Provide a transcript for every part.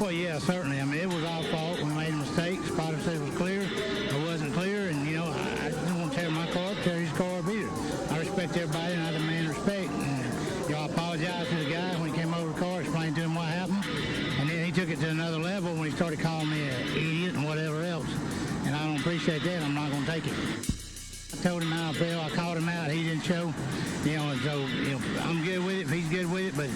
Well, yeah, certainly. I mean, it was our fault. We made a mistake. Spotter said it was clear. It wasn't clear, and, I didn't want to tear my car up, tear his car up either. I respect everybody, and I demand respect. And, I apologized to the guy when he came over the car, explained to him what happened, and then he took it to another level when he started calling me an idiot and whatever else. And I don't appreciate that. I'm not going to take it. I told him how I felt. I called him out. He didn't show. And so, I'm good with it if he's good with it, but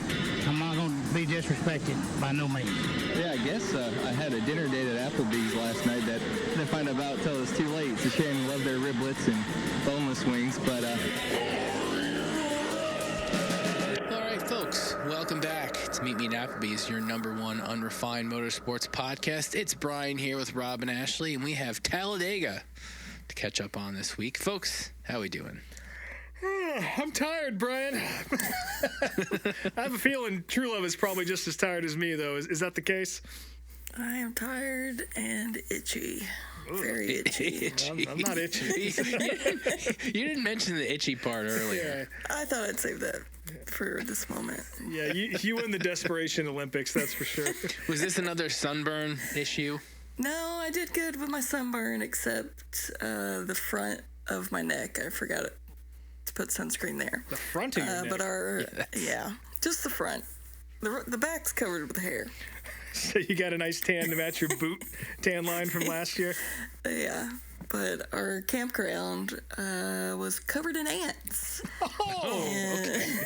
I'm not going to be disrespected by no means. Yeah, I guess I had a dinner date at Applebee's last night that I didn't find out about until it was too late. It's a shame. Love their riblets and boneless wings, but... All right, folks, welcome back to Meet Me at Applebee's, your number one unrefined motorsports podcast. It's Brien here with Rob and Ashley, and we have Talladega to catch up on this week. Folks, how we doing? I'm tired, Brien. I have a feeling Truelove is probably just as tired as me, though. Is that the case? I am tired and itchy. Very itchy. I'm not itchy. You didn't mention the itchy part earlier. Yeah. I thought I'd save that for this moment. Yeah, you win the Desperation Olympics, that's for sure. Was this another sunburn issue? No, I did good with my sunburn, except the front of my neck. I forgot to put sunscreen there. The front of your neck? But just the front. The back's covered with hair. So you got a nice tan to match your boot tan line from last year? Yeah, but our campground was covered in ants. Okay.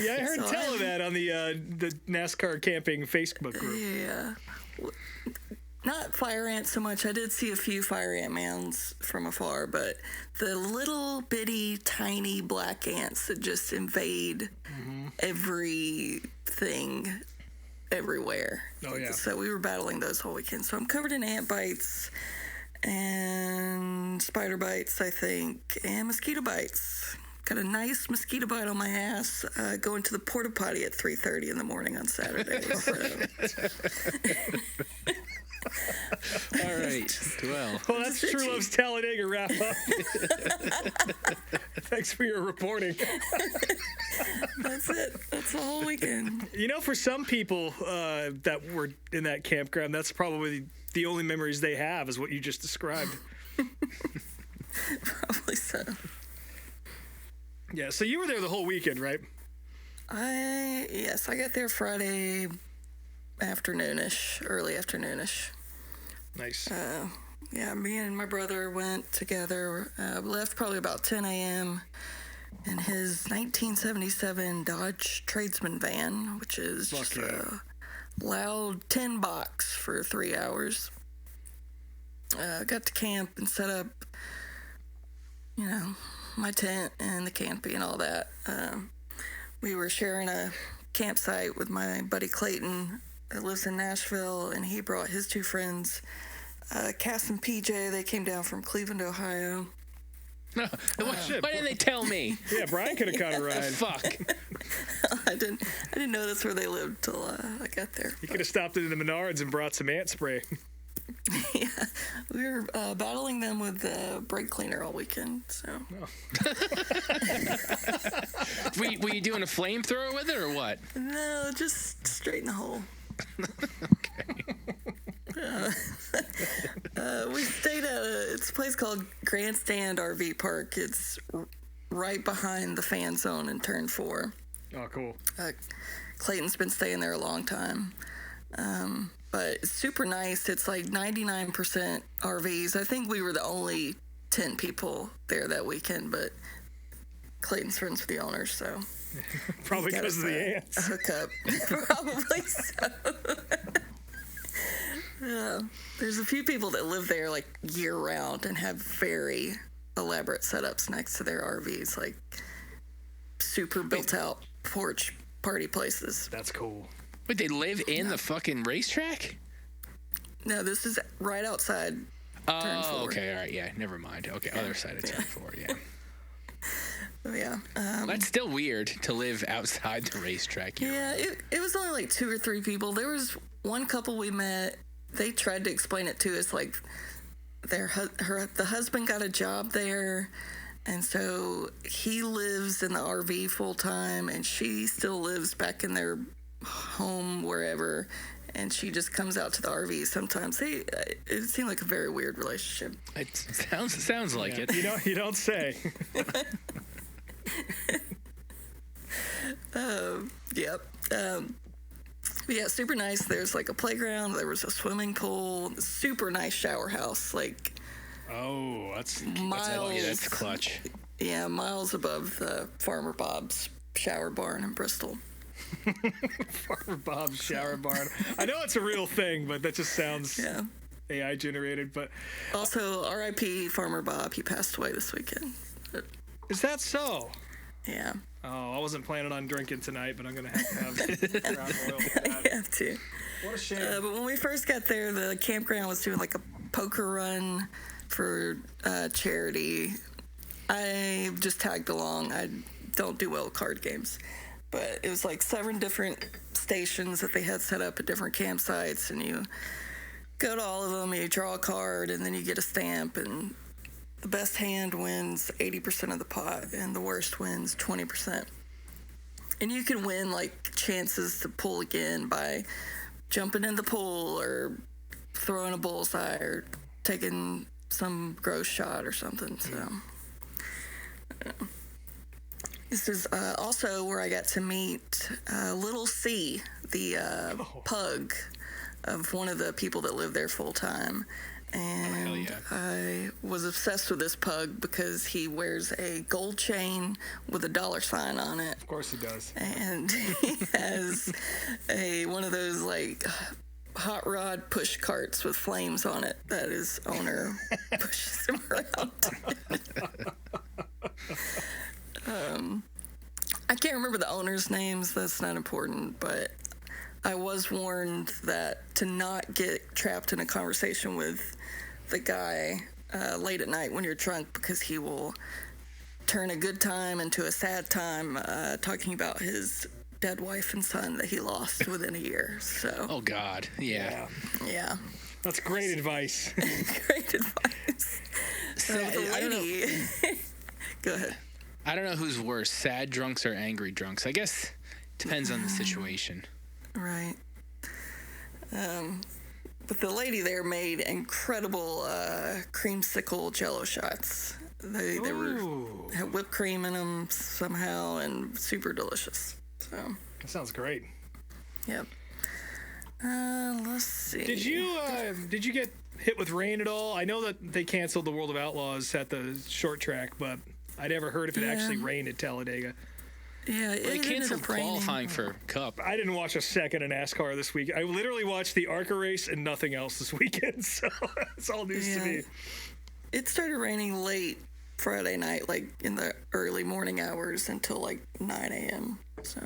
Yeah, I heard tell of that on the NASCAR camping Facebook group. Yeah. Not fire ants so much. I did see a few fire ant mounds from afar, but the little bitty tiny black ants that just invade everything everywhere. Oh, yeah. So we were battling those whole weekend. So I'm covered in ant bites and spider bites, I think, and mosquito bites. Got a nice mosquito bite on my ass going to the porta potty at 3:30 in the morning on Saturday. All right. Well, that's Truelove's Talladega wrap up. Thanks for your reporting. That's it. That's the whole weekend. For some people that were in that campground, that's probably the only memories they have is what you just described. Probably so. Yeah, so you were there the whole weekend, right? Yes, I got there Friday afternoonish, early afternoonish. Nice. Yeah, me and my brother went together. Left probably about 10 a.m. in his 1977 Dodge Tradesman van, which is just a loud tin box for 3 hours. Got to camp and set up, my tent and the campy and all that. We were sharing a campsite with my buddy Clayton that lives in Nashville, and he brought his two friends, Cass and PJ. They came down from Cleveland, Ohio. No, why didn't they tell me? Yeah, Brien could have caught a ride. Fuck. I didn't know that's where they lived till I got there. You could have stopped into the Menards and brought some ant spray. Yeah, we were battling them with brake cleaner all weekend. So, Were you doing a flamethrower with it or what? No, just straight in the hole. Okay. We stayed at it's a place called Grandstand RV Park. It's right behind the fan zone in Turn 4. Oh, cool. Clayton's been staying there a long time. But it's super nice. It's like 99% RVs. I think we were the only 10 people there that weekend, but Clayton's friends with the owners, so. Probably because of the ants. A hookup. Probably so. There's a few people that live there like year round and have very elaborate setups next to their RVs, like super built out porch party places. That's cool. Wait, they live in the fucking racetrack? No, this is right outside Turn 4. Oh, okay, all right, yeah, never mind. Okay, other side of Turn 4, yeah. Yeah. That's still weird to live outside the racetrack. Yeah, it was only like 2 or 3 people. There was one couple we met. They tried to explain it to us, like the husband got a job there, and so he lives in the RV full time, and she still lives back in their home wherever, and she just comes out to the RV sometimes. It seemed like a very weird relationship. It sounds like it. You don't say. Yep. But yeah, super nice. There's like a playground. There was a swimming pool. Super nice shower house. Like That's miles. That's clutch. Yeah, miles above the Farmer Bob's shower barn in Bristol. Farmer Bob's shower barn. I know it's a real thing, but that just sounds AI generated. But also, R.I.P. Farmer Bob. He passed away this weekend. is that so? Yeah. Oh, I wasn't planning on drinking tonight, but I'm going to have ground oil for that. You have to. What a shame. But when we first got there, the campground was doing like a poker run for charity. I just tagged along. I don't do well with card games. But it was like 7 different stations that they had set up at different campsites, and you go to all of them, you draw a card, and then you get a stamp, and the best hand wins 80% of the pot, and the worst wins 20%. And you can win, like, chances to pull again by jumping in the pool or throwing a bullseye or taking some gross shot or something. So, this is also where I got to meet Little C, the pug of one of the people that live there full time. And I was obsessed with this pug because he wears a gold chain with a $sign on it. Of course he does. And he has one of those like hot rod push carts with flames on it that his owner pushes him around. I can't remember the owner's names. That's not important, but I was warned that to not get trapped in a conversation with the guy late at night when you're drunk, because he will turn a good time into a sad time, talking about his dead wife and son that he lost within a year. So. Oh God, yeah. That's great advice. Great advice. So the lady. Go ahead. I don't know who's worse, sad drunks or angry drunks. I guess depends on the situation. Right. But the lady there made incredible creamsicle Jello shots. They had whipped cream in them somehow, and super delicious. So That sounds great. Yep. Let's see. Did you get hit with rain at all? I know that they canceled the World of Outlaws at the short track, but I never heard if it actually rained at Talladega. Yeah, They canceled qualifying for Cup. I didn't watch a second of NASCAR this week. I literally watched the ARCA race and nothing else this weekend, so it's all news to me. It started raining late Friday night, like in the early morning hours until like 9 a.m. So.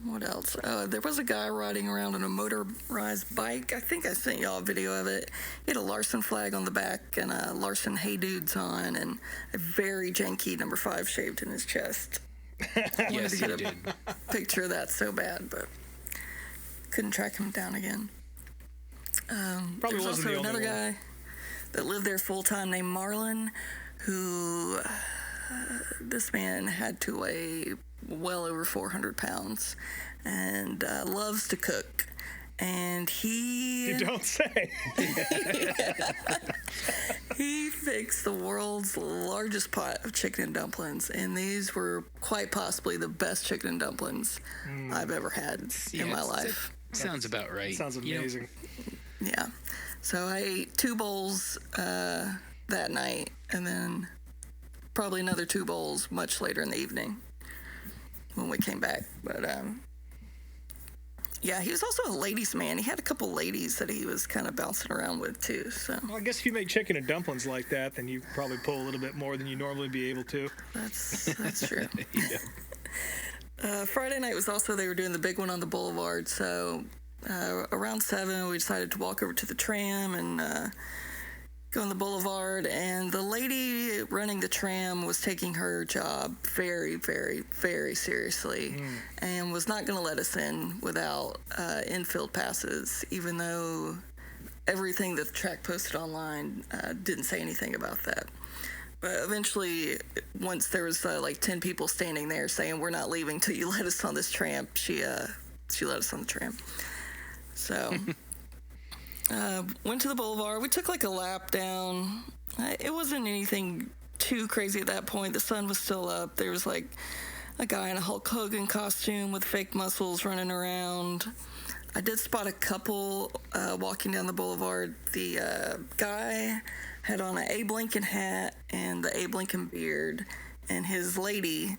What else? There was a guy riding around on a motorized bike. I think I sent y'all a video of it. He had a Larson flag on the back and a Larson Hey Dudes on, and a very janky number 5 shaved in his chest. Yes, he did. Picture of that so bad, but couldn't track him down again. Probably There's wasn't also the only another one. guy that lived there full time named Marlon, who this man had to weigh well over 400 pounds and loves to cook. And he... You don't say. He fixed the world's largest pot of chicken and dumplings, and these were quite possibly the best chicken and dumplings I've ever had in my life. Sounds about right. Sounds amazing. Yeah. So I ate 2 bowls that night, and then probably another 2 bowls much later in the evening when we came back. But yeah, he was also a ladies' man. He had a couple ladies that he was kind of bouncing around with too. So Well, I guess if you make chicken and dumplings like that, then you probably pull a little bit more than you normally be able to. that's true. Friday night was also, they were doing the big one on the boulevard. So around 7, we decided to walk over to the tram and go on the boulevard, and the lady running the tram was taking her job very, very, very seriously and was not going to let us in without infield passes, even though everything that the track posted online didn't say anything about that. But eventually, once there was like 10 people standing there saying, "We're not leaving till you let us on this tramp," she let us on the tramp. So went to the boulevard. We took like a lap down. It wasn't anything too crazy at that point. The sun was still up. There was like a guy in a Hulk Hogan costume with fake muscles running around. I did spot a couple walking down the boulevard. The guy had on an Abe Lincoln hat and the Abe Lincoln beard, and his lady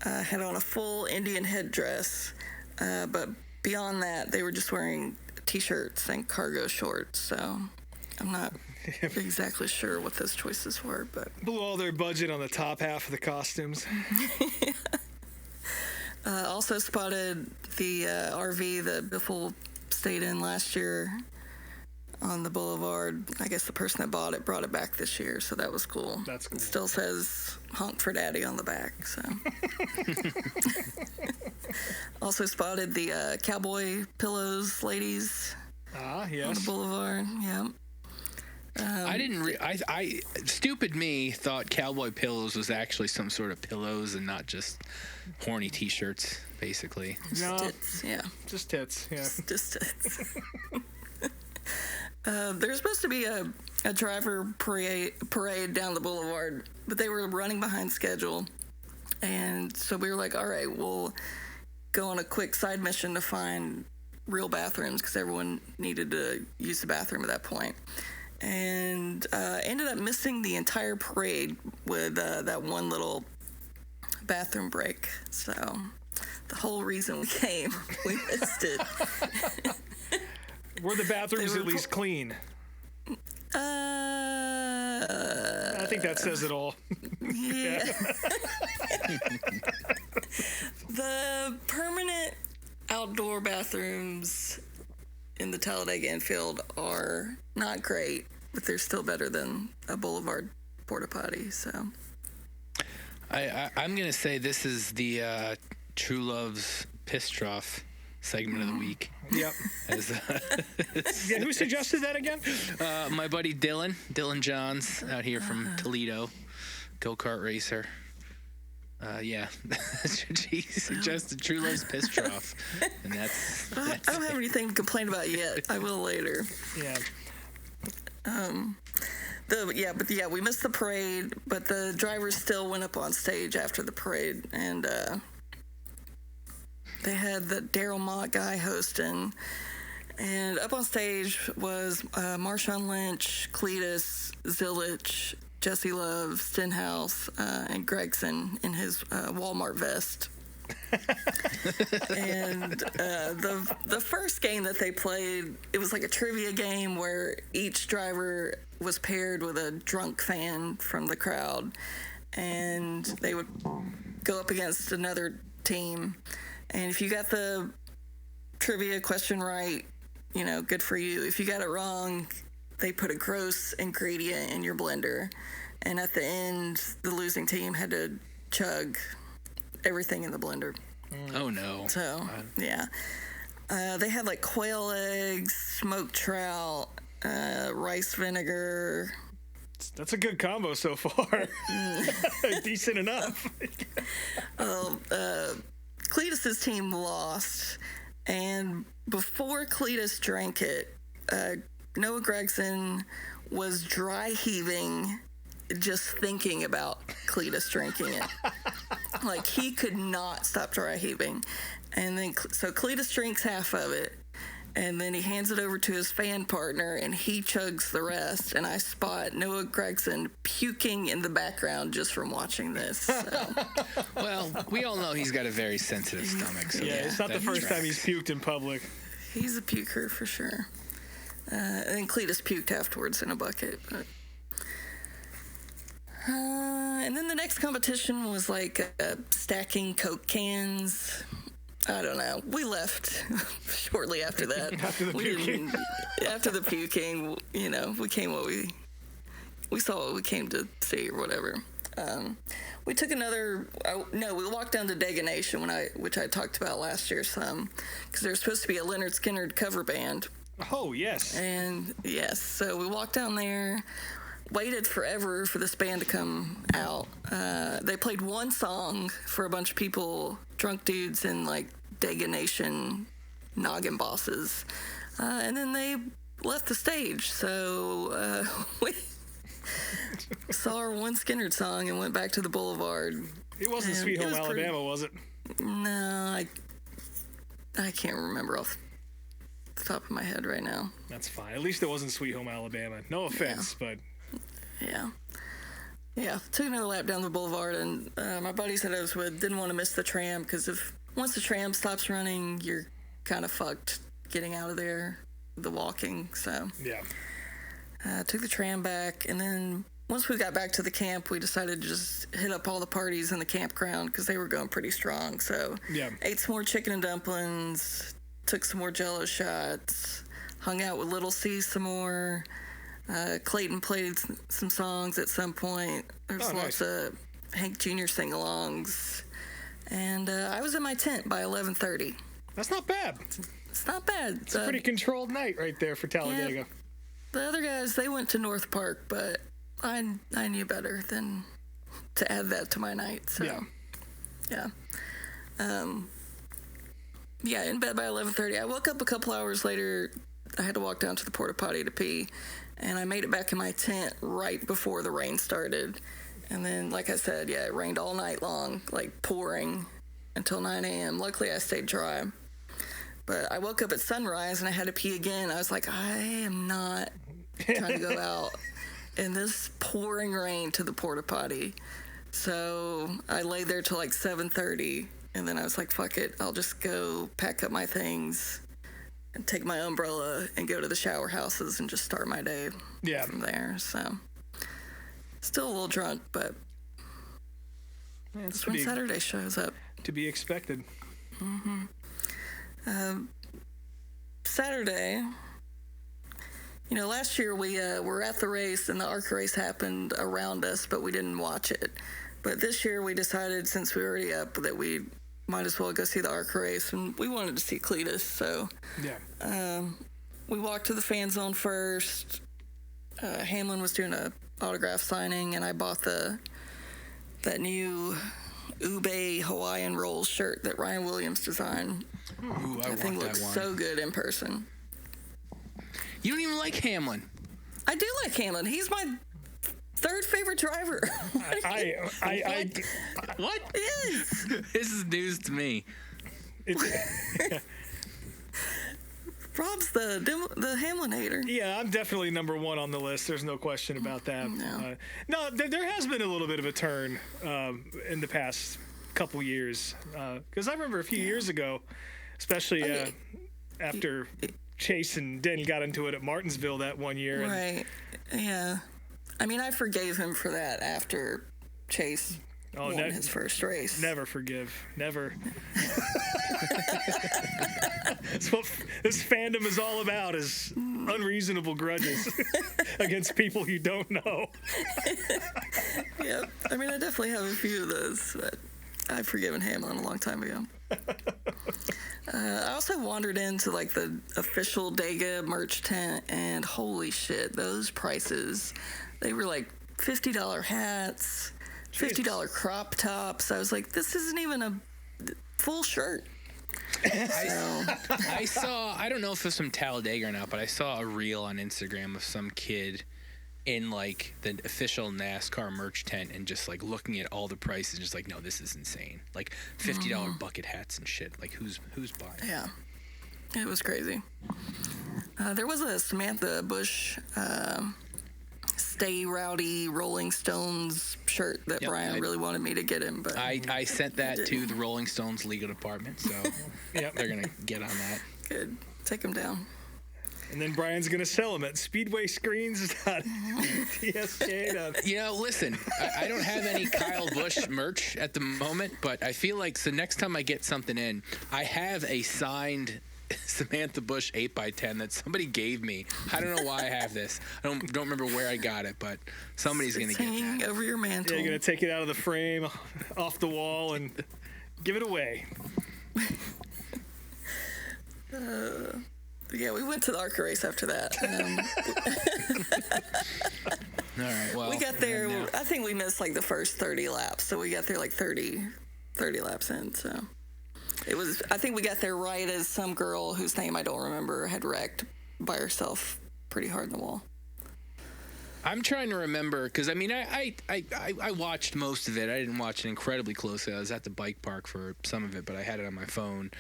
had on a full Indian headdress. But beyond that, they were just wearing T-shirts and cargo shorts. So I'm not exactly sure what those choices were, but Blew all their budget on the top half of the costumes. also spotted the RV that Biffle stayed in last year on the boulevard. I guess the person that bought it brought it back this year, so that was cool. That's cool. It still says "Honk for Daddy" on the back. So. Also spotted the cowboy pillows ladies Ah, on the yes. boulevard. Yeah. I didn't. I stupid me thought cowboy pillows was actually some sort of pillows and not just horny T-shirts, basically. No, Tits, yeah. just tits. Yeah. Just tits. There's supposed to be a driver parade down the boulevard, but they were running behind schedule. And so we were like, all right, we'll go on a quick side mission to find real bathrooms because everyone needed to use the bathroom at that point. And ended up missing the entire parade with that one little bathroom break. So the whole reason we came, we missed it. Were the bathrooms at least clean? I think that says it all. Yeah. The permanent outdoor bathrooms in the Talladega infield are not great, but they're still better than a boulevard porta potty. So I'm gonna say this is the Truelove's piss trough segment of the week. Yep. Yeah, who suggested that again? My buddy Dylan Johns out here from Toledo, go-kart racer. Yeah, he suggested Truelove's piss trough, and that's I don't have anything to complain about yet. I will later. Yeah. We missed the parade, but the drivers still went up on stage after the parade, and they had the Daryl Mott guy hosting, and up on stage was Marshawn Lynch, Cletus, Zilich, Jesse Love, Stenhouse, and Gregson in his Walmart vest. And the first game that they played, it was like a trivia game where each driver was paired with a drunk fan from the crowd, and they would go up against another team. And if you got the trivia question right, you know, good for you. If you got it wrong, they put a gross ingredient in your blender, and at the end, the losing team had to chug everything in the blender. oh no. So, yeah. They had like quail eggs, smoked trout, rice vinegar. That's a good combo so far. Decent enough. Cletus's team lost, and before Cletus drank it, Noah Gregson was dry heaving just thinking about Cletus drinking it. Like, he could not stop dry heaving. And then, so Cletus drinks half of it, and then he hands it over to his fan partner, and he chugs the rest. And I spot Noah Gregson puking in the background just from watching this. So. Well, we all know he's got a very sensitive stomach. So Yeah, it's not the that first time tracks. he's puked in public. He's a puker for sure. And Cletus puked afterwards in a bucket. But. And then the next competition was like stacking Coke cans. I don't know. We left shortly after that. After the puking. After the puking, you know, we saw what we came to see or whatever. We took another. We walked down to Dega Nation which I talked about last year some, because there's supposed to be a Leonard Skinner cover band. Oh, yes. And yes, so we walked down there. waited forever for this band to come out. They played one song for a bunch of people, drunk dudes in like Dega Nation noggin bosses. And then they left the stage. So we saw our one Skynyrd song and went back to the Boulevard. It wasn't Sweet Home Alabama, was it? No, I can't remember off the top of my head right now. That's fine. At least it wasn't Sweet Home Alabama. No offense, but... Yeah, took another lap down the Boulevard, and my buddies that I was with didn't want to miss the tram, because once the tram stops running, you're kind of fucked getting out of there, the walking, so... Yeah. Took the tram back, and then once we got back to the camp, we decided to just hit up all the parties in the campground, because they were going pretty strong, so... Yeah. Ate some more chicken and dumplings, took some more Jell-O shots, hung out with Little C some more... Clayton played some songs at some point. There was lots of Hank Jr. sing-alongs. And I was in my tent by 11:30. That's not bad. It's not bad. It's a pretty controlled night right there for Talladega. Yeah, the other guys, they went to North Park, but I knew better than to add that to my night. So, yeah. In bed by 11:30. I woke up a couple hours later. I had to walk down to the porta potty to pee. And I made it back in my tent right before the rain started. And then, like I said, it rained all night long, like pouring until 9 a.m. Luckily, I stayed dry. But I woke up at sunrise and I had to pee again. I was like, I am not trying to go out in this pouring rain to the porta potty. So I lay there till like 7:30. And then I was like, fuck it. I'll just go pack up my things and take my umbrella and go to the shower houses and just start my day from there. So, still a little drunk, but that's when Saturday shows up. To be expected. Saturday, last year we were at the race and the ARCA race happened around us, but we didn't watch it. But this year we decided, since we were already up, that we might as well go see the ARCA race, and we wanted to see Cletus, so we walked to the fan zone first. Hamlin was doing a autograph signing, and I bought that new Ube Hawaiian Rolls shirt that Ryan Williams designed. Ooh, I think looks so good in person. You don't even like Hamlin. I do like Hamlin. He's my third favorite driver. What? Yes. This is news to me. Rob's the Hamlin hater. Yeah, I'm definitely number one on the list. There's no question about that. No, there has been a little bit of a turn in the past couple years. Because I remember a few years ago, especially after Chase and Denny got into it at Martinsville that one year. Right. Yeah. I mean, I forgave him for that after Chase won his first race. Never forgive. Never. That's what this fandom is all about, is unreasonable grudges against people you don't know. Yep. I mean, I definitely have a few of those, but I've forgiven Hamlin a long time ago. I also wandered into like the official Dega merch tent, and holy shit, those prices. They were like $50 hats, $50 crop tops. I was like, this isn't even a full shirt. I saw, I don't know if it was from Talladega or not, but I saw a reel on Instagram of some kid in like the official NASCAR merch tent and just like looking at all the prices, just like, no, this is insane. Like $50 bucket hats and shit. Like who's buying? Yeah, it was crazy. There was a Samantha Bush Stay Rowdy Rolling Stones shirt that Brien really wanted me to get him, but I sent that to the Rolling Stones legal department, so they're gonna get on that. Good, take him down. And then Brian's gonna sell them at Speedway Screens. Listen, I don't have any Kyle Busch merch at the moment, but I feel like next time I get something in, I have a signed Samantha Bush 8x10 that somebody gave me. I don't know why I have this. I don't remember where I got it, but somebody's going to get hanging over your mantle. Yeah, you're going to take it out of the frame, off the wall, and give it away. Yeah, we went to the ARCA race after that. All right. Well, We got there, I think we missed like the first 30 laps. So we got there like 30 laps in. So I think we got there right as some girl whose name I don't remember had wrecked by herself pretty hard in the wall. I'm trying to remember because I watched most of it. I didn't watch it incredibly closely. I was at the bike park for some of it, but I had it on my phone,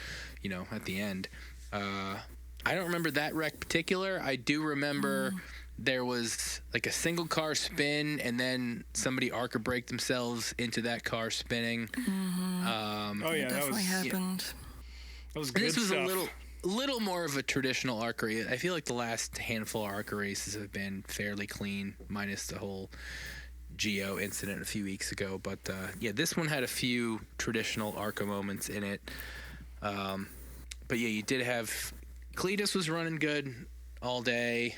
at the end. I don't remember that wreck particular. I do remember there was like a single car spin, and then somebody ARCA braked themselves into that car spinning. Oh yeah, It definitely happened. That was good This was stuff. a little more of a traditional ARCA race. I feel like the last handful of ARCA races have been fairly clean, minus the whole Geo incident a few weeks ago. But this one had a few traditional ARCA moments in it. But yeah, you did have Cletus was running good all day.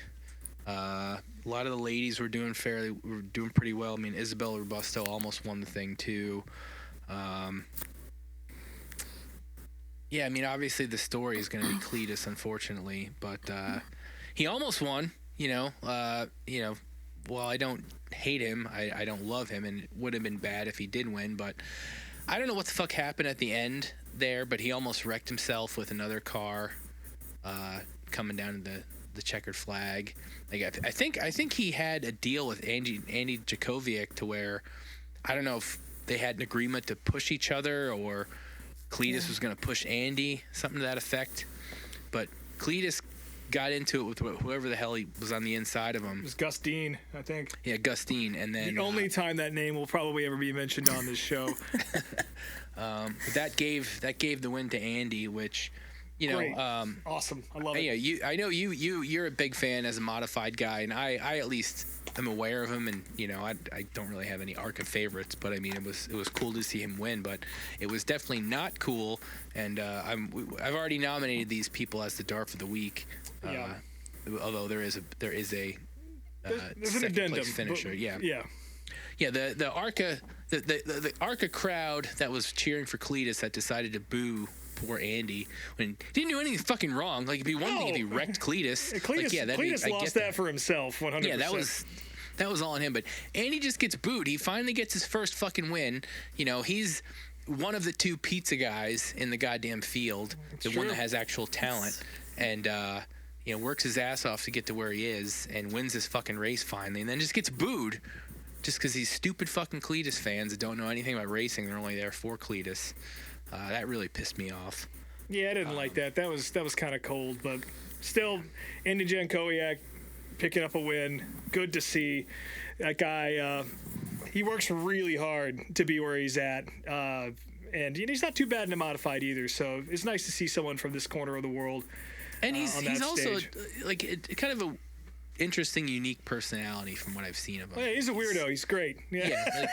A lot of the ladies were doing pretty well. I mean, Isabel Robusto almost won the thing too. Yeah, I mean, obviously the story is going to be Cletus, unfortunately, but he almost won. While I don't hate him, I don't love him, and it would have been bad if he did win. But I don't know what the fuck happened at the end there, but he almost wrecked himself with another car coming down to the checkered flag. Like I think he had a deal with Andy Jankowiak to where I don't know if they had an agreement to push each other or Cletus was going to push Andy, something to that effect. But Cletus got into it with whoever the hell he was on the inside of him. It was Gus Dean, I think. Yeah, Gus Dean. And then The only time that name will probably ever be mentioned on this show. but that gave the win to Andy, which, Great. Awesome. I love it. Yeah, I know you're a big fan as a modified guy, and I at least am aware of him, and I don't really have any ARCA favorites, but I mean it was cool to see him win, but it was definitely not cool, and I've already nominated these people as the DARF of the week. Yeah. Although there is a There's an second addendum. place finisher. Yeah. Yeah, the ARCA the ARCA crowd that was cheering for Cletus that decided to boo poor Andy when he didn't do anything fucking wrong. Like, it'd be one thing if he wrecked Cletus. Cletus lost that for himself 100%. Yeah, that was all on him. But Andy just gets booed. He finally gets his first fucking win. He's one of the two pizza guys in the goddamn field, one that has actual talent, and works his ass off to get to where he is and wins this fucking race finally, and then just gets booed just because these stupid fucking Cletus fans that don't know anything about racing, they're only there for Cletus. That really pissed me off. Yeah, I didn't like that. That was kind of cold, but still, Andy Jankowiak picking up a win. Good to see. That guy, he works really hard to be where he's at. And he's not too bad in a modified either, so it's nice to see someone from this corner of the world. And he's also stage. Kind of a interesting, unique personality from what I've seen of him. Oh, yeah, he's a weirdo. He's great. Yeah,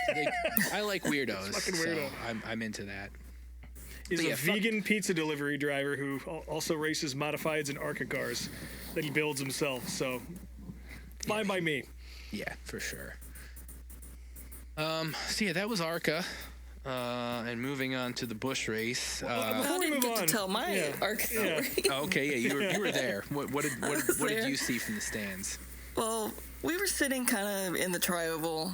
I like weirdos. Fucking weirdo. So I'm into that. He's a vegan pizza delivery driver who also races modifieds and ARCA cars that he builds himself. So, fine by me. Yeah, for sure. So yeah, that was ARCA. And moving on to the Busch race. I didn't get to tell my ARCA story. Oh, okay, yeah, you were there. What did you see from the stands? Well, we were sitting kind of in the tri-oval.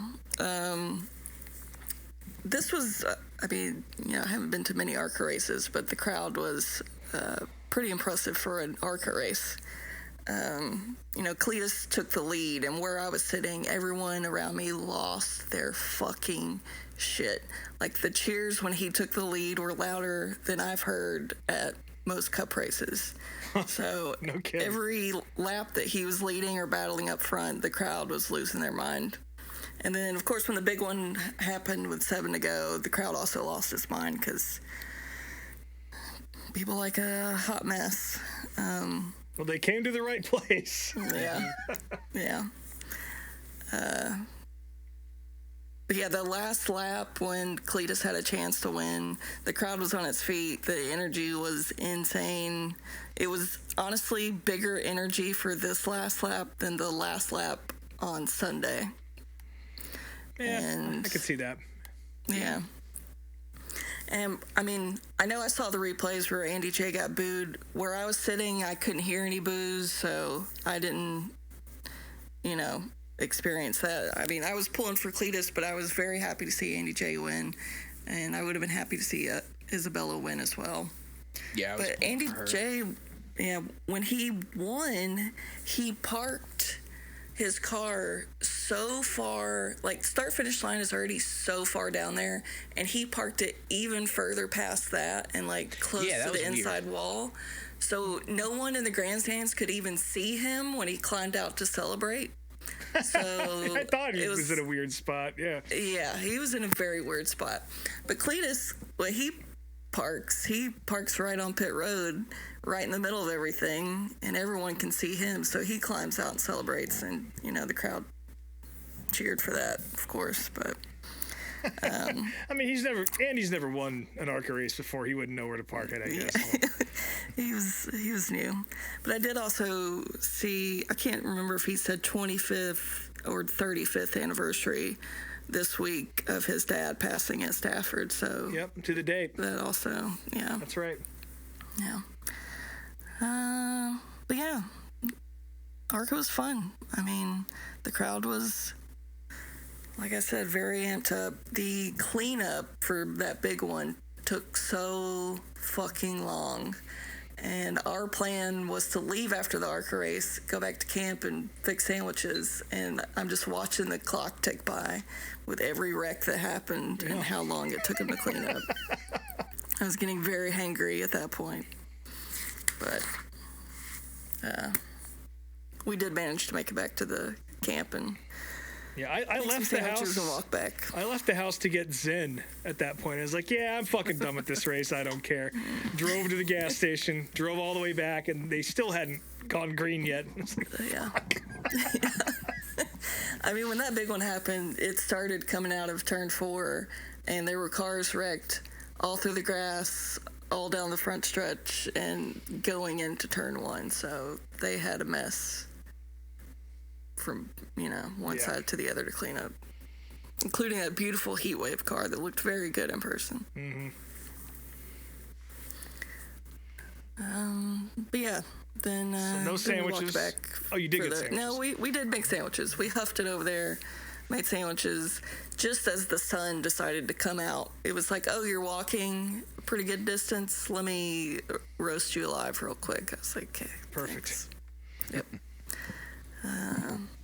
This was, I haven't been to many ARCA races, but the crowd was pretty impressive for an ARCA race. Cletus took the lead, and where I was sitting, everyone around me lost their fucking shit. Like, the cheers when he took the lead were louder than I've heard at most cup races. So No kidding. every lap that he was leading or battling up front, the crowd was losing their mind. And then, of course, when the big one happened with 7 to go, the crowd also lost its mind because people like a hot mess. Well, they came to the right place. Yeah. But yeah, the last lap when Cletus had a chance to win, the crowd was on its feet. The energy was insane. It was honestly bigger energy for this last lap than the last lap on Sunday. Yeah, I could see that. Yeah. And, I know I saw the replays where Andy J got booed. Where I was sitting, I couldn't hear any boos, so I didn't, experience that. I mean, I was pulling for Cletus, but I was very happy to see Andy J win, and I would have been happy to see Isabella win as well. Yeah, but Andy J, when he won, he parked his car so far, like start finish line is already so far down there, and he parked it even further past that and like close to the inside wall. So no one in the grandstands could even see him when he climbed out to celebrate. So I thought he was in a weird spot. Yeah, he was in a very weird spot. But Cletus, when he parks right on pit road, right in the middle of everything, and everyone can see him. So he climbs out and celebrates, and the crowd cheered for that, of course. But I mean, Andy's never won an ARCA race before. He wouldn't know where to park it, I guess. He was new. But I did also see, I can't remember if he said 25th or 35th anniversary this week of his dad passing at Stafford. So yep, to the date. That also, yeah. That's right. Yeah. But yeah, ARCA was fun. I mean, the crowd was, like I said, very amped up. The cleanup for that big one took so fucking long. And our plan was to leave after the ARCA race, go back to camp and fix sandwiches. And I'm just watching the clock tick by with every wreck that happened and how long it took him to clean up. I was getting very hangry at that point. But we did manage to make it back to the camp and I left the house and walk back. I left the house to get zen at that point. I was like, yeah, I'm fucking done with this race. I don't care. Drove to the gas station, drove all the way back, and they still hadn't gone green yet. It's like, fuck. I mean, when that big one happened, it started coming out of turn 4, and there were cars wrecked all through the grass, all down the front stretch, and going into turn 1. So they had a mess from one side to the other to clean up, including that beautiful heat wave car that looked very good in person. But yeah, then so no sandwiches. Back you did get sandwiches. No, we did make sandwiches. We huffed it over there, made sandwiches just as the sun decided to come out. It was like, oh, you're walking a pretty good distance, let me roast you alive real quick. I was like, okay, perfect. Thanks. Yep.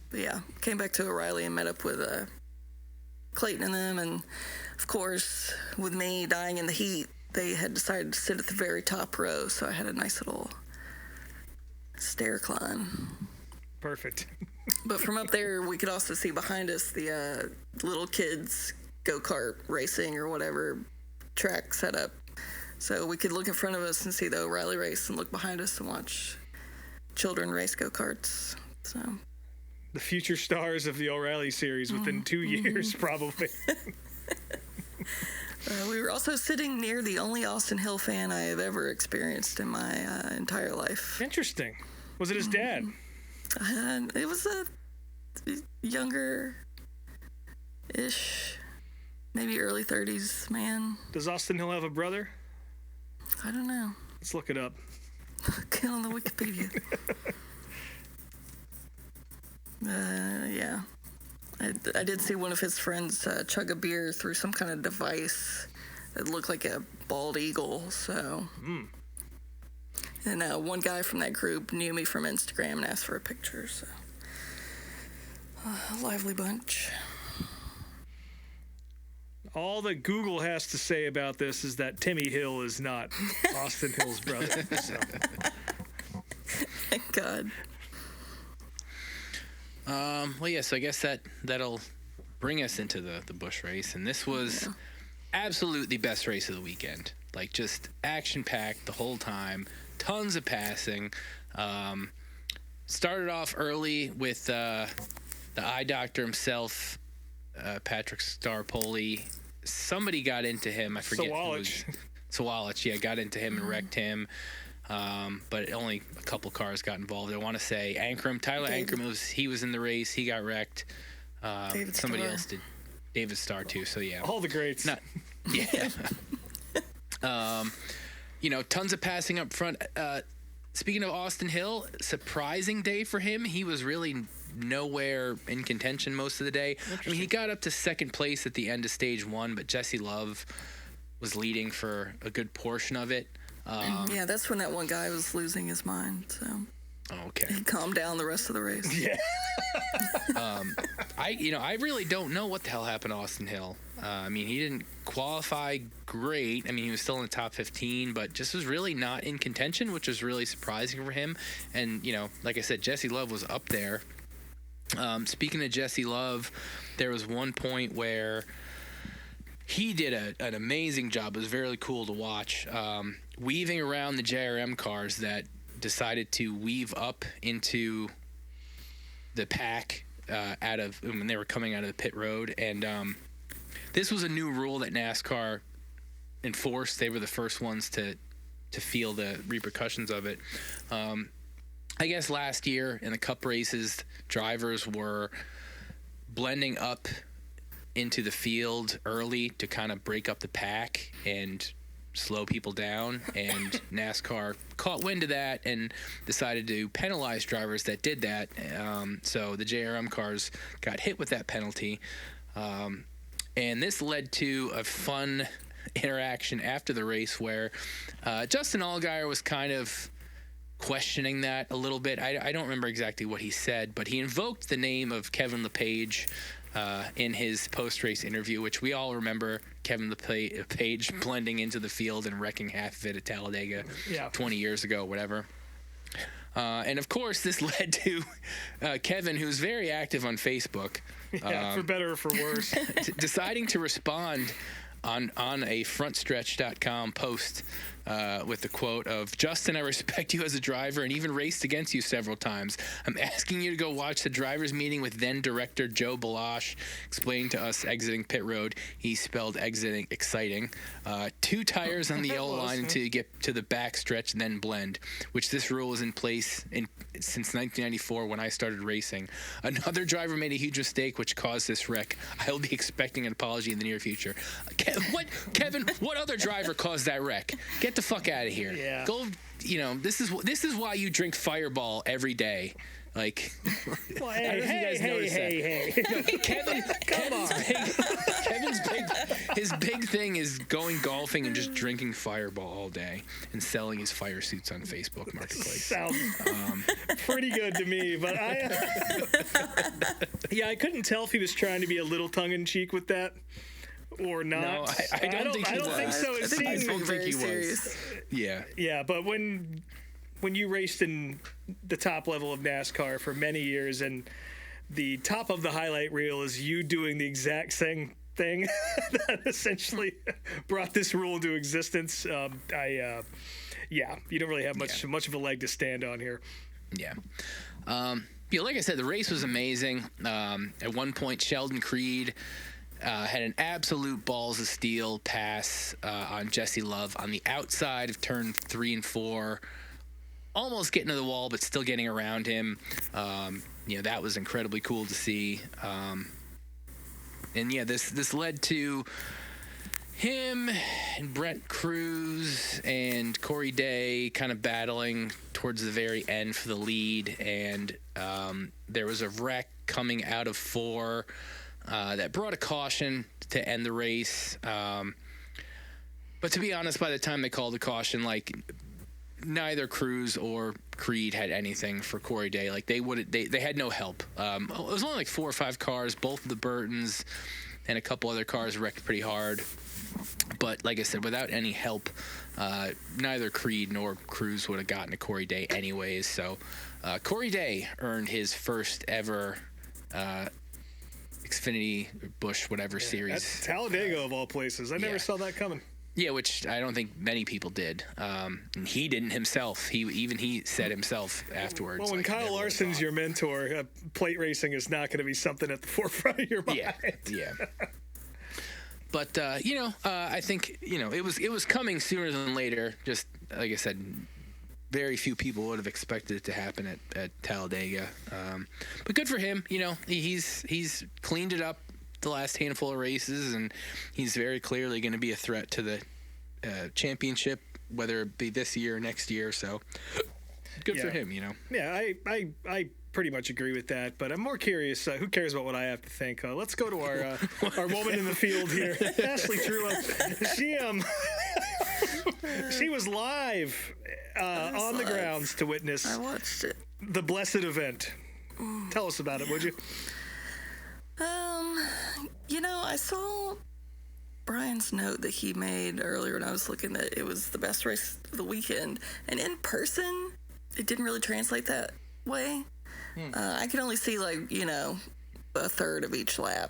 But yeah, came back to O'Reilly and met up with Clayton and them, and of course, with me dying in the heat, they had decided to sit at the very top row, so I had a nice little stair climb. Perfect. But from up there, we could also see behind us the little kids go-kart racing or whatever track set up. So we could look in front of us and see the O'Reilly race and look behind us and watch children race go-karts. So the future stars of the O'Reilly series within 2 years, probably. We were also sitting near the only Austin Hill fan I have ever experienced in my entire life. Interesting. Was it his dad? It was a younger-ish, maybe early 30s man. Does Austin Hill have a brother? I don't know. Let's look it up. Get on the Wikipedia. Yeah. I did see one of his friends chug a beer through some kind of device that looked like a bald eagle, so. And one guy from that group knew me from Instagram and asked for a picture, so. A lively bunch. All that Google has to say about this is that Timmy Hill is not Austin Hill's brother. So. Thank God. Well, yeah, so I guess that'll bring us into the Busch race. And this was absolutely the best race of the weekend. Like, just action-packed the whole time. Tons of passing. Started off early with the eye doctor himself, Patrick Starpoli. Somebody got into him. I forget. Sawalich, yeah, got into him and wrecked him. But only a couple cars got involved. I want to say Tyler Ankrum, he was in the race. He got wrecked. Somebody else did. David Starr, too. So, yeah. All the greats. Tons of passing up front. Speaking of Austin Hill, surprising day for him. He was really nowhere in contention most of the day. I mean, he got up to second place at the end of stage 1, but Jesse Love was leading for a good portion of it. Yeah, that's when that one guy was losing his mind. So Okay. he calmed down the rest of the race. Yeah. I really don't know what the hell happened to Austin Hill. I mean, he didn't qualify great. I mean, he was still in the top 15, but just was really not in contention, which was really surprising for him. And, like I said, Jesse Love was up there. Speaking of Jesse Love, there was one point where he did an amazing job. It was very cool to watch, weaving around the JRM cars that decided to weave up into the pack when they were coming out of the pit road. And this was a new rule that NASCAR enforced. They were the first ones to feel the repercussions of it. I guess last year in the Cup races, drivers were blending up into the field early to kind of break up the pack and slow people down, and NASCAR caught wind of that and decided to penalize drivers that did that. So the JRM cars got hit with that penalty, and this led to a fun interaction after the race where Justin Allgaier was kind of questioning that a little bit. I don't remember exactly what he said, but he invoked the name of Kevin Lepage in his post-race interview, which we all remember Kevin Lepage blending into the field and wrecking half of it at Talladega 20 years ago, whatever. And, of course, this led to Kevin, who's very active on Facebook. For better or for worse. Deciding to respond on a frontstretch.com post with the quote of, "Justin, I respect you as a driver and even raced against you several times. I'm asking you to go watch the drivers' meeting with then director Joe Balash explaining to us exiting pit road." He spelled exiting exciting. 2 tires on the yellow line until you get to the back stretch, then blend, which this rule is in place since 1994 when I started racing. Another driver made a huge mistake which caused this wreck. I will be expecting an apology in the near future. Kevin, what other driver caused that wreck? Get the fuck out of here. Yeah. Go, this is why you drink Fireball every day. Like, Well, I don't know if you guys noticed that. No, his big thing is going golfing and just drinking Fireball all day and selling his fire suits on Facebook Marketplace. Sounds pretty good to me, but I couldn't tell if he was trying to be a little tongue-in-cheek with that or not. No, I don't think he was. think so. It I think seemed he's being very he was. serious. Yeah. Yeah, but when you raced in the top level of NASCAR for many years, and the top of the highlight reel is you doing the exact same thing that essentially brought this rule into existence, you don't really have much of a leg to stand on here. Yeah. Like I said, the race was amazing. At one point, Sheldon Creed had an absolute balls of steel pass on Jesse Love on the outside of turn 3 and 4, almost getting to the wall, but still getting around him. That was incredibly cool to see. This led to him and Brent Cruz and Corey Day kind of battling towards the very end for the lead, and there was a wreck coming out of 4 that brought a caution to end the race. But to be honest, by the time they called the caution, neither Cruz or Creed had anything for Corey Day. They had no help. It was only 4 or 5 cars. Both of the Burtons and a couple other cars wrecked pretty hard. But like I said, without any help, neither Creed nor Cruz would have gotten to Corey Day anyways. So Corey Day earned his first ever Xfinity Busch whatever series. That's Talladega of all places. I never saw that coming. Yeah, which I don't think many people did. And he didn't himself. He said himself afterwards. Well, when Kyle Larson's your mentor, plate racing is not going to be something at the forefront of your mind. Yeah. But I think it was coming sooner than later. Just like I said, very few people would have expected it to happen at Talladega. But good for him. He's cleaned it up the last handful of races, and he's very clearly going to be a threat to the championship, whether it be this year or next year. So good for him. Yeah, I pretty much agree with that. But I'm more curious. Who cares about what I have to think? Let's go to our woman in the field here, Ashley Truelove. She was live on the grounds to witness. I watched it. The blessed event. Tell us about it, would you? I saw Brian's note that he made earlier, and I was looking that it was the best race of the weekend. And in person, it didn't really translate that way. I could only see, a third of each lap.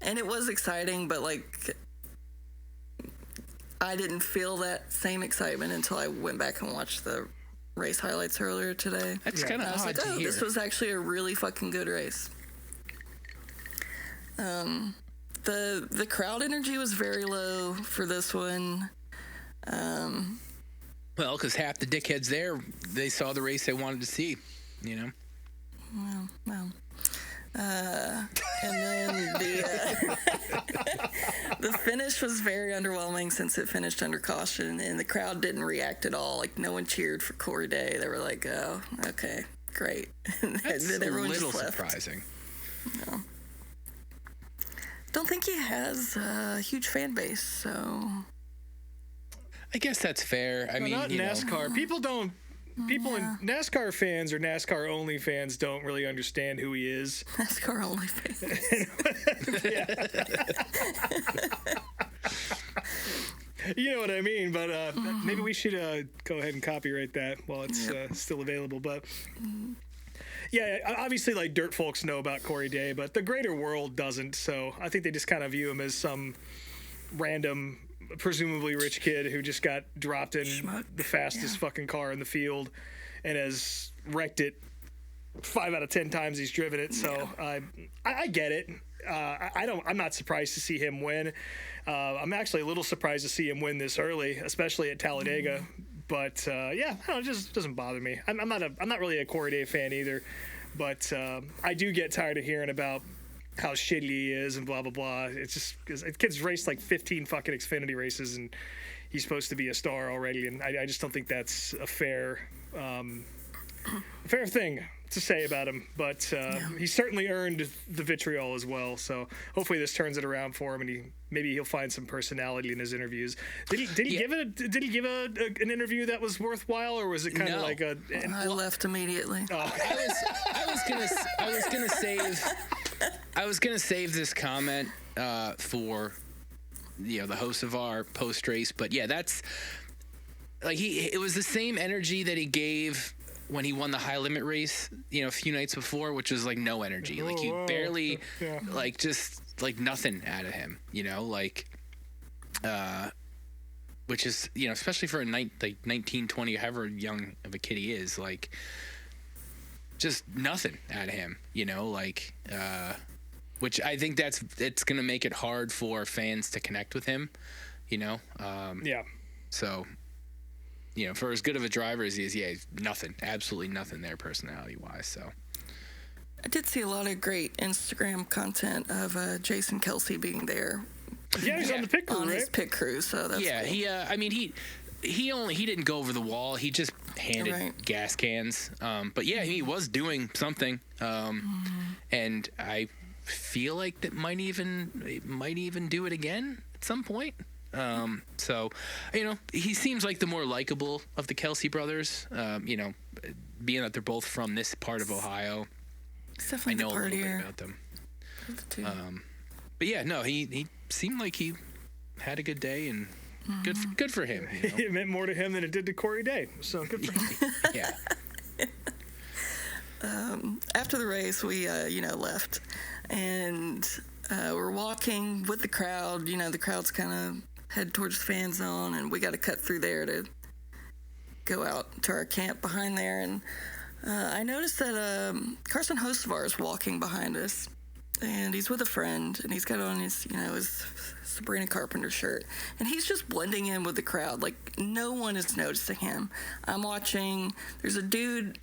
And it was exciting, but, I didn't feel that same excitement until I went back and watched the race highlights earlier today. That's kind of odd to hear. This was actually a really fucking good race. The crowd energy was very low for this one. Well, because half the dickheads there, they saw the race they wanted to see, Well. And then the finish was very underwhelming since it finished under caution, and the crowd didn't react at all. No one cheered for Corey Day. They were like, "Oh, okay, great." That's and then everyone a little just left. surprising. No. Don't think he has a huge fan base, so. I guess that's fair. I mean, not NASCAR. People in NASCAR fans or NASCAR only fans don't really understand who he is. NASCAR only fans. You know what I mean, but maybe we should go ahead and copyright that while it's still available. But yeah, obviously, dirt folks know about Corey Day, but the greater world doesn't. So I think they just kind of view him as some random, presumably rich kid who just got dropped in the fastest fucking car in the field and has wrecked it 5 out of 10 times he's driven it. So I get it. I'm not surprised to see him win. I'm actually a little surprised to see him win this early, especially at Talladega. But it just doesn't bother me. I'm not really a Corey Day fan either, but I do get tired of hearing about how shitty he is and blah blah blah. It's just because the kid's raced 15 fucking Xfinity races and he's supposed to be a star already, and I just don't think that's a fair thing to say about him. But he certainly earned the vitriol as well. So hopefully this turns it around for him, and maybe he'll find some personality in his interviews. Did he give an interview that was worthwhile, or was it kind of like a? I left immediately. Oh. I was gonna save this comment for the Hocevar post race, but yeah, that's it was the same energy that he gave when he won the high limit race, a few nights before, which was no energy. You barely just nothing out of him, which is, especially for a 19, 20, however young of a kid he is, just nothing out of him, which I think it's going to make it hard for fans to connect with him, So, for as good of a driver as he is, he's nothing, absolutely nothing there personality-wise, so. I did see a lot of great Instagram content of Jason Kelsey being there. Yeah, he's on the pit crew, on right? his pit crew, so that's cool. He didn't go over the wall. He just handed gas cans. But yeah, he was doing something. And I feel like that might even do it again at some point. So, he seems like the more likable of the Kelsey brothers. Being that they're both from this part of Ohio, I know a little bit about them. But yeah, no, he seemed like he had a good day, and good for him. It meant more to him than it did to Corey Day, so good for him. Yeah. After the race, we left, and we're walking with the crowd. The crowd's kind of head towards the fan zone, and we got to cut through there to go out to our camp behind there. And I noticed that Carson Hocevar is walking behind us, and he's with a friend, and he's got on his Sabrina Carpenter shirt, and he's just blending in with the crowd. No one is noticing him. I'm watching. There's a dude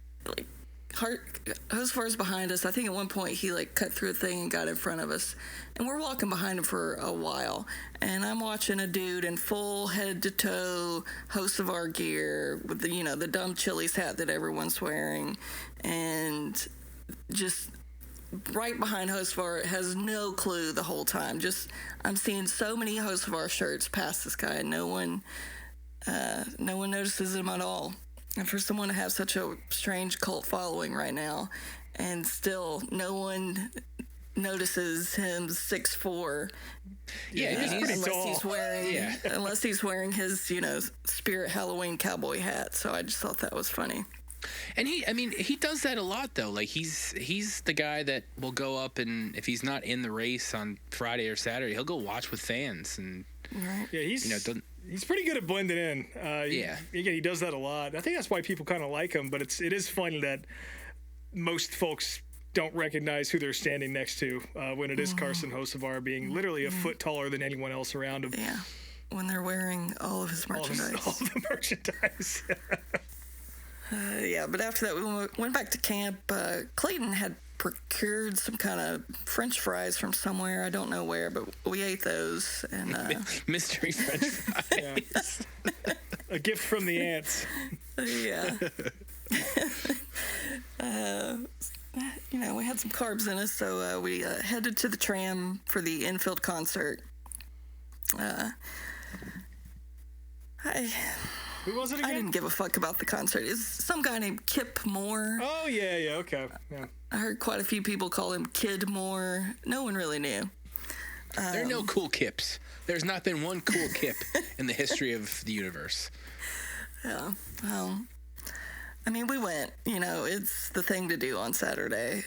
Hocevar's behind us. I think at one point he cut through a thing and got in front of us, and we're walking behind him for a while, and I'm watching a dude in full head to toe Hocevar gear with the dumb Chili's hat that everyone's wearing, and just right behind Hocevar, has no clue the whole time. Just, I'm seeing so many Hocevar shirts past this guy, and no one notices him at all. And for someone to have such a strange cult following right now, and still no one notices him 6'4". Yeah, he's pretty unless tall. Unless he's wearing his, Spirit Halloween cowboy hat. So I just thought that was funny. And he does that a lot though. Like he's the guy that will go up, and if he's not in the race on Friday or Saturday, he'll go watch with fans and Right. Yeah, he's pretty good at blending in. Again, he does that a lot. I think that's why people kind of like him. But it is funny that most folks don't recognize who they're standing next to when it is Carson Hocevar being literally a foot taller than anyone else around him. Yeah. When they're wearing all of his merchandise. All the merchandise. Yeah, but after that, we went back to camp. Clayton had procured some kind of French fries from somewhere. I don't know where, but we ate those. And mystery French fries. A gift from the ants. Yeah. We had some carbs in us, so we headed to the Tram for the infield concert. Who was it again? I didn't give a fuck about the concert. It's some guy named Kip Moore. Oh, yeah, okay. Yeah. I heard quite a few people call him Kid Moore. No one really knew. There are no cool Kips. There's not been one cool Kip in the history of the universe. Yeah. Well, we went. It's the thing to do on Saturday.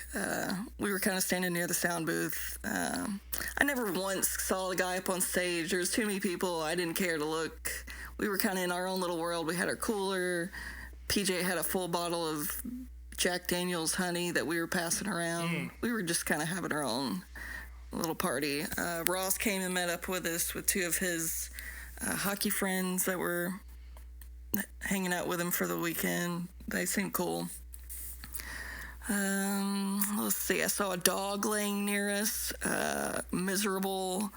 We were kind of standing near the sound booth. I never once saw the guy up on stage. There was too many people. I didn't care to look. We were kind of in our own little world. We had our cooler. PJ had a full bottle of Jack Daniel's honey that we were passing around. We were just kind of having our own little party. Ross came and met up with us with two of his hockey friends that were hanging out with him for the weekend. They seemed cool. Let's see. I saw a dog laying near us, miserable,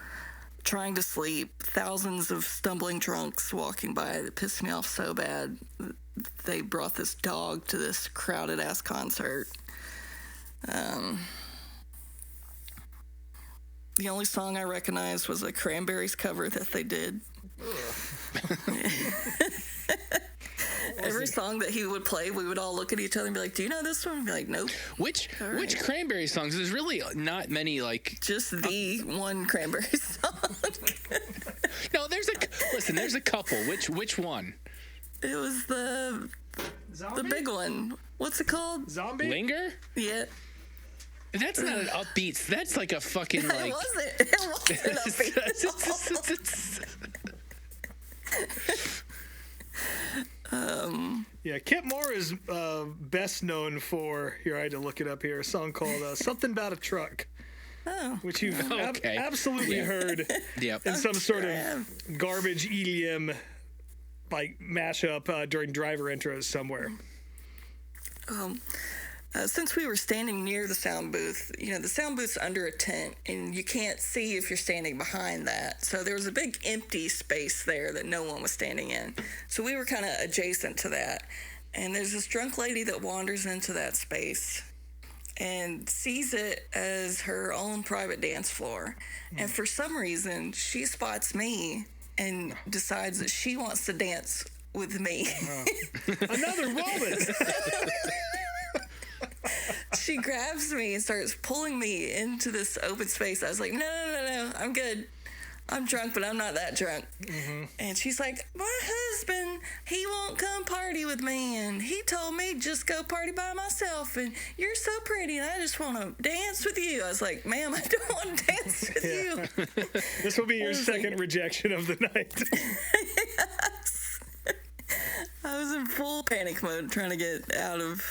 trying to sleep. Thousands of stumbling drunks walking by. That pissed me off so bad. They brought this dog to this crowded ass concert. The only song I recognized was a Cranberries cover that they did. Every song that he would play, we would all look at each other and be like, "Do you know this one?" And be like, "Nope." Which Cranberry songs? There's really not many just the one Cranberry song. No, there's a couple. Which one? It was the big one. What's it called? Zombie? Linger? Yeah. That's not an upbeat. That's like a fucking It wasn't. It wasn't upbeat. Yeah, Kip Moore is best known for, here I had to look it up here, a song called Something About a Truck. Oh. Which you've Okay. absolutely heard Yep. in some sort of garbage EDM mashup during driver intros somewhere. Since we were standing near the sound booth, the sound booth's under a tent, and you can't see if you're standing behind that. So there was a big empty space there that no one was standing in. So we were kind of adjacent to that. And there's this drunk lady that wanders into that space and sees it as her own private dance floor. And for some reason, she spots me and decides that she wants to dance with me. Another woman! She grabs me and starts pulling me into this open space. I was like, no, I'm good. I'm drunk, but I'm not that drunk. Mm-hmm. And she's like, my husband, he won't come party with me, and he told me just go party by myself, and you're so pretty, and I just want to dance with you. I was like, ma'am, I don't want to dance with you. This will be your second rejection of the night. Yes. I was in full panic mode trying to get out of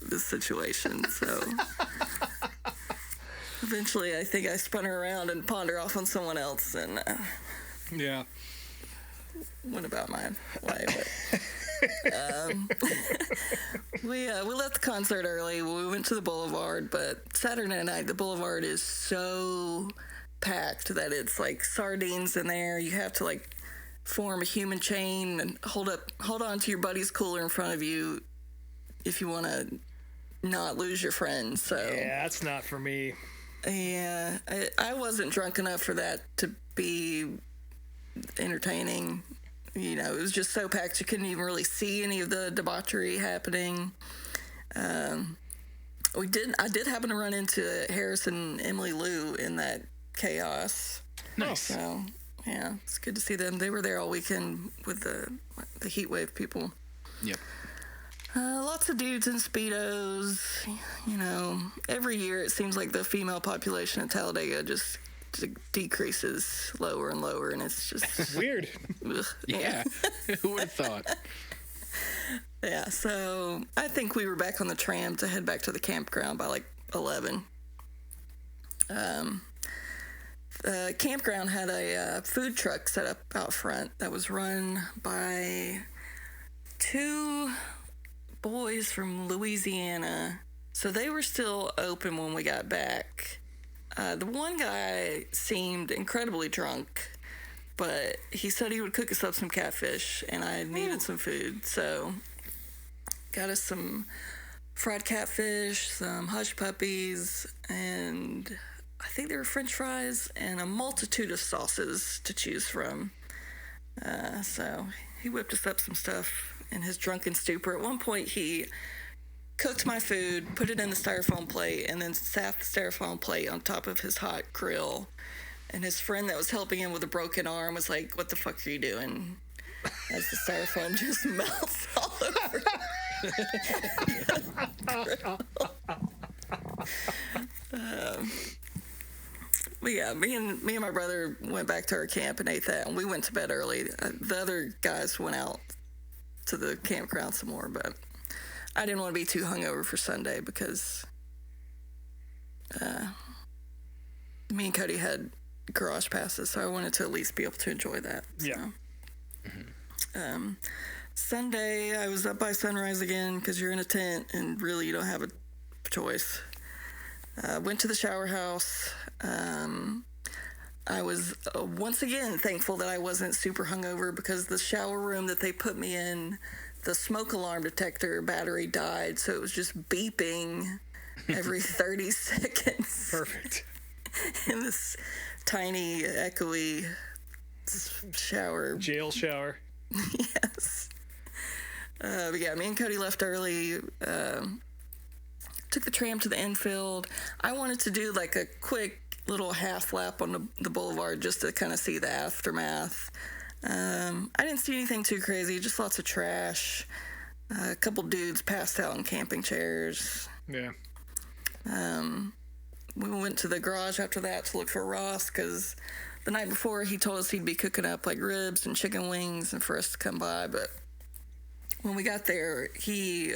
this situation, so eventually I think I spun her around and pawned her off on someone else and yeah, went about my way. But, we left the concert early. We went to the Boulevard, but Saturday night the Boulevard is so packed that it's like sardines in there. You have to form a human chain and hold on to your buddy's cooler in front of you if you want to not lose your friends. So Yeah, that's not for me. yeah, I wasn't drunk enough for that to be entertaining. You know, it was just so packed you couldn't even really see any of the debauchery happening. I did happen to run into Harris and Emily Lou in that chaos. Nice. So yeah, it's good to see them. They were there all weekend with the heat wave people. Yep. Lots of dudes in Speedos. You know, every year it seems like the female population in Talladega just decreases lower and lower, and it's just Weird. ugh, Yeah. Who would have thought? Yeah, so I think we were back on the tram to head back to the campground by like 11. The campground had a food truck set up out front that was run by two boys from Louisiana. So they were still open when we got back. The one guy seemed incredibly drunk, but he said he would cook us up some catfish, and I needed some food. So got us some fried catfish, some hush puppies, and I think there were French fries and a multitude of sauces to choose from. So he whipped us up some stuff in his drunken stupor. At one point, he cooked my food, put it in the styrofoam plate, and then sat the styrofoam plate on top of his hot grill. And his friend that was helping him with a broken arm was like, "What the fuck are you doing?" As the styrofoam just melts all over. But yeah, me and my brother went back to our camp and ate that, and we went to bed early. The other guys went out to the campground some more, but I didn't want to be too hungover for Sunday because me and Cody had garage passes, so I wanted to at least be able to enjoy that. Yeah. So. Sunday, I was up by sunrise again because you're in a tent and really you don't have a choice. Went to the shower house. I was once again thankful that I wasn't super hungover because the shower room that they put me in, the smoke alarm detector battery died, so it was just beeping every 30 seconds. Perfect. In this tiny, echoey shower. Jail shower. Yes. But yeah, me and Cody left early. Took the tram to the infield. I wanted to do like a quick little half lap on the boulevard just to kind of see the aftermath. I didn't see anything too crazy, just lots of trash. A couple dudes passed out in camping chairs. Yeah. We went to the garage after that to look for Ross because the night before he told us he'd be cooking up like ribs and chicken wings and for us to come by. But when we got there, he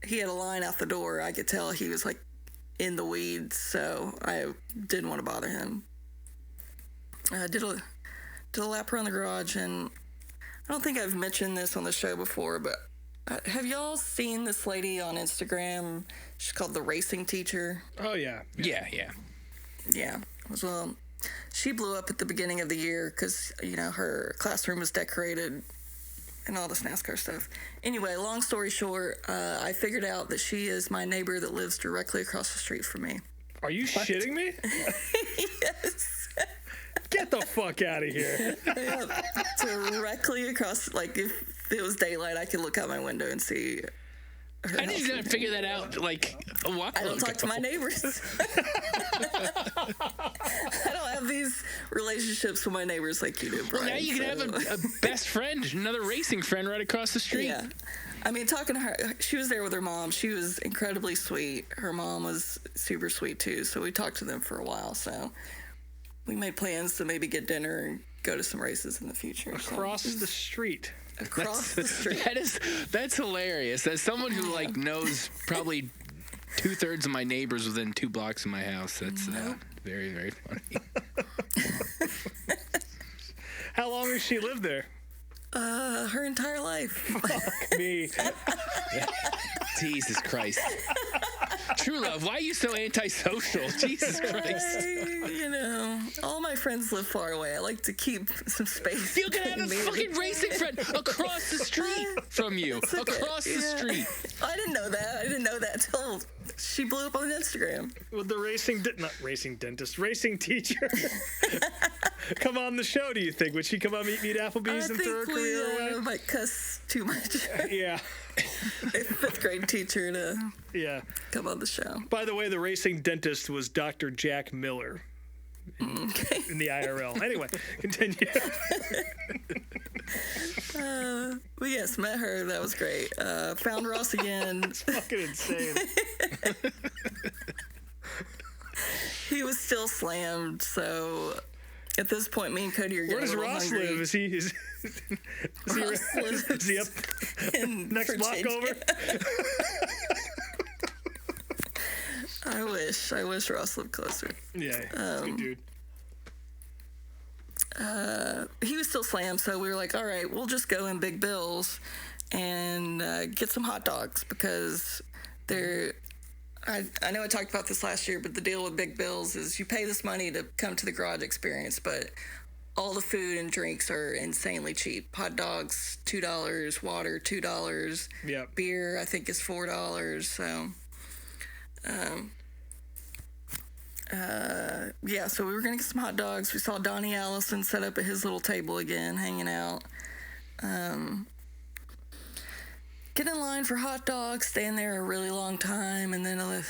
had a line out the door. I could tell he was like in the weeds, so I didn't want to bother him. I did a lap around the garage, and I don't think I've mentioned this on the show before, but have y'all seen this lady on Instagram? She's called the Racing Teacher. Oh, yeah. Yeah. Yeah. Well, she blew up at the beginning of the year because, you know, her classroom was decorated and all this NASCAR stuff. Anyway, long story short, I figured out that she is my neighbor that lives directly across the street from me. Are you shitting me? Yes. Get the fuck out of here. Yeah, directly across, like, if it was daylight, I could look out my window and see her I house. didn't figure that out, like, a while I don't ago. talk to my neighbors. I don't have these relationships with my neighbors like you do, Brian. Now you can have a best friend, another racing friend right across the street. Yeah. I mean, talking to her, she was there with her mom. She was incredibly sweet. Her mom was super sweet, too, so we talked to them for a while. So we made plans to maybe get dinner and go to some races in the future. Across the street. Across the street. That's hilarious. As someone who like knows probably 2/3 of my neighbors within 2 blocks of my house, that's very, very funny. How long has she lived there? Her entire life. Fuck me. Jesus Christ. Truelove, why are you so antisocial? Jesus Christ. You know, all my my friends live far away. I like to keep some space. You can have a between me. fucking racing friend across the street from you. It's okay. Across the street. I didn't know that till she blew up on Instagram. Would the racing teacher come on the show, do you think? Would she come on Meet Me at Applebee's and throw her career away? I think we might cuss too much. Yeah. A 5th grade teacher to come on the show. By the way, the racing dentist was Dr. Jack Miller in the IRL. Anyway, continue. But yes, met her. That was great. Found Ross again. It's fucking insane. He was still slammed, so at this point, me and Cody are getting Where does a little Ross hungry. live? Is he Ross is he up in next block Virginia. over? I wish Ross lived closer. Yeah, he's a good dude. He was still slammed, so we were like, all right, we'll just go in Big Bill's and get some hot dogs because they're. I know I talked about this last year, but the deal with Big Bill's is you pay this money to come to the garage experience, but all the food and drinks are insanely cheap. Hot dogs, $2. Water, $2. Yep. Beer, I think, is $4. So, so we were going to get some hot dogs. We saw Donnie Allison set up at his little table again, hanging out. Get in line for hot dogs, stand there a really long time, and then a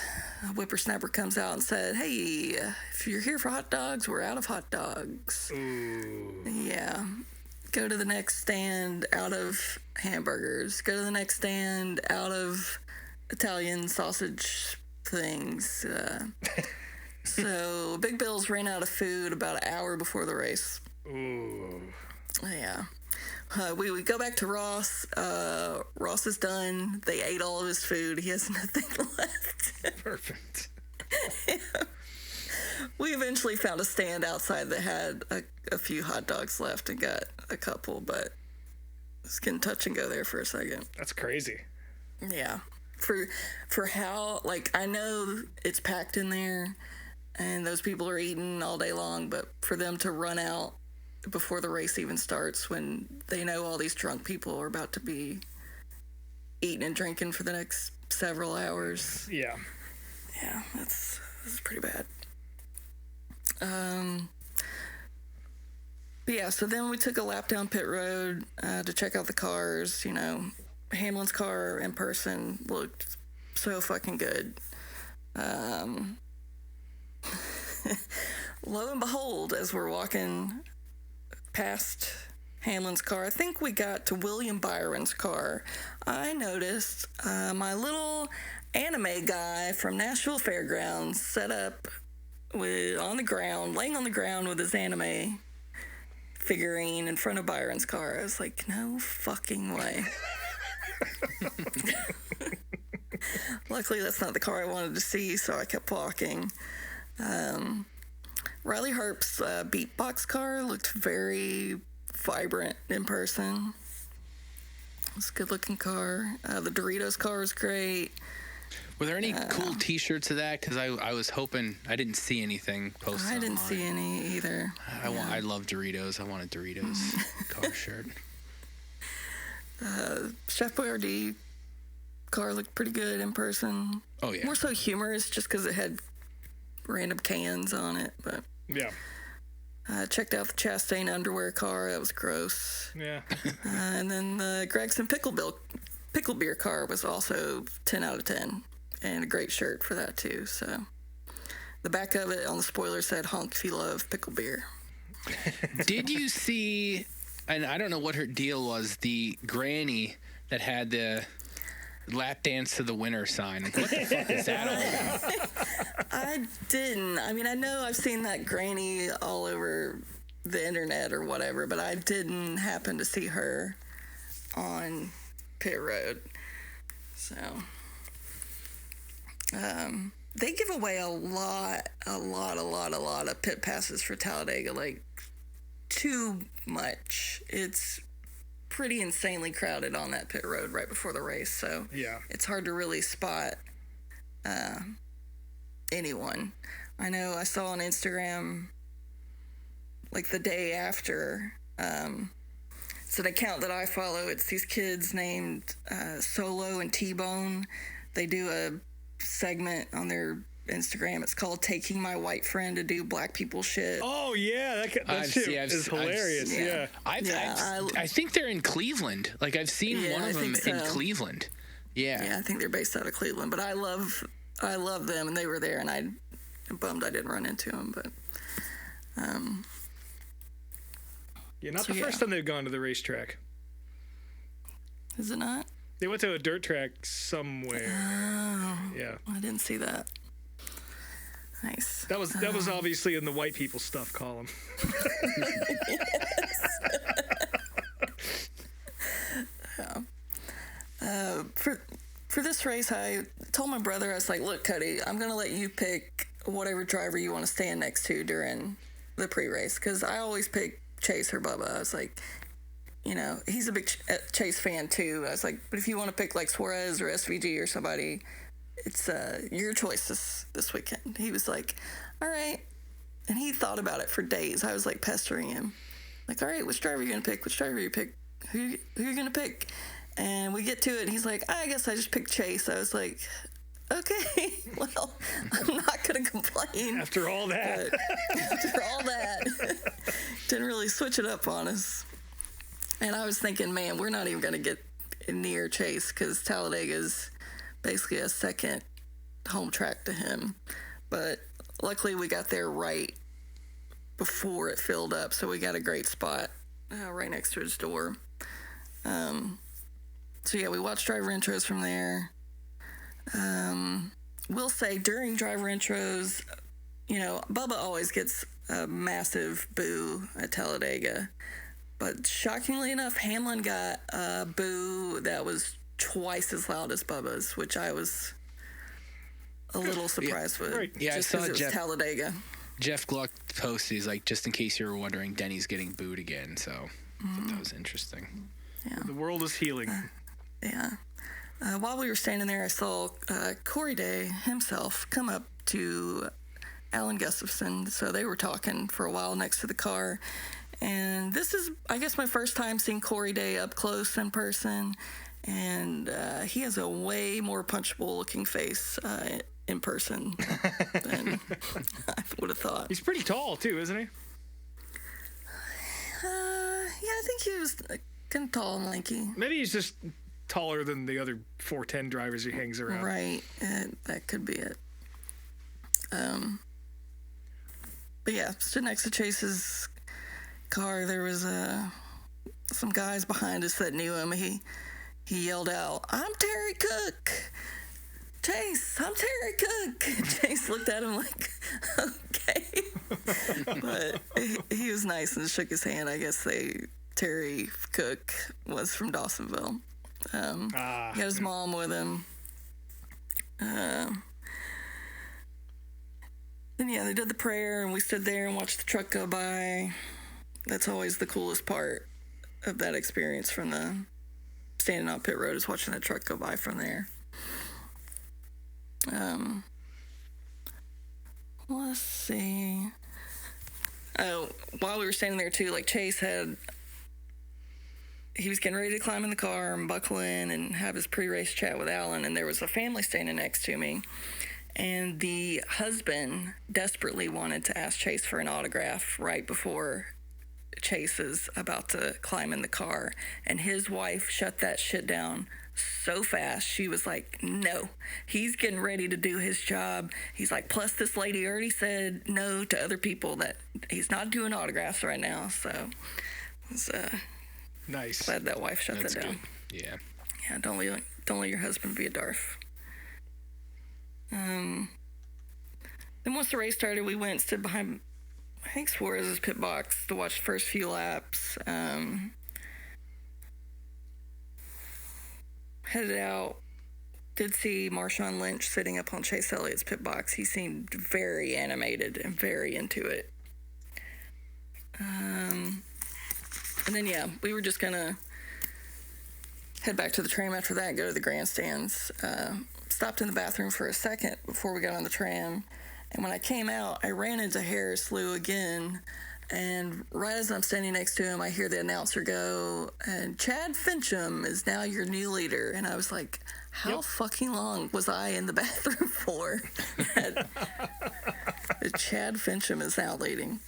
whippersnapper comes out and said, hey, if you're here for hot dogs, we're out of hot dogs. Ooh. Yeah. Go to the next stand, out of hamburgers. Go to the next stand, out of Italian sausage things. So Big Bill's ran out of food about an hour before the race. Ooh. Yeah. We go back to Ross. Ross is done. They ate all of his food. He has nothing left. Perfect. We eventually found a stand outside that had a few hot dogs left and got a couple, but it's getting touch and go there for a second. That's crazy. Yeah. For how, like, I know it's packed in there and those people are eating all day long, but for them to run out before the race even starts when they know all these drunk people are about to be eating and drinking for the next several hours. Yeah. Yeah, that's pretty bad. But yeah, so then we took a lap down pit road to check out the cars. You know, Hamlin's car in person looked so fucking good. Lo and behold, as we're walking past Hamlin's car, I think we got to William Byron's car, I noticed my little anime guy from Nashville Fairgrounds set up laying on the ground with his anime figurine in front of Byron's car. I was like, no fucking way. Luckily, that's not the car I wanted to see, so I kept walking. Riley Harp's beatbox car looked very vibrant in person. It's a good-looking car. The Doritos car was great. Were there any cool T-shirts of that? Because I was hoping I didn't see anything posted. I didn't online. see any either. I love Doritos. I want a Doritos car shirt. Chef Boyardee car looked pretty good in person. Oh yeah. More so humorous, just because it had random cans on it. But Yeah. checked out the Chastain underwear car. That was gross. Yeah. And then the Gregson pickle beer car was also 10 out of 10. And a great shirt for that, too. So the back of it on the spoiler said, honk if you love pickle beer. Did you see, and I don't know what her deal was, the granny that had the lap dance to the winner sign? Like, what the fuck is that all about? I didn't. I mean, I know I've seen that granny all over the internet or whatever, but I didn't happen to see her on pit road. So, they give away a lot of pit passes for Talladega, like too much. It's pretty insanely crowded on that pit road right before the race, so Yeah. it's hard to really spot anyone. I know I saw on Instagram like the day after. It's an account that I follow. It's these kids named Solo and T-Bone. They do a segment on their Instagram. It's called "Taking My White Friend to Do Black People Shit." Oh yeah, that shit is hilarious. Yeah. I think they're in Cleveland. Like I've seen one of them in Cleveland. Yeah. Yeah, I think they're based out of Cleveland. But I love them, and they were there, and I'm bummed I didn't run into them. But not the first time they've gone to the racetrack. Is it not? They went to a dirt track somewhere. Oh, yeah. I didn't see that. Nice. That was obviously in the white people stuff column. For this race, I told my brother, I was like, "Look, Cuddy, I'm gonna let you pick whatever driver you want to stand next to during the pre-race, because I always pick Chase or Bubba." I was like, he's a big Chase fan too. I was like, but if you want to pick like Suarez or SVG or somebody, it's your choice this weekend. He was like, all right. And he thought about it for days. I was like pestering him. Like, all right, which driver are you going to pick? Which driver you pick? Who are you going to pick? And we get to it, and he's like, I guess I just picked Chase. I was like, okay, well, I'm not going to complain. After all that. Didn't really switch it up on us. And I was thinking, man, we're not even going to get near Chase because Talladega is basically a second home track to him. But luckily we got there right before it filled up, so we got a great spot right next to his door. So yeah, we watched driver intros from there. We'll say during driver intros, Bubba always gets a massive boo at Talladega. But shockingly enough, Hamlin got a boo that was twice as loud as Bubba's, which I was a little surprised with. Right. Yeah, just I saw because it was Talladega. Jeff Gluck posted, he's like, just in case you were wondering, Denny's getting booed again. So I thought that was interesting. Yeah. The world is healing. Yeah. While we were standing there, I saw Corey Day himself come up to Alan Gustafson. So they were talking for a while next to the car. And this is, I guess, my first time seeing Corey Day up close in person. And he has a way more punchable looking face in person than I would have thought. He's pretty tall, too, isn't he? Yeah, I think he was kind of tall and lanky. Maybe he's just taller than the other 410 drivers he hangs around. Right. That could be it. But yeah, stood next to Chase's car. There was some guys behind us that knew him. He yelled out, "I'm Terry Cook! Chase, I'm Terry Cook!" Chase looked at him like, okay. But he was nice and shook his hand. I guess Terry Cook was from Dawsonville. He had his mom with him. Then yeah, they did the prayer, and we stood there and watched the truck go by. That's always the coolest part of that experience from the standing on pit road, is watching that truck go by from there. Let's see. Oh, while we were standing there too, like Chase he was getting ready to climb in the car and buckle in and have his pre-race chat with Alan, and there was a family standing next to me. And the husband desperately wanted to ask Chase for an autograph right before Chase is about to climb in the car. And his wife shut that shit down so fast. She was like, no, he's getting ready to do his job. He's like, plus this lady already said no to other people, that he's not doing autographs right now. So it's nice. Glad that wife shut That's that down. Good. Yeah. Yeah, don't let your husband be a Darth. Then once the race started, we went and stood behind Hank Suarez's pit box to watch the first few laps. Headed out, did see Marshawn Lynch sitting up on Chase Elliott's pit box. He seemed very animated and very into it. And then, yeah, we were just going to head back to the tram after that and go to the grandstands. Stopped in the bathroom for a second before we got on the tram. And when I came out, I ran into Harris Lou again. And right as I'm standing next to him, I hear the announcer go, and Chad Fincham is now your new leader. And I was like, how fucking long was I in the bathroom for? that Chad Fincham is now leading.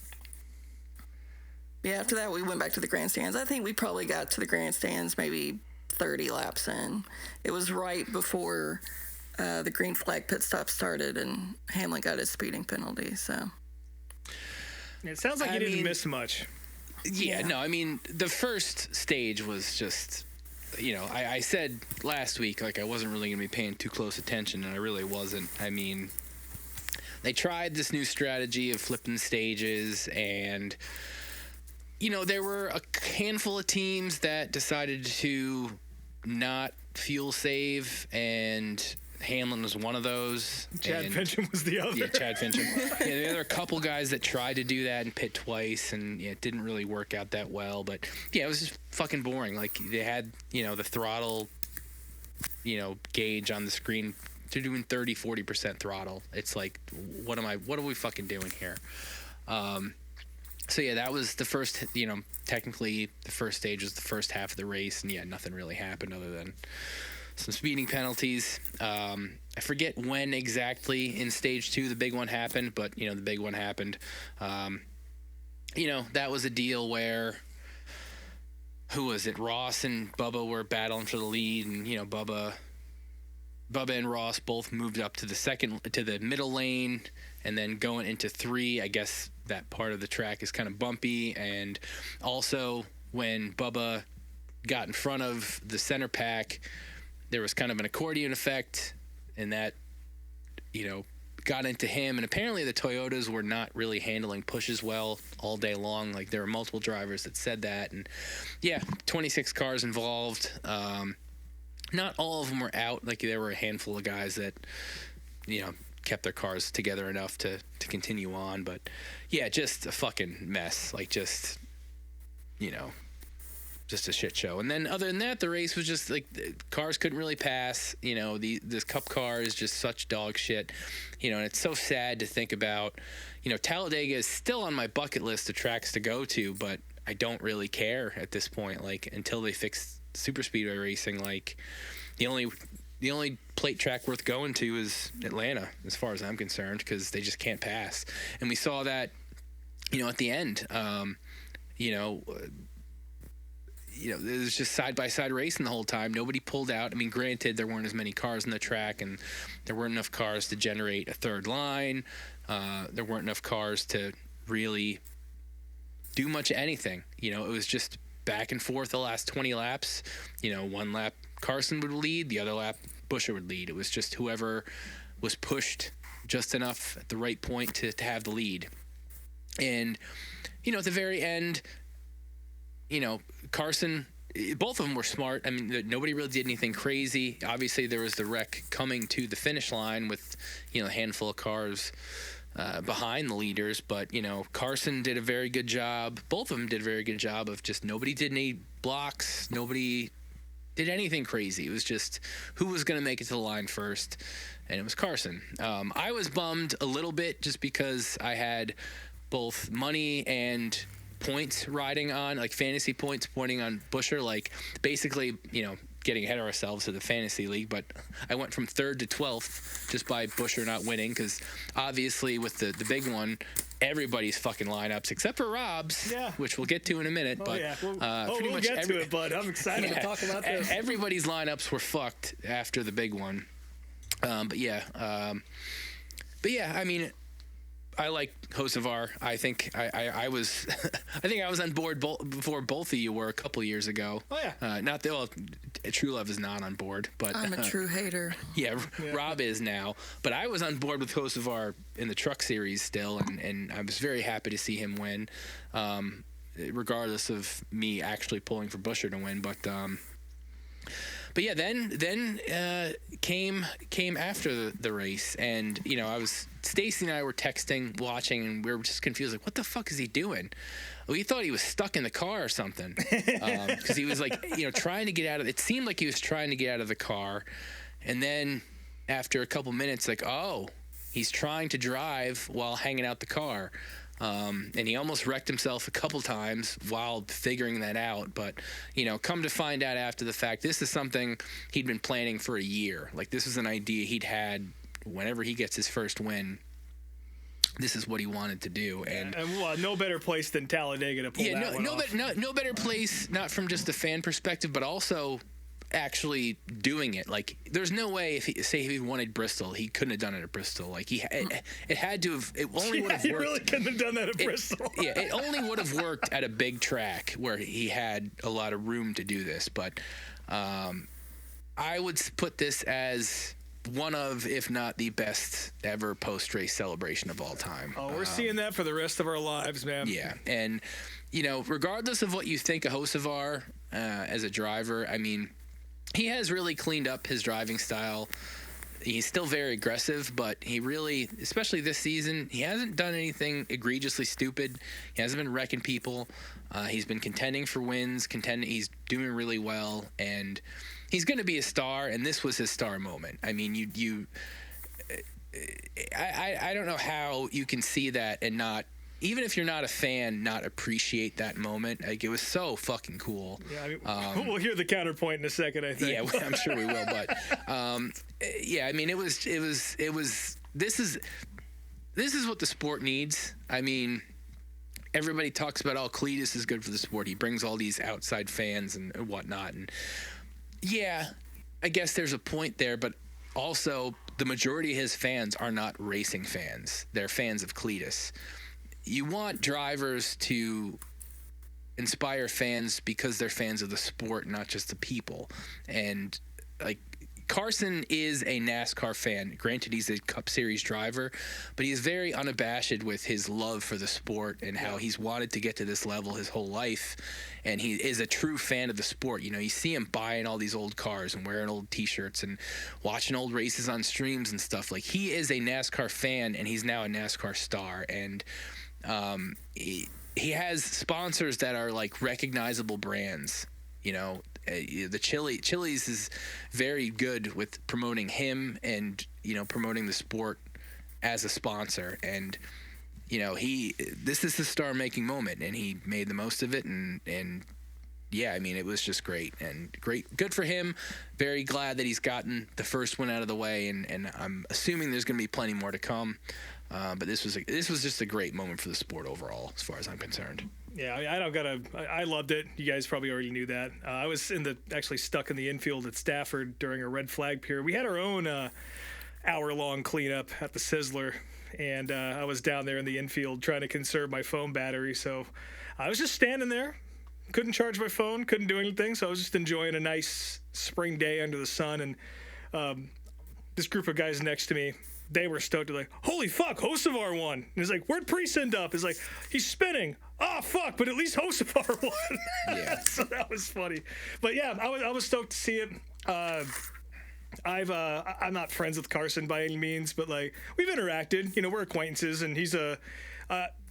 Yeah, after that, we went back to the grandstands. I think we probably got to the grandstands maybe 30 laps in. It was right before the green flag pit stop started, and Hamlin got his speeding penalty, so... It sounds like you didn't miss much. Yeah, no, I mean, the first stage was just, I said last week, like, I wasn't really going to be paying too close attention, and I really wasn't. I mean, they tried this new strategy of flipping stages, and, there were a handful of teams that decided to not fuel save, and Hamlin was one of those. Chad Fincham was the other. Yeah, Chad Fincham. Yeah, there were a couple guys that tried to do that and pit twice, and it didn't really work out that well. But yeah, it was just fucking boring. Like they had, the throttle, gauge on the screen. They're doing 30-40% throttle. It's like, what are we fucking doing here? So yeah, that was the first. Technically, the first stage was the first half of the race, and yeah, nothing really happened other than some speeding penalties. I forget when exactly in stage 2 the big one happened, but the big one happened. That was a deal where, who was it? Ross and Bubba were battling for the lead, and Bubba and Ross both moved up to the middle lane, and then going into 3, I guess that part of the track is kind of bumpy, and also when Bubba got in front of the center pack, there was kind of an accordion effect, and that, got into him. And apparently the Toyotas were not really handling pushes well all day long. Like, there were multiple drivers that said that. And, yeah, 26 cars involved. Not all of them were out. Like, there were a handful of guys that, kept their cars together enough to continue on. But, yeah, just a fucking mess. Like, just a shit show. And then other than that, the race was just like, cars couldn't really pass. This cup car is just such dog shit. And it's so sad to think about. Talladega is still on my bucket list of tracks to go to, but I don't really care at this point. Like, until they fix super speedway racing, like the only plate track worth going to is Atlanta, as far as I'm concerned, because they just can't pass. And we saw that, at the end. It was just side-by-side racing the whole time. Nobody pulled out. I mean, granted, there weren't as many cars on the track, and there weren't enough cars to generate a third line. There weren't enough cars to really do much of anything. It was just back and forth the last 20 laps. One lap Carson would lead, the other lap Buescher would lead. It was just whoever was pushed just enough at the right point to have the lead. And, at the very end, Carson, both of them were smart. I mean, nobody really did anything crazy. Obviously, there was the wreck coming to the finish line with, a handful of cars behind the leaders. But, Carson did a very good job. Both of them did a very good job of just nobody did any blocks. Nobody did anything crazy. It was just who was going to make it to the line first, and it was Carson. I was bummed a little bit just because I had both money and points riding on, like fantasy points pointing on Buescher, like basically, getting ahead of ourselves to the fantasy league. But I went from 3rd to 12th just by Buescher not winning, because obviously with the big one, everybody's fucking lineups except for Rob's, which we'll get to in a minute. Oh, but yeah. pretty we'll much get to it, bud. I'm excited to talk about this. Everybody's lineups were fucked after the big one. But yeah, I mean, I like Hocevar. I think I was I think I was on board before both of you were a couple years ago. Oh yeah. Truelove is not on board, but I'm a true hater. Yeah, Rob is now. But I was on board with Hocevar in the truck series still, and I was very happy to see him win, regardless of me actually pulling for Buescher to win. But yeah, then came after the race, and Stacy and I were texting, watching, and we were just confused, like, what the fuck is he doing? We thought he was stuck in the car or something, because he was like, trying to get out of. It seemed like he was trying to get out of the car, and then after a couple minutes, like, oh, he's trying to drive while hanging out the car. And he almost wrecked himself a couple times while figuring that out. But, come to find out after the fact, this is something he'd been planning for a year. Like, this is an idea he'd had whenever he gets his first win. This is what he wanted to do. And no better place than Talladega to pull that one off. No better place, not from just the fan perspective, but also actually doing it. Like, there's no way if he wanted Bristol, he couldn't have done it at Bristol. Like, it had to have. It only would have worked. He really couldn't have done that at Bristol. It only would have worked at a big track where he had a lot of room to do this. But I would put this as one of, if not the best ever post-race celebration of all time. Oh, we're seeing that for the rest of our lives, man. Yeah, and regardless of what you think of Hocevar as a driver, I mean, he has really cleaned up his driving style. He's still very aggressive, but he really, especially this season, he hasn't done anything egregiously stupid. He hasn't been wrecking people. He's been contending for wins. He's doing really well, and he's going to be a star, and this was his star moment. I mean, I don't know how you can see that and not, even if you're not a fan, not appreciate that moment. Like, it was so fucking cool. Yeah, I mean, we'll hear the counterpoint in a second, I think. Yeah, I'm sure we will. But yeah, I mean, it was. This is what the sport needs. I mean, everybody talks about, Cletus is good for the sport. He brings all these outside fans and whatnot. And yeah, I guess there's a point there, but also the majority of his fans are not racing fans. They're fans of Cletus. You want drivers to inspire fans because they're fans of the sport, not just the people. And like, Carson is a NASCAR fan. Granted, he's a Cup Series driver, but he's very unabashed with his love for the sport and how he's wanted to get to this level his whole life. And he is a true fan of the sport. You see him buying all these old cars and wearing old T-shirts and watching old races on streams and stuff. Like, he is a NASCAR fan, and he's now a NASCAR star. And he has sponsors that are like recognizable brands. The Chili's is very good with promoting him and promoting the sport as a sponsor. And this is the star making moment, and he made the most of it. And yeah, I mean, it was just great and good for him. Very glad that he's gotten the first one out of the way, and I'm assuming there's going to be plenty more to come. But this was just a great moment for the sport overall, as far as I'm concerned. Yeah, I loved it. You guys probably already knew that. I was actually stuck in the infield at Stafford during a red flag period. We had our own hour-long cleanup at the Sizzler, and I was down there in the infield trying to conserve my phone battery. So I was just standing there, couldn't charge my phone, couldn't do anything. So I was just enjoying a nice spring day under the sun. And this group of guys next to me, they were stoked. They're like, holy fuck, Hocevar won. And he's like, where'd Priest end up? He's like, he's spinning. Oh, fuck, but at least Hocevar won. Yeah. So that was funny. But yeah, I was stoked to see it. I'm not friends with Carson by any means, but like, we've interacted. We're acquaintances, and he's a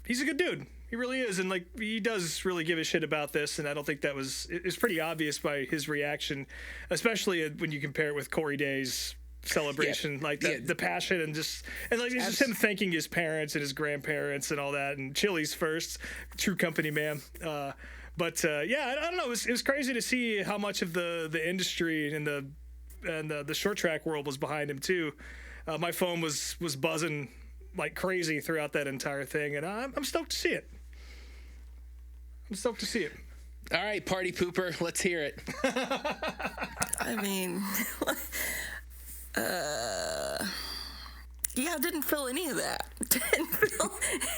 good dude. He really is, and like, he does really give a shit about this, and I don't think it's pretty obvious by his reaction, especially when you compare it with Corey Day's celebration, the passion and just him thanking his parents and his grandparents and all that, and Chili's first, true company man. I don't know. It was crazy to see how much of the industry and the short track world was behind him too. My phone was buzzing like crazy throughout that entire thing, and I'm stoked to see it. All right, party pooper, let's hear it. I mean, I didn't feel any of that. Didn't feel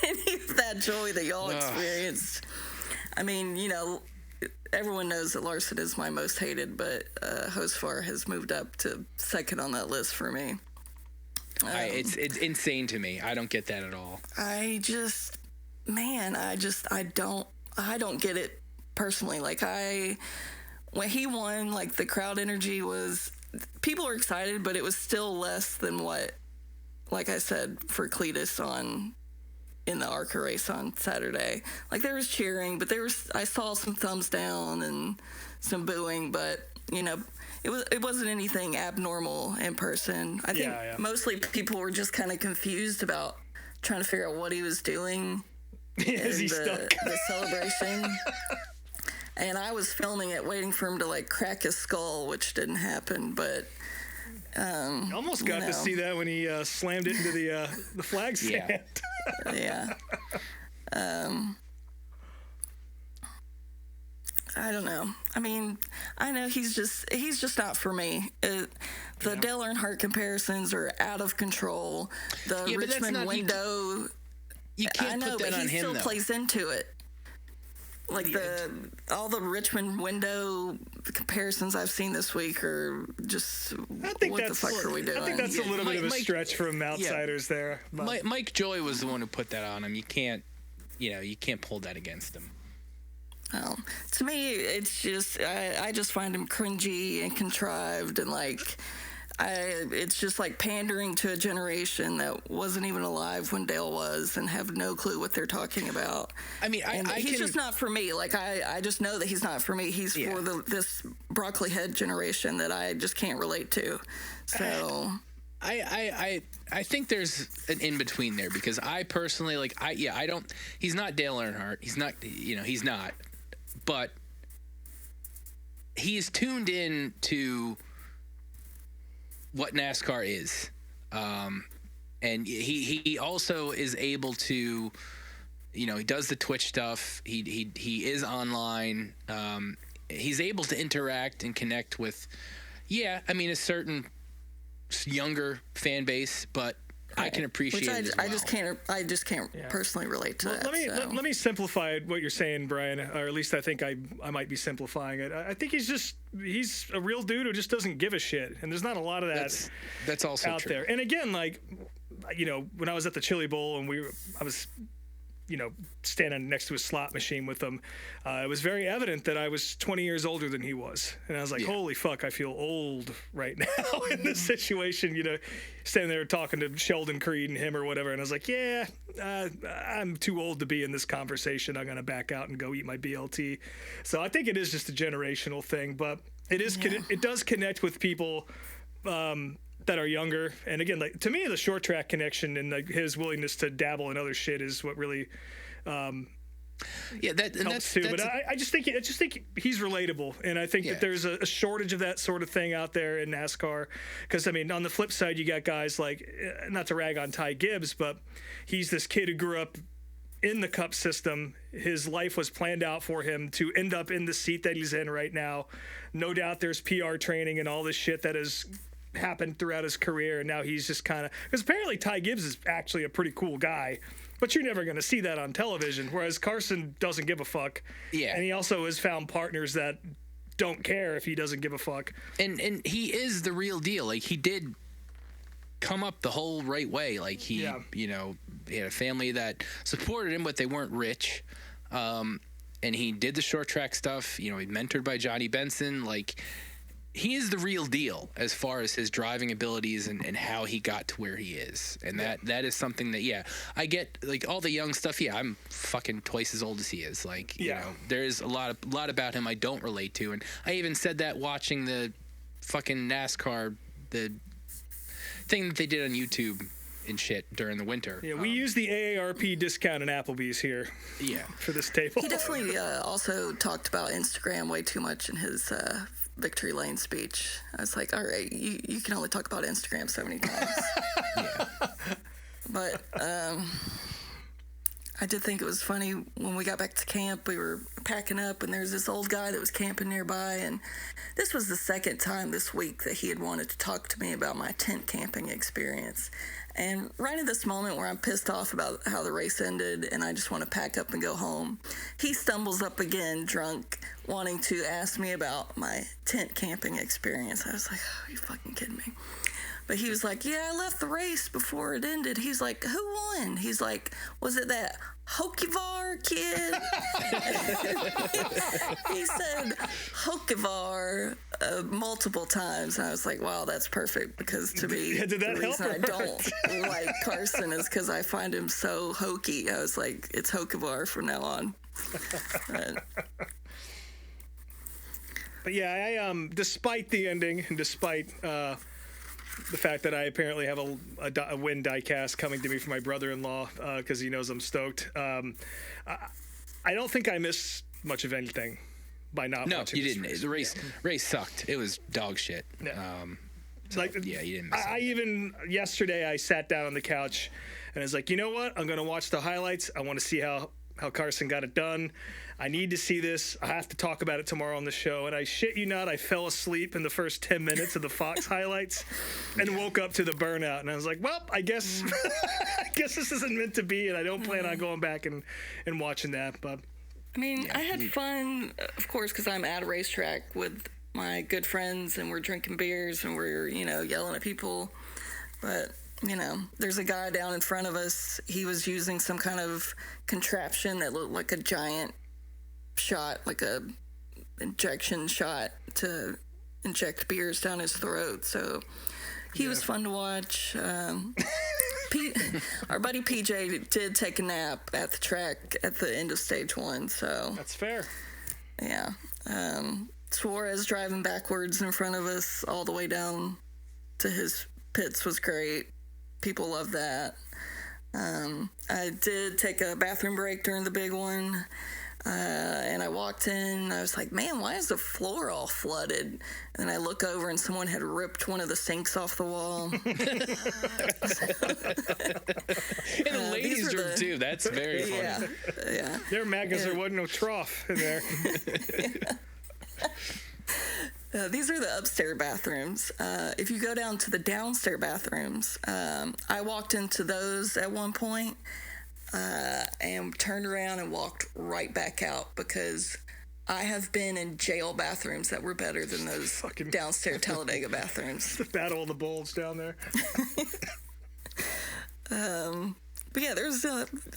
any of that joy that y'all experienced. I mean, everyone knows that Larson is my most hated, but Hocevar has moved up to second on that list for me. It's insane to me. I don't get that at all. I don't get it personally. Like, when he won, like, the crowd energy was, people were excited, but it was still less than what, like I said, for Cletus in the ARCA race on Saturday. Like, there was cheering, but I saw some thumbs down and some booing, but it wasn't anything abnormal in person. I think mostly people were just kind of confused about trying to figure out what he was doing Is he stuck? The celebration. And I was filming it, waiting for him to like crack his skull, which didn't happen. But almost got to see that when he slammed it into the flag stand. Yeah. I don't know. I mean, I know he's just not for me. The Dale Earnhardt comparisons are out of control. The Richmond window. You can't I know, put that but on he him, still though. plays into it. Like all the Richmond window comparisons I've seen this week are just what the fuck are we doing? I think that's a little bit of a stretch from outsiders there. Mike Joy was the one who put that on him. You can't pull that against him. Well, to me, it's just I just find him cringy and contrived, and it's just like pandering to a generation that wasn't even alive when Dale was and have no clue what they're talking about. I mean, he's just not for me. Like I just know that he's not for me. He's for this broccoli head generation that I just can't relate to. So I think there's an in between there, because I personally he's not Dale Earnhardt. He's not, but he's tuned in to what NASCAR is. And he also is able to, he does the Twitch stuff. He is online. He's able to interact and connect with, a certain younger fan base, but I can appreciate it as well. I just can't personally relate to that. Let me simplify what you're saying, Brian, or at least I think I might be simplifying it. I think he's a real dude who just doesn't give a shit, and there's not a lot of that that's also out true. there. And again, when I was at the Chili Bowl and I was standing next to a slot machine with him, it was very evident that I was 20 years older than he was. And I was like, holy fuck, I feel old right now in this situation, standing there talking to Sheldon Creed and him or whatever. And I was like, I'm too old to be in this conversation. I'm going to back out and go eat my BLT. So I think it is just a generational thing, but it does connect with people that are younger. And again, to me, the short track connection and his willingness to dabble in other shit is what really helps too. But I just think he's relatable, and I think that there's a shortage of that sort of thing out there in NASCAR. Because on the flip side, you got guys like, not to rag on Ty Gibbs, but he's this kid who grew up in the Cup system. His life was planned out for him to end up in the seat that he's in right now. No doubt there's PR training and all this shit that has happened throughout his career, and now he's just kind of, because apparently Ty Gibbs is actually a pretty cool guy, but you're never going to see that on television, whereas Carson doesn't give a fuck. And he also has found partners that don't care if he doesn't give a fuck, and he is the real deal. He did come up the whole right way. He had a family that supported him, but they weren't rich, and he did the short track stuff. He's mentored by Johnny Benson. He is the real deal as far as his driving abilities and how he got to where he is. And that is something that, I get, all the young stuff. I'm fucking twice as old as he is. There's a lot about him I don't relate to. And I even said that watching the fucking NASCAR, the thing that they did on YouTube and shit during the winter. Yeah, we use the AARP discount in Applebee's here. Yeah. For this table. He definitely also talked about Instagram way too much in his Victory Lane speech. I was like, all right, you can only talk about Instagram so many times. But I did think it was funny when we got back to camp. We were packing up, and there's this old guy that was camping nearby, and this was the second time this week that he had wanted to talk to me about my tent camping experience. And right at this moment where I'm pissed off about how the race ended and I just want to pack up and go home, he stumbles up again, drunk, wanting to ask me about my tent camping experience. I was like, oh, you fucking kidding me? But he was like, I left the race before it ended. He's like, who won? He's like, was it that Hocevar kid? He said Hocevar multiple times. And I was like, wow, that's perfect. Because to me, the reason I don't like Carson is because I find him so hokey. I was like, it's Hocevar from now on. But yeah, I despite the ending and despite the fact that I apparently have a win diecast coming to me from my brother-in-law because he knows I'm stoked. I don't think I missed much of anything by not watching. No, you didn't. The race sucked. It was dog shit. Yeah. You didn't miss I even yesterday I sat down on the couch and I was like, you know what? I'm gonna watch the highlights. I want to see how Carson got it done. I need to see this. I have to talk about it tomorrow on the show. And I shit you not, I fell asleep in the first 10 minutes of the Fox highlights and woke up to the burnout. And I was like, well, I guess this isn't meant to be. And I don't plan on going back and watching that. But I mean, I had fun, of course, because I'm at a racetrack with my good friends and we're drinking beers and we're, yelling at people. But, there's a guy down in front of us. He was using some kind of contraption that looked like a giant shot, like a injection shot to inject beers down his throat. So he was fun to watch. Our buddy PJ did take a nap at the track at the end of stage 1. So that's fair. Yeah. Suarez driving backwards in front of us all the way down to his pits was great. People love that. I did take a bathroom break during the big one. And I walked in, I was like, man, why is the floor all flooded? And I look over and someone had ripped one of the sinks off the wall. In the ladies' room, too. That's very funny. Yeah. They're mad because there wasn't no trough in there. These are the upstairs bathrooms. If you go down to the downstairs bathrooms, I walked into those at one point. And turned around and walked right back out because I have been in jail bathrooms that were better than those downstairs Talladega bathrooms. The Battle of the Bulls down there. But yeah, there's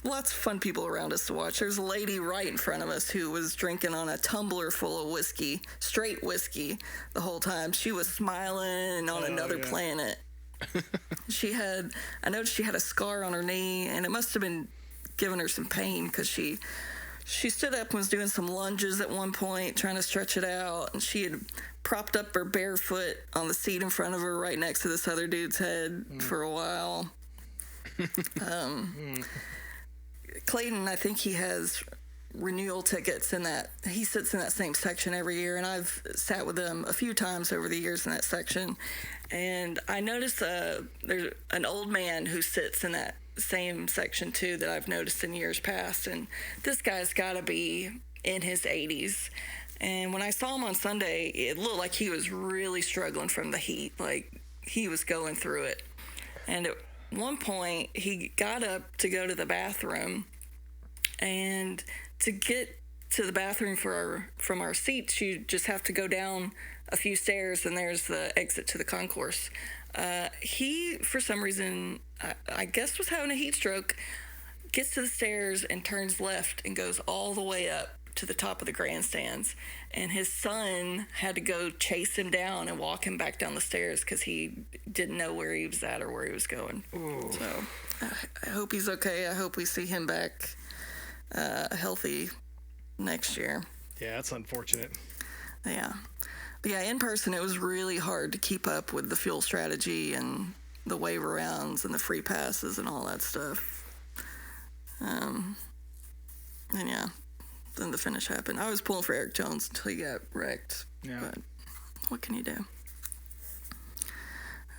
lots of fun people around us to watch. There's a lady right in front of us who was drinking on a tumbler full of whiskey, straight whiskey, the whole time. She was smiling on another planet. I noticed she had a scar on her knee, and it must have been giving her some pain because she stood up and was doing some lunges at one point, trying to stretch it out, and she had propped up her bare foot on the seat in front of her right next to this other dude's head for a while. Clayton, I think he has renewal tickets in that. He sits in that same section every year, and I've sat with him a few times over the years in that section. And I noticed there's an old man who sits in that same section too that I've noticed in years past, and this guy's got to be in his 80s. And when I saw him on Sunday, it looked like he was really struggling from the heat, like he was going through it. And at one point, he got up to go to the bathroom, and to get to the bathroom from our seats, you just have to go down a few stairs, and there's the exit to the concourse. He, for some reason, I guess was having a heat stroke, gets to the stairs and turns left and goes all the way up to the top of the grandstands. And his son had to go chase him down and walk him back down the stairs because he didn't know where he was at or where he was going. Ooh. So I hope he's okay. I hope we see him back healthy next year. Yeah, that's unfortunate. Yeah. But yeah, in person, it was really hard to keep up with the fuel strategy and the waiver rounds and the free passes and all that stuff. And yeah, then the finish happened. I was pulling for Eric Jones until he got wrecked. Yeah. But what can you do?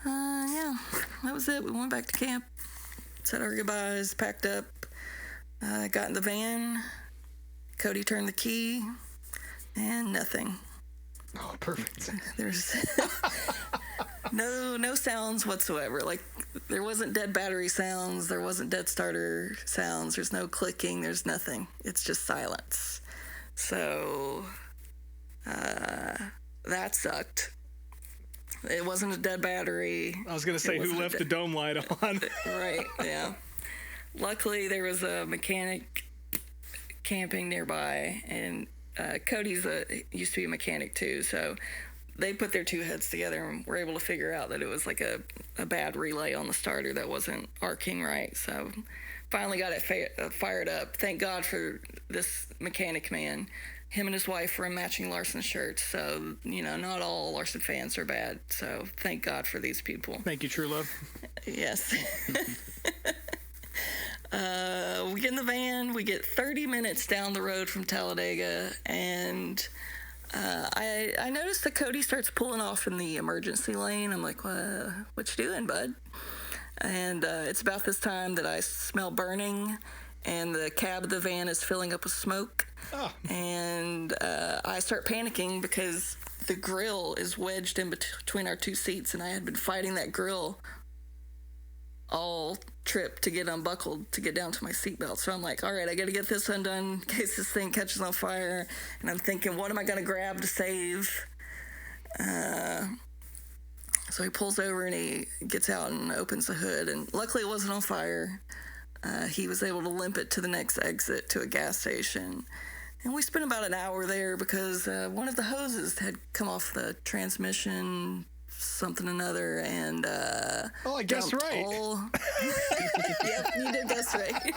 Yeah, that was it. We went back to camp, said our goodbyes, packed up, got in the van. Cody turned the key, and nothing. Oh, perfect. There's no sounds whatsoever. Like, there wasn't dead battery sounds. There wasn't dead starter sounds. There's no clicking. There's nothing. It's just silence. So, that sucked. It wasn't a dead battery. I was going to say, who left the dome light on? Right, yeah. Luckily, there was a mechanic camping nearby, and Cody's used to be a mechanic too, so they put their two heads together and were able to figure out that it was like a bad relay on the starter that wasn't arcing right. So finally got it fired up. Thank God for this mechanic man. him and his wife were in matching Larson shirts. So, not all Larson fans are bad. So thank God for these people. Thank you, Truelove. Yes. We get in the van. We get 30 minutes down the road from Talladega, and I noticed that Cody starts pulling off in the emergency lane. I'm like, what you doing, bud? And it's about this time that I smell burning, and the cab of the van is filling up with smoke. Oh. And I start panicking because the grill is wedged in between our two seats, and I had been fighting that grill all trip to get unbuckled to get down to my seatbelt. So I'm like, all right, I got to get this undone in case this thing catches on fire. And I'm thinking, what am I going to grab to save? So he pulls over and he gets out and opens the hood. And luckily it wasn't on fire. He was able to limp it to the next exit to a gas station. And we spent about an hour there because one of the hoses had come off the transmission, something another, and I guessed right. Yep, you did guess right.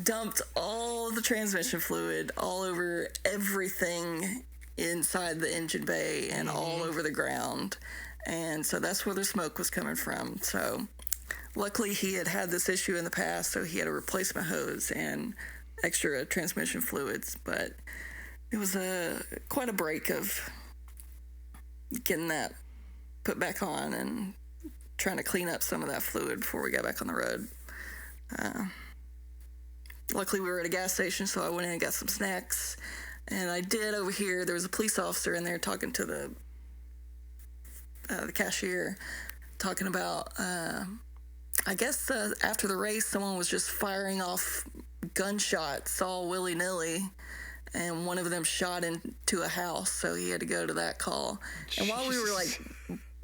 Dumped all the transmission fluid all over everything inside the engine bay and all over the ground. And so that's where the smoke was coming from. So luckily he had this issue in the past, so he had a replacement hose and extra transmission fluids. But it was quite a break of getting that put back on and trying to clean up some of that fluid before we got back on the road. Luckily we were at a gas station, so I went in and got some snacks. And I did overhear there was a police officer in there talking to the cashier, talking about, I guess after the race, someone was just firing off gunshots all willy-nilly, and one of them shot into a house, so he had to go to that call. And while we were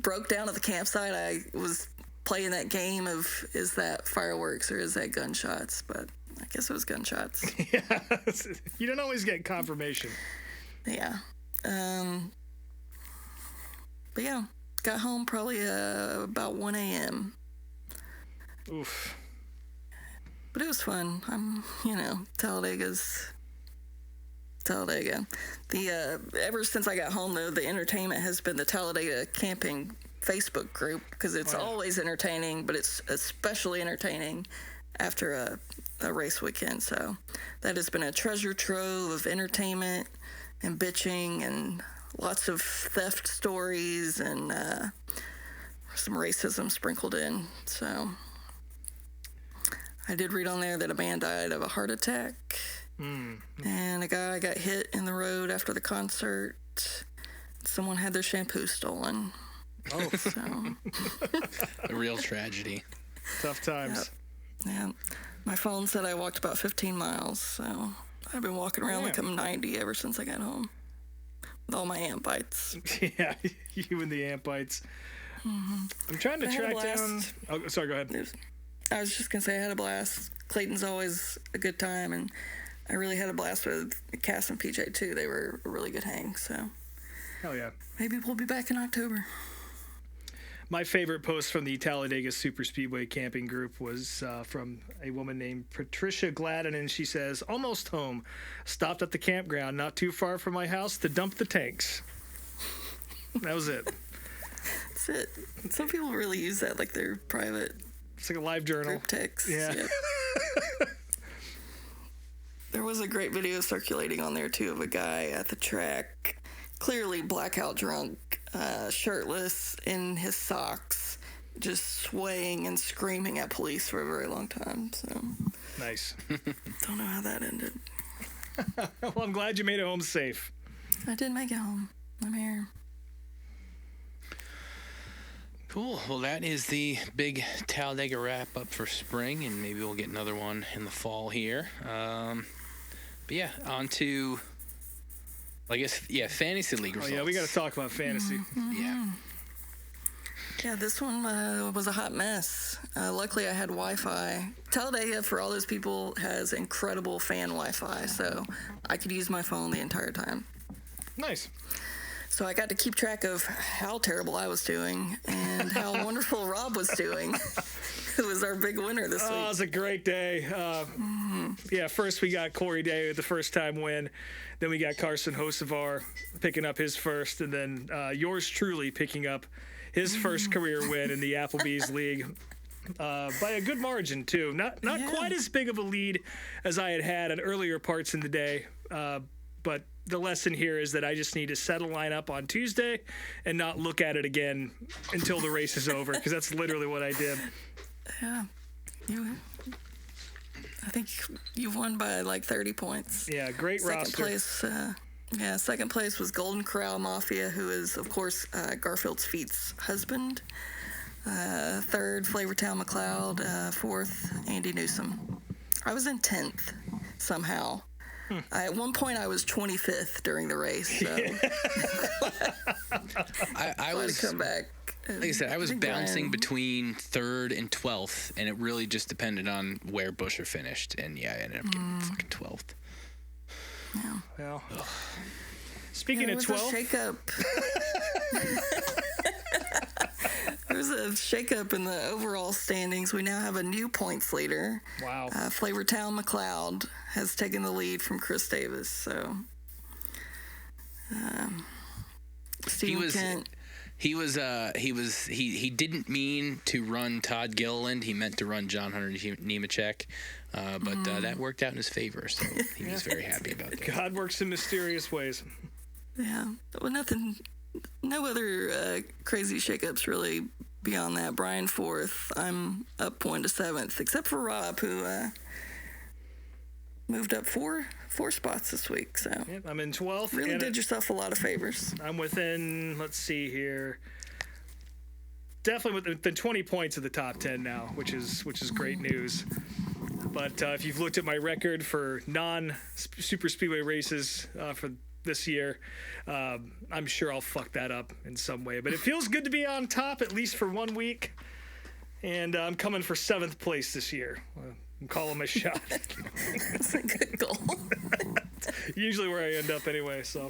broke down at the campsite, I was playing that game of, is that fireworks or is that gunshots? But I guess it was gunshots. Yeah, you don't always get confirmation. Yeah. But yeah, got home probably about 1 a.m. Oof. But it was fun. Talladega. Ever since I got home, though, the entertainment has been the Talladega camping Facebook group, because it's always entertaining, but it's especially entertaining after a race weekend. So that has been a treasure trove of entertainment and bitching and lots of theft stories and some racism sprinkled in. So I did read on there that a man died of a heart attack. And a guy got hit in the road after the concert. Someone had their shampoo stolen. Oh. So. A real tragedy. Tough times. Yep. Yeah. My phone said I walked about 15 miles, so I've been walking around like I'm 90 ever since I got home. With all my ant bites. Yeah, you and the ant bites. Mm-hmm. I'm trying to track down... Oh, sorry, go ahead. I was just going to say I had a blast. Clayton's always a good time, and I really had a blast with Cass and PJ, too. They were a really good hang, so... Hell yeah. Maybe we'll be back in October. My favorite post from the Talladega Super Speedway camping group was from a woman named Patricia Gladden, and she says, "Almost home. Stopped at the campground not too far from my house to dump the tanks." That was it. That's it. Some people really use that like their private... It's like a live journal. Group text. Yeah. Yep. There was a great video circulating on there, too, of a guy at the track, clearly blackout drunk, shirtless, in his socks, just swaying and screaming at police for a very long time. So Nice. Don't know how that ended. Well, I'm glad you made it home safe. I did make it home. I'm here. Cool. Well, that is the big Talladega wrap up for spring, and maybe we'll get another one in the fall here. But yeah, on to, I guess, fantasy league results. Oh, yeah, we got to talk about fantasy. Yeah. Yeah, this one was a hot mess. Luckily, I had Wi-Fi. Talladega, for all those people, has incredible fan Wi-Fi, so I could use my phone the entire time. Nice. So I got to keep track of how terrible I was doing and how wonderful Rob was doing, who was our big winner this week. Oh, it was a great day. Yeah, first we got Corey Day with the first-time win. Then we got Carson Hocevar picking up his first, and then yours truly picking up his first career win in the Applebee's League. By a good margin, too. Not quite as big of a lead as I had at earlier parts in the day, but the lesson here is that I just need to set a lineup on Tuesday and not look at it again until the race is over, because that's literally what I did. Yeah. I think you won by like 30 points. Yeah, great roster. Second place was Golden Corral Mafia, who is, of course, Garfield's Feet's husband. Third, Flavortown McLeod. Fourth, Andy Newsom. I was in 10th somehow. At one point, I was 25th during the race. So. I was come back. Like I said, I was bouncing between 3rd and 12th, and it really just depended on where Busher finished. And yeah, I ended up getting fucking 12th. Yeah. Well, speaking of 12th, there was a shakeup in the overall standings. We now have a new points leader. Wow. Flavortown McLeod has taken the lead from Chris Davis. So, Stephen Kent. He didn't mean to run Todd Gilliland. He meant to run John Hunter Nemechek, but that worked out in his favor. So he was very happy about that. God works in mysterious ways. Yeah. Well, no other crazy shakeups really beyond that. Brien 4th. I'm up 1 to 7th, except for Rob, who moved up four spots this week. So yep, I'm in 12th. Really did yourself a lot of favors. I'm within, let's see here, definitely within 20 points of the top 10 now, which is great news. But if you've looked at my record for non-super speedway races for this year, I'm sure I'll fuck that up in some way. But it feels good to be on top, at least for 1 week. And I'm coming for 7th place this year. I'm calling my shot. That's a good goal. Usually where I end up anyway, so.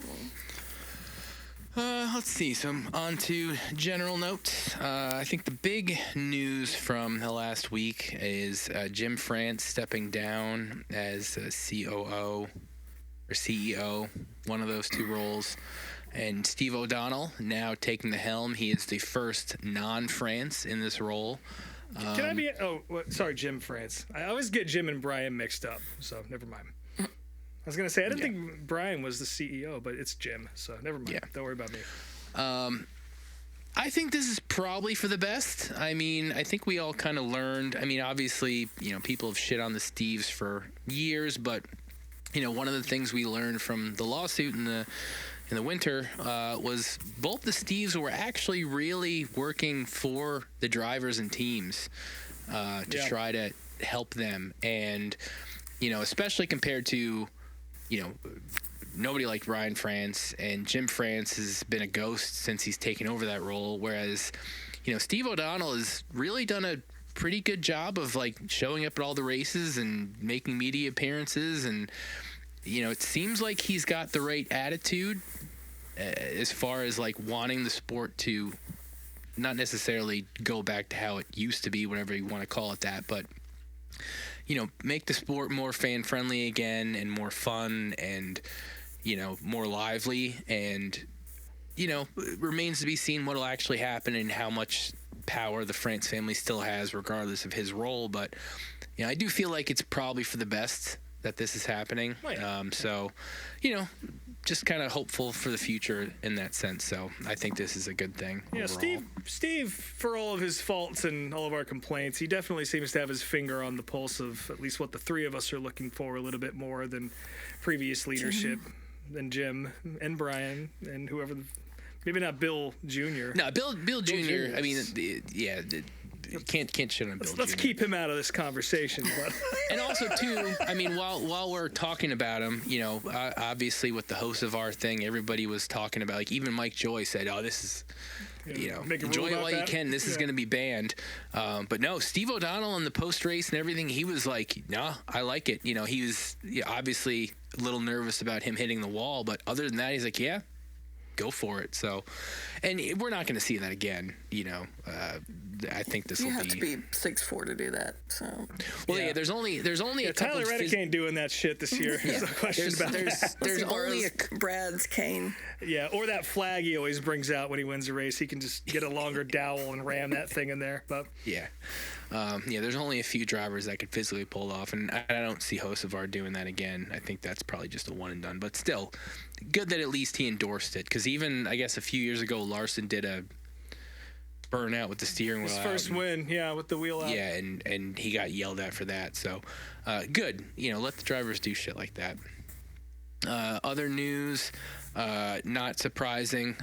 Let's see. So on to general notes. I think the big news from the last week is Jim France stepping down as COO or CEO, one of those two roles, and Steve O'Donnell now taking the helm. He is the first non-France in this role. Can I be? Sorry, Jim France. I always get Jim and Brien mixed up, so never mind. I was gonna say I didn't think Brien was the CEO, but it's Jim, so never mind. Yeah. Don't worry about me. I think this is probably for the best. I mean, I think we all kind of learned. I mean, obviously, people have shit on the Steves for years, but one of the things we learned from the lawsuit in the winter was both the Steves were actually really working for the drivers and teams to try to help them. And, especially compared to, nobody liked Ryan France, and Jim France has been a ghost since he's taken over that role. Whereas, Steve O'Donnell has really done a pretty good job of showing up at all the races and making media appearances. And, it seems like he's got the right attitude as far as wanting the sport to not necessarily go back to how it used to be, whatever you want to call it that, but make the sport more fan friendly again and more fun and more lively. And it remains to be seen what will actually happen and how much power the France family still has regardless of his role. But I do feel like it's probably for the best that this is happening. So just kind of hopeful for the future in that sense. So I think this is a good thing. Yeah, overall. Steve, for all of his faults and all of our complaints, he definitely seems to have his finger on the pulse of at least what the three of us are looking for a little bit more than previous leadership, than Jim and Brien and whoever. Maybe not Bill Jr. No, Bill Jr. I mean, can't shit on Bill Jr. Let's keep him out of this conversation. But. And also, too, I mean, while we're talking about him, obviously with the Hocevar thing, everybody was talking about, even Mike Joy said, this is, enjoy it while you can. This is going to be banned. But no, Steve O'Donnell in the post-race and everything, he was like, nah, I like it. He was obviously a little nervous about him hitting the wall, but other than that, he's like, yeah, go for it. So, and we're not going to see that again. I think this will be. You have to be 6'4" to do that. So. Well, yeah. There's only a couple. Tyler Reddick ain't doing that shit this year. There's no question about that. There's only Brad's cane. Yeah, or that flag he always brings out when he wins a race. He can just get a longer dowel and ram that thing in there. But yeah. There's only a few drivers that could physically pull it off, and I don't see Hocevar doing that again. I think that's probably just a one and done. But still, good that at least he endorsed it, because even, I guess, a few years ago, Larson did a burnout with the steering wheel his out. First win, with the wheel out. Yeah, and he got yelled at for that. So, good. Let the drivers do shit like that. Other news, not surprising,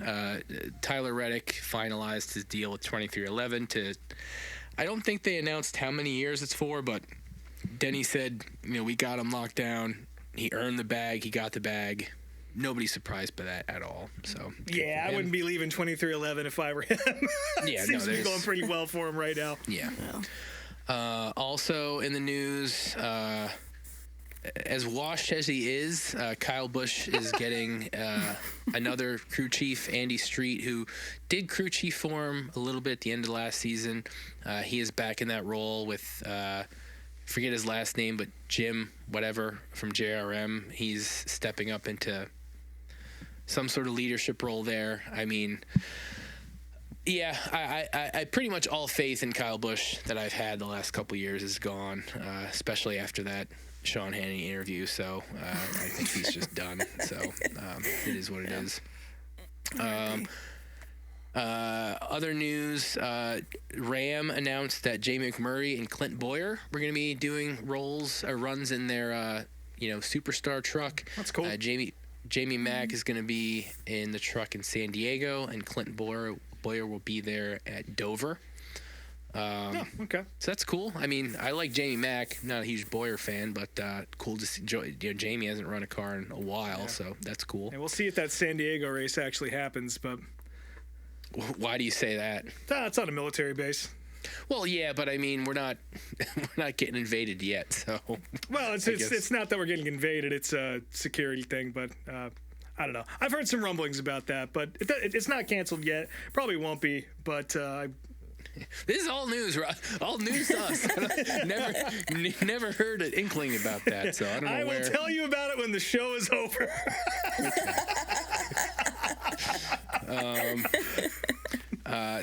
Tyler Reddick finalized his deal with 2311 to... I don't think they announced how many years it's for, but Denny said, we got him locked down. He earned the bag. He got the bag. Nobody's surprised by that at all. So yeah, I wouldn't be leaving 2311 if I were him. Yeah, seems to be going pretty well for him right now. Yeah. Also in the news, as washed as he is, Kyle Busch is getting another crew chief, Andy Street, who did crew chief for him a little bit at the end of last season. He is back in that role with, forget his last name, but Jim, whatever, from JRM. He's stepping up into some sort of leadership role there. I mean, yeah, I pretty much all faith in Kyle Busch that I've had the last couple years is gone, especially after that Sean Hannity interview. So I think he's just done. So it is what it is. Other news, Ram announced that Jamie McMurray and Clint Boyer were going to be doing runs in their superstar truck. That's cool. Jamie Mack is going to be in the truck in San Diego, and Clint Boyer will be there at Dover. Okay. So that's cool. I mean, I like Jamie Mack. Not a huge Boyer fan, but cool to see. Jamie hasn't run a car in a while, so that's cool. And we'll see if that San Diego race actually happens. But why do you say that? It's on a military base. Well, yeah, but I mean, we're not getting invaded yet. So well, it's not that we're getting invaded. It's a security thing, but. I don't know. I've heard some rumblings about that, but it's not canceled yet. Probably won't be, but this is all news, Rob. All news to us. Never heard an inkling about that, so I don't know I will tell you about it when the show is over.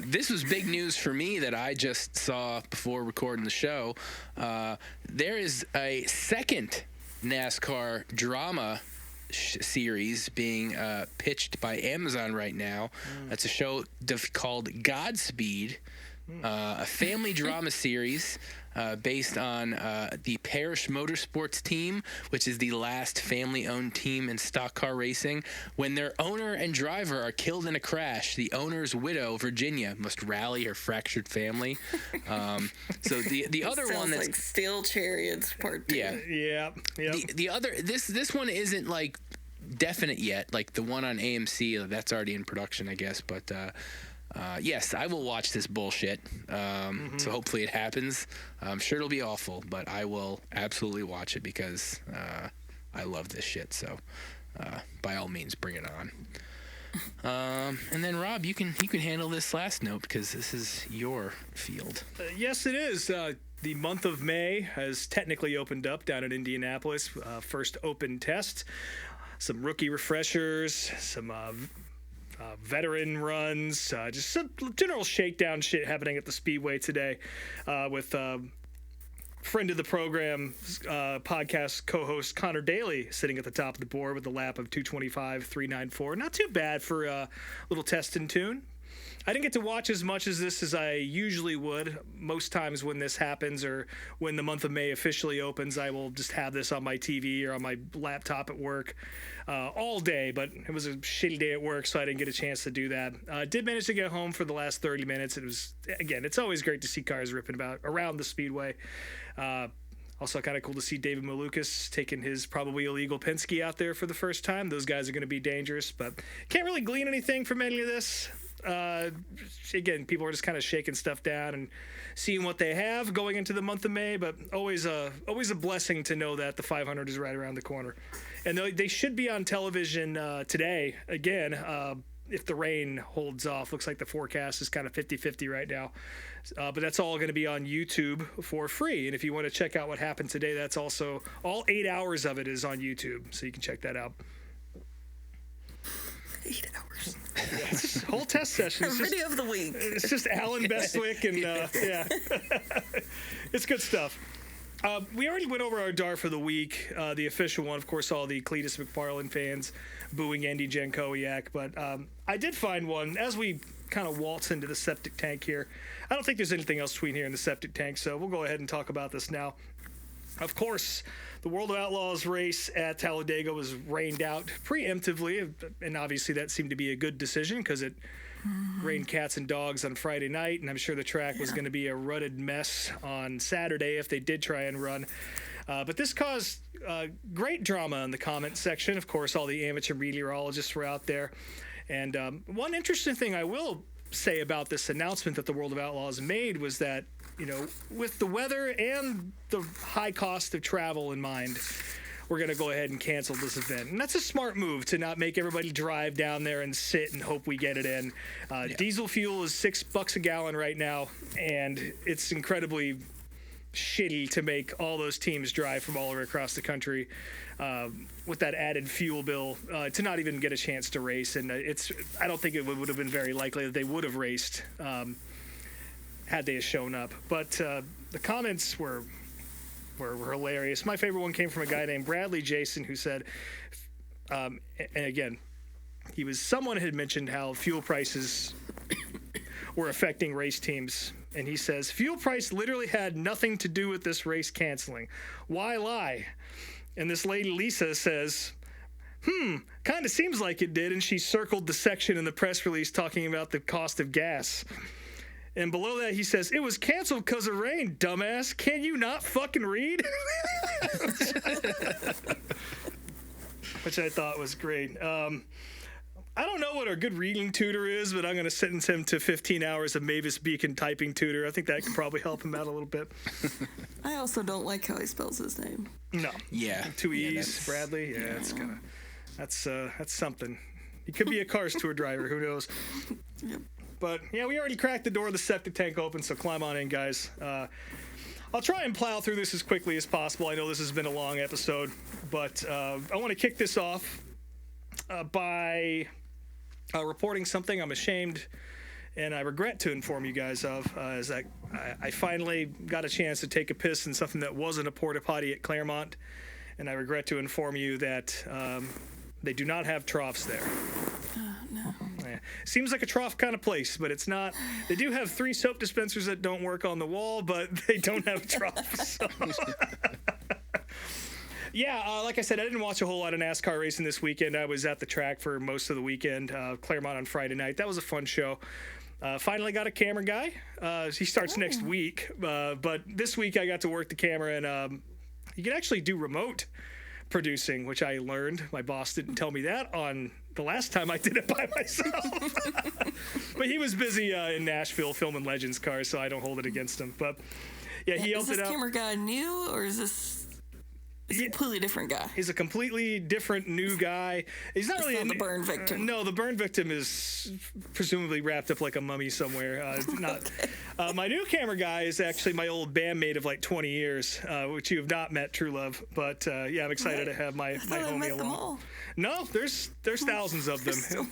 This was big news for me that I just saw before recording the show. There is a second NASCAR drama series being pitched by Amazon right now. It's a show called Godspeed, a family drama series based on the Parrish Motorsports team, which is the last family-owned team in stock car racing. When their owner and driver are killed in a crash, the owner's widow, Virginia, must rally her fractured family. So the other one that's like Steel Chariots Part 2. Yeah. The other this one isn't like definite yet. Like the one on AMC, that's already in production, I guess. But yes, I will watch this bullshit. So hopefully it happens. I'm sure it'll be awful, but I will absolutely watch it because I love this shit. So by all means, bring it on. And then Rob, you can handle this last note because this is your field. Yes, it is. The month of May has technically opened up down in Indianapolis. First open test. Some rookie refreshers, some veteran runs, just some general shakedown shit happening at the Speedway today with friend of the program, podcast co-host Connor Daly sitting at the top of the board with a lap of 2:25.394. Not too bad for a little test and tune. I didn't get to watch as much as this as I usually would. Most times when this happens or when the month of May officially opens, I will just have this on my TV or on my laptop at work all day. But it was a shitty day at work, so I didn't get a chance to do that. Did manage to get home for the last 30 minutes. It was, again, it's always great to see cars ripping about around the Speedway. Also kind of cool to see David Malukas taking his probably illegal Penske out there for the first time. Those guys are going to be dangerous, but can't really glean anything from any of this. Again, people are just kind of shaking stuff down and seeing what they have going into the month of May, but always a blessing to know that the 500 is right around the corner. And they should be on television today again. if the rain holds off. Looks like the forecast is kind of 50-50 right now. But that's all going to be on YouTube for free. And if you want to check out what happened today, that's also all 8 hours of it is on YouTube. So you can check that out. 8 hours. Yes, whole test session. Video of the week. It's just Alan Bestwick and yeah. It's good stuff. We already went over our DAR for the week, the official one. Of course, all the Cletus McFarland fans booing Andy Jankowiak. But I did find one as we kind of waltz into the septic tank here. I don't think there's anything else between here and the septic tank, so we'll go ahead and talk about this now. Of course, the World of Outlaws race at Talladega was rained out preemptively, and obviously that seemed to be a good decision because it rained cats and dogs on Friday night, and I'm sure the track was going to be a rutted mess on Saturday if they did try and run. But this caused great drama in the comment section. Of course, all the amateur meteorologists were out there. And one interesting thing I will say about this announcement that the World of Outlaws made was that, with the weather and the high cost of travel in mind, we're going to go ahead and cancel this event. And that's a smart move to not make everybody drive down there and sit and hope we get it in. Diesel fuel is $6 a gallon right now, and it's incredibly shitty to make all those teams drive from all over across the country with that added fuel bill to not even get a chance to race. And I don't think it would have been very likely that they would have raced had they shown up. But the comments were hilarious. My favorite one came from a guy named Bradley Jason who said, and again, someone had mentioned how fuel prices were affecting race teams. And he says, fuel price literally had nothing to do with this race canceling. Why lie? And this lady, Lisa, says, kind of seems like it did. And she circled the section in the press release talking about the cost of gas. And below that, he says, it was canceled because of rain, dumbass. Can you not fucking read? Which I thought was great. I don't know what our good reading tutor is, but I'm going to sentence him to 15 hours of Mavis Beacon typing tutor. I think that could probably help him out a little bit. I also don't like how he spells his name. No. Yeah. 2 E's, Bradley. Yeah, that's something. He could be a Cars Tour driver. Who knows? Yep. But, yeah, we already cracked the door of the septic tank open, so climb on in, guys. I'll try and plow through this as quickly as possible. I know this has been a long episode, but I want to kick this off by reporting something I'm ashamed and I regret to inform you guys of, is that I finally got a chance to take a piss in something that wasn't a porta potty at Claremont, and I regret to inform you that they do not have troughs there. No. Yeah. Seems like a trough kind of place, but it's not. They do have 3 soap dispensers that don't work on the wall, but they don't have troughs. So. Yeah, like I said, I didn't watch a whole lot of NASCAR racing this weekend. I was at the track for most of the weekend, Claremont on Friday night. That was a fun show. Finally got a camera guy. He starts next week, but this week I got to work the camera, and you can actually do remote producing, which I learned. My boss didn't tell me that on the last time I did it by myself. But he was busy in Nashville filming Legends cars, so I don't hold it against him. But yeah, he yelled it out. Is this camera guy new, or is this a completely different guy? He's a completely different new guy. He's not really the burn victim. No, the burn victim is presumably wrapped up like a mummy somewhere. Not. Okay. My new camera guy is actually my old bandmate of like 20 years, which you have not met, Truelove. But yeah, I'm excited to have my homie along. No, there's thousands of them.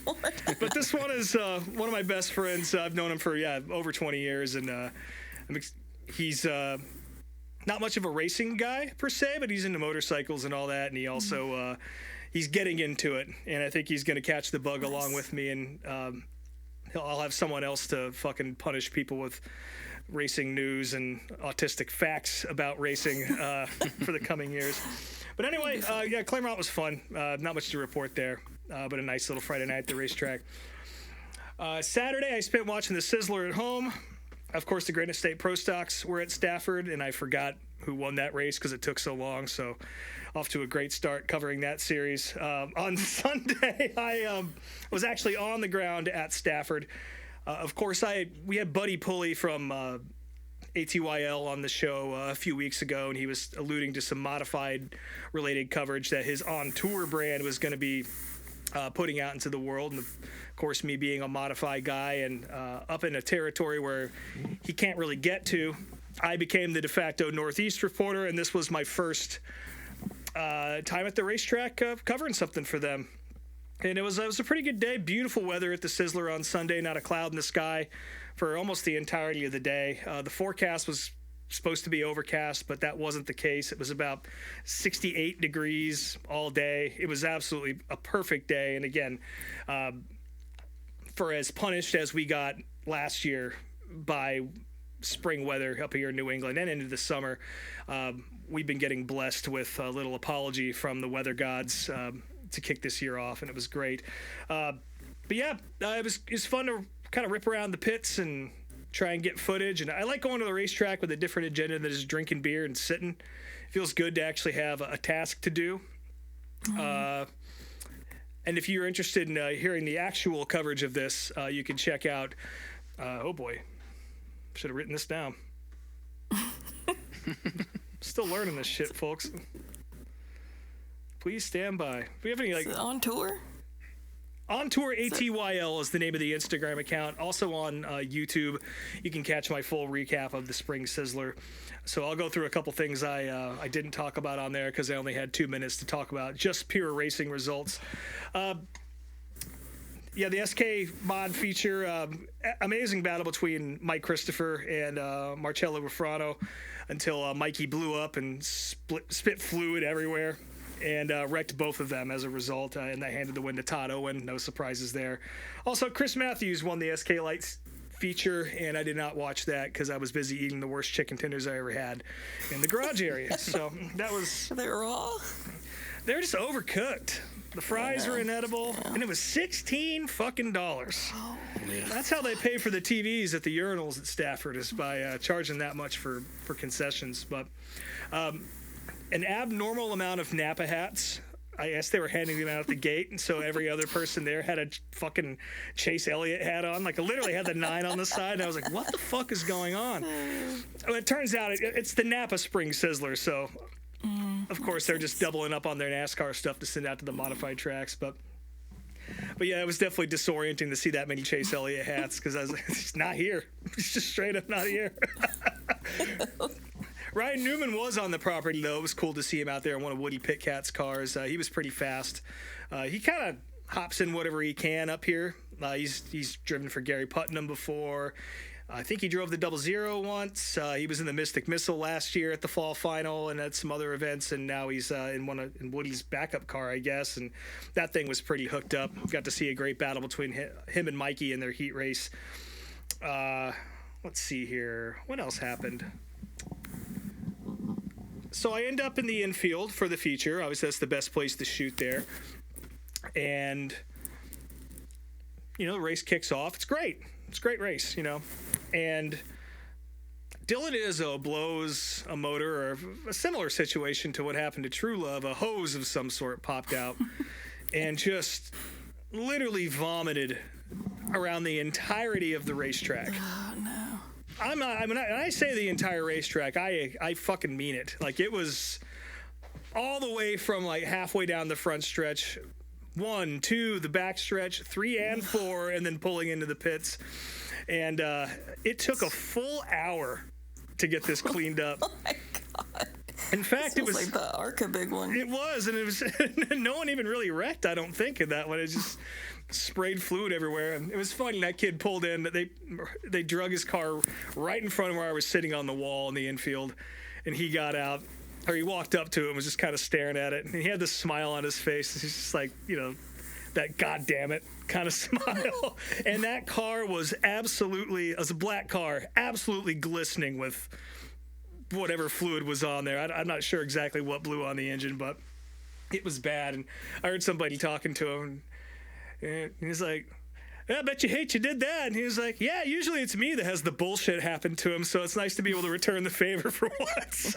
But this one is one of my best friends. I've known him for over 20 years, and he's not much of a racing guy per se, but he's into motorcycles and all that, and he also he's getting into it, and I think he's going to catch the bug along with me, and I'll have someone else to fucking punish people with racing news and autistic facts about racing for the coming years. But anyway, yeah, Claremont was fun. Not much to report there, but a nice little Friday night at the racetrack. Saturday, I spent watching the Sizzler at home. Of course, the Granite State Pro Stocks were at Stafford, and I forgot who won that race because it took so long. So off to a great start covering that series. On Sunday, I was actually on the ground at Stafford. Of course, we had Buddy Pulley from ATYL on the show a few weeks ago, and he was alluding to some modified related coverage that his on-tour brand was going to be putting out into the world. And, of course, me being a modified guy and up in a territory where he can't really get to, I became the de facto Northeast reporter, and this was my first time at the racetrack covering something for them. And it was a pretty good day. Beautiful weather at the Sizzler on Sunday, not a cloud in the sky for almost the entirety of the day. The forecast was supposed to be overcast, but that wasn't the case. It was about 68 degrees all day. It was absolutely a perfect day. And again, for as punished as we got last year by spring weather up here in New England and into the summer, we've been getting blessed with a little apology from the weather gods to kick this year off, and it was great. But yeah, it was fun to kind of rip around the pits and try and get footage. And I like going to the racetrack with a different agenda than just drinking beer and sitting. It feels good to actually have a task to do. And if you're interested in hearing the actual coverage of this, you can check out, oh boy, should have written this down. Still learning this shit, folks. Please stand by. Do we have any Is it on tour? On Tour ATYL is the name of the Instagram account. Also on YouTube, you can catch my full recap of the Spring Sizzler. So I'll go through a couple things I didn't talk about on there because I only had 2 minutes to talk about just pure racing results. Yeah, the SK mod feature, amazing battle between Mike Christopher and Marcello Ruffrano until Mikey blew up and spit fluid everywhere and wrecked both of them as a result, and that handed the win to Todd Owen. No surprises there. Also, Chris Matthews won the SK Lights feature, and I did not watch that because I was busy eating the worst chicken tenders I ever had in the garage area. So that was... They were raw? They were just overcooked. The fries were inedible, and it was $16 fucking. Oh, that's how they pay for the TVs at the urinals at Stafford, is by charging that much for concessions. But an abnormal amount of NAPA hats. I guess they were handing them out at the gate, and so every other person there had a fucking Chase Elliott hat on. Like, I literally had the 9 on the side, and I was like, what the fuck is going on? Well, it turns out it's the NAPA Spring Sizzler, so... Of course, they're just doubling up on their NASCAR stuff to send out to the modified tracks. But yeah, it was definitely disorienting to see that many Chase Elliott hats because I was like, he's not here. He's just straight up not here. Ryan Newman was on the property, though. It was cool to see him out there in one of Woody Pitcat's cars. He was pretty fast. He kind of hops in whatever he can up here. He's driven for Gary Putnam before. I think he drove the 00 once. He was in the Mystic Missile last year at the fall final and at some other events, and now he's in Woody's backup car, I guess, and that thing was pretty hooked up. Got to see a great battle between him and Mikey in their heat race. Let's see here. What else happened? So I end up in the infield for the feature. Obviously, that's the best place to shoot there. And, the race kicks off. It's great. It's a great race, And Dylan Izzo blows a motor, or a similar situation to what happened to Truelove. A hose of some sort popped out and just literally vomited around the entirety of the racetrack. Oh, no. When I say the entire racetrack, I fucking mean it. Like, it was all the way from, like, halfway down the front stretch, 1, 2, the back stretch, 3 and 4, and then pulling into the pits. And it took a full hour to get this cleaned up. Oh my God. In fact, it was like the Arca big one. It was, and it was no one even really wrecked, I don't think, in that one. It just sprayed fluid everywhere. And it was funny, that kid pulled in, they drug his car right in front of where I was sitting on the wall in the infield, and he got out. Or he walked up to it and was just kind of staring at it. And he had this smile on his face. He's just like, that goddamn it kind of smile. And that car was it was a black car, absolutely glistening with whatever fluid was on there. I'm not sure exactly what blew on the engine, but it was bad. And I heard somebody talking to him, and he's like, I bet you hate you did that. And he was like, yeah, usually it's me that has the bullshit happen to him, so it's nice to be able to return the favor for once.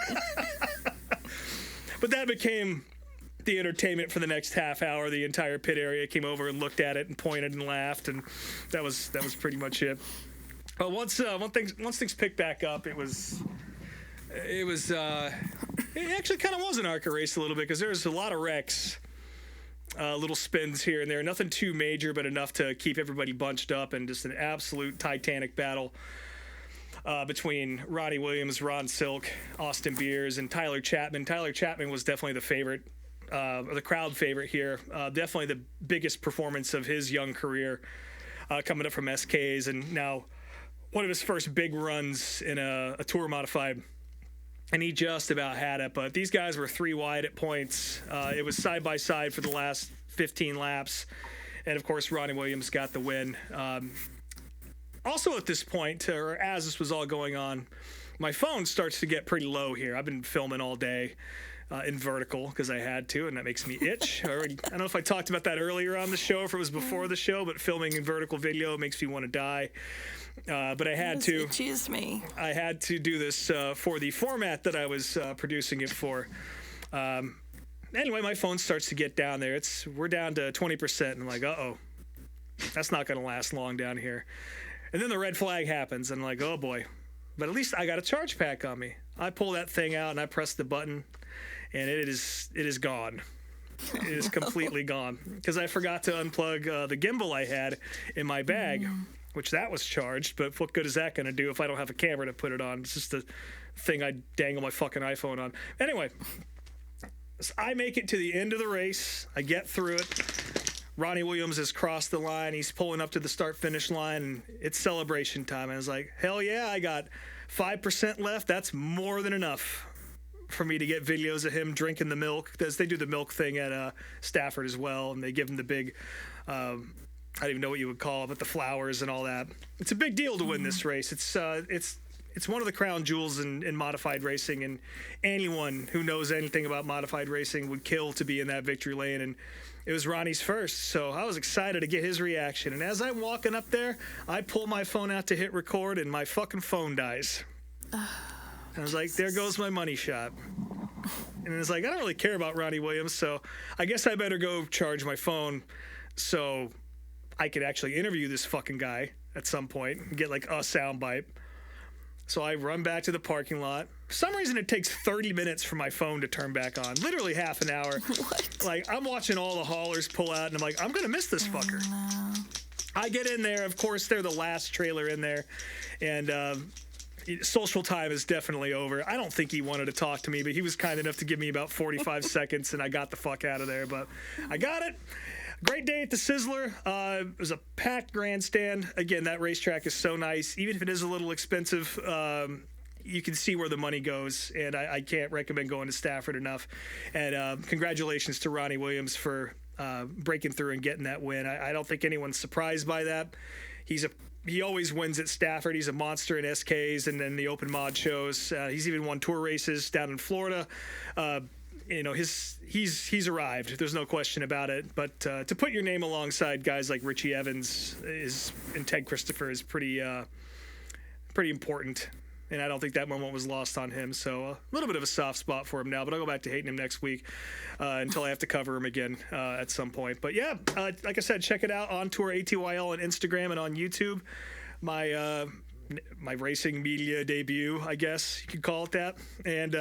But that became the entertainment for the next half hour. The entire pit area came over and looked at it and pointed and laughed, and that was pretty much it. But once things picked back up, it actually kind of was an ARCA race a little bit, because there was a lot of wrecks little spins here and there. Nothing too major, but enough to keep everybody bunched up, and just an absolute titanic battle between Ronnie Williams, Ron Silk, Austin Beers, and Tyler Chapman. Tyler Chapman was definitely the favorite, the crowd favorite here. Definitely the biggest performance of his young career, coming up from SKs, and now one of his first big runs in a Tour Modified. And he just about had it, but these guys were 3 wide at points. It was side by side for the last 15 laps, and of course Ronnie Williams got the win. Also at this point, or as this was all going on, my phone starts to get pretty low here. I've been filming all day in vertical because I had to, and that makes me itch. I don't know if I talked about that earlier on the show, if it was before the show, but filming in vertical video makes me want to die. But I had to. Excuse me. I had to do this for the format that I was producing it for. Anyway, my phone starts to get down there. We're down to 20%, and I'm like, uh-oh, that's not going to last long down here. And then the red flag happens, and I'm like, oh boy. But at least I got a charge pack on me. I pull that thing out, and I press the button, and it is gone. It is completely gone, because I forgot to unplug the gimbal I had in my bag, which that was charged, but what good is that going to do if I don't have a camera to put it on? It's just a thing I dangle my fucking iPhone on. Anyway, so I make it to the end of the race. I get through it. Ronnie Williams has crossed the line. He's pulling up to the start-finish line, and it's celebration time. And I was like, hell yeah, I got 5% left. That's more than enough for me to get videos of him drinking the milk, because they do the milk thing at Stafford as well, and they give him the big, I don't even know what you would call it, but the flowers and all that. It's a big deal to win this race. It's one of the crown jewels in modified racing, and anyone who knows anything about modified racing would kill to be in that victory lane. And it was Ronnie's first, so I was excited to get his reaction. And as I'm walking up there, I pull my phone out to hit record, and my fucking phone dies. And I was like, there goes my money shot. And it's like, I don't really care about Ronnie Williams, so I guess I better go charge my phone so I could actually interview this fucking guy at some point and get like a soundbite. So I run back to the parking lot. For some reason, it takes 30 minutes for my phone to turn back on. Literally half an hour. What? Like, I'm watching all the haulers pull out, and I'm like, I'm going to miss this fucker. No. I get in there. Of course, they're the last trailer in there. And social time is definitely over. I don't think he wanted to talk to me, but he was kind enough to give me about 45 seconds, and I got the fuck out of there. But I got it. Great day at the Sizzler. It was a packed grandstand. Again, that racetrack is so nice. Even if it is a little expensive, you can see where the money goes, and I can't recommend going to Stafford enough. And congratulations to Ronnie Williams for breaking through and getting that win. I don't think anyone's surprised by that. He always wins at Stafford. He's a monster in SKs and then the open mod shows. He's even won tour races down in Florida. He's arrived. There's no question about it. But to put your name alongside guys like Richie Evans and Ted Christopher is pretty important. And I don't think that moment was lost on him. So a little bit of a soft spot for him now. But I'll go back to hating him next week until I have to cover him again at some point. But yeah, like I said, check it out on Tour ATYL on Instagram and on YouTube. My racing media debut, I guess you could call it that. And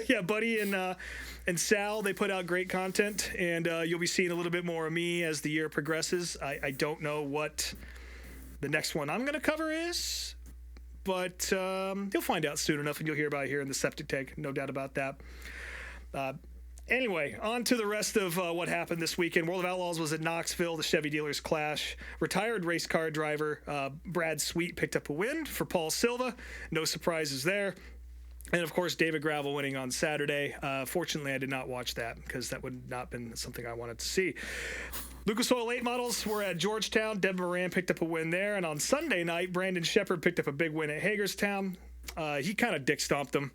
yeah, Buddy and Sal, they put out great content, and you'll be seeing a little bit more of me as the year progresses. I don't know what the next one I'm going to cover is, but you'll find out soon enough, and you'll hear about it here in the septic tank, no doubt about that. Anyway, on to the rest of what happened this weekend. World of Outlaws was at Knoxville, the Chevy Dealers Clash. Retired race car driver Brad Sweet picked up a win for Paul Silva. No surprises there. And, of course, David Gravel winning on Saturday. Fortunately, I did not watch that because that would not have been something I wanted to see. Lucas Oil 8 models were at Georgetown. Deb Moran picked up a win there. And on Sunday night, Brandon Shepard picked up a big win at Hagerstown. He kind of dick stomped them.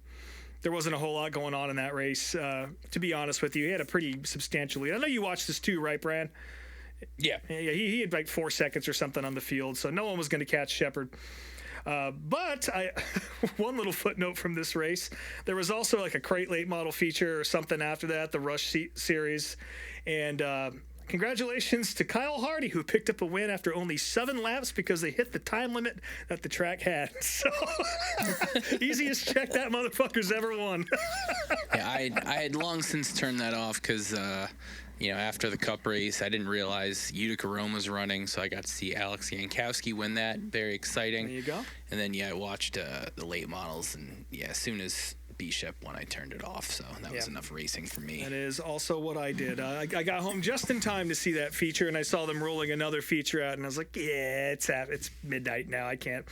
There wasn't a whole lot going on in that race, to be honest with you. He had a pretty substantial lead. I know you watched this too, right, Brian? Yeah. He had like 4 seconds or something on the field, so no one was going to catch Shepard. But one little footnote from this race, there was also like a crate late model feature or something after that, the Rush Series, and Congratulations to Kyle Hardy, who picked up a win after only 7 laps because they hit the time limit that the track had. So, easiest check that motherfucker's ever won. Yeah, I had long since turned that off because, after the Cup race, I didn't realize Utica Rome was running, so I got to see Alex Jankowski win that. Very exciting. There you go. And then, I watched the late models, and, as soon as Bishop won, I turned it off, so that was enough racing for me. That is also what I did. I got home just in time to see that feature, and I saw them rolling another feature out, and I was like, yeah, it's midnight now. I can't.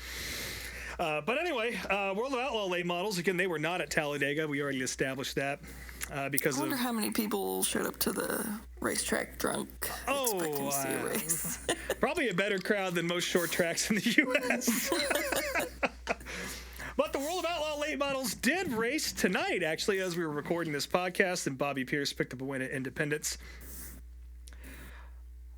But anyway, World of Outlaw late models, again, they were not at Talladega. We already established that. I wonder how many people showed up to the racetrack drunk expecting to see a race. Probably a better crowd than most short tracks in the U.S. But the World of Outlaw late models did race tonight, actually, as we were recording this podcast, and Bobby Pierce picked up a win at Independence.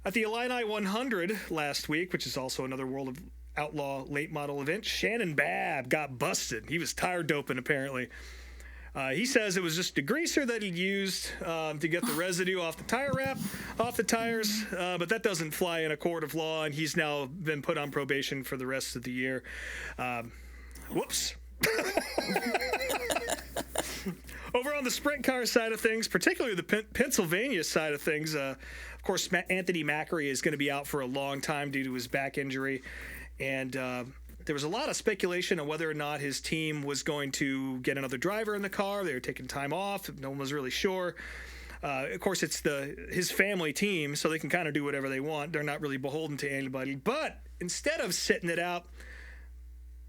At the Illini 100 last week, which is also another World of Outlaw late model event, Shannon Babb got busted. He was tire doping, apparently. He says it was just a greaser that he'd used to get the residue off the tire wrap, off the tires, but that doesn't fly in a court of law, and he's now been put on probation for the rest of the year. Whoops. Over on the sprint car side of things, particularly the Pennsylvania side of things, of course, Anthony Macri is going to be out for a long time due to his back injury. And there was a lot of speculation on whether or not his team was going to get another driver in the car. They were taking time off. No one was really sure. Of course, it's his family team, so they can kind of do whatever they want. They're not really beholden to anybody. But instead of sitting it out,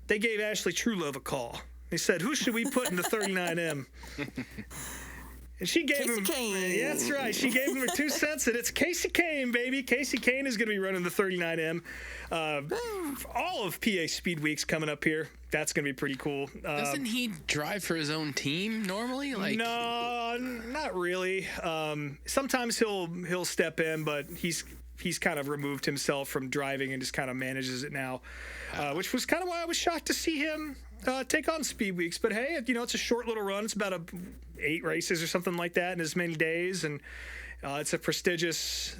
they gave Ashley Truelove a call. They said, who should we put in the 39M? And she gave him, Kane. That's right. She gave him her 2 cents, and it's Casey Kane, baby. Casey Kane is going to be running the 39M. All of PA Speed Week's coming up here. That's going to be pretty cool. Doesn't he drive for his own team normally? No, not really. Sometimes he'll step in, but he's kind of removed himself from driving and just kind of manages it now, which was kind of why I was shocked to see him take on Speed Weeks. But hey, it's a short little run. It's about 8 races or something like that in as many days, and it's a prestigious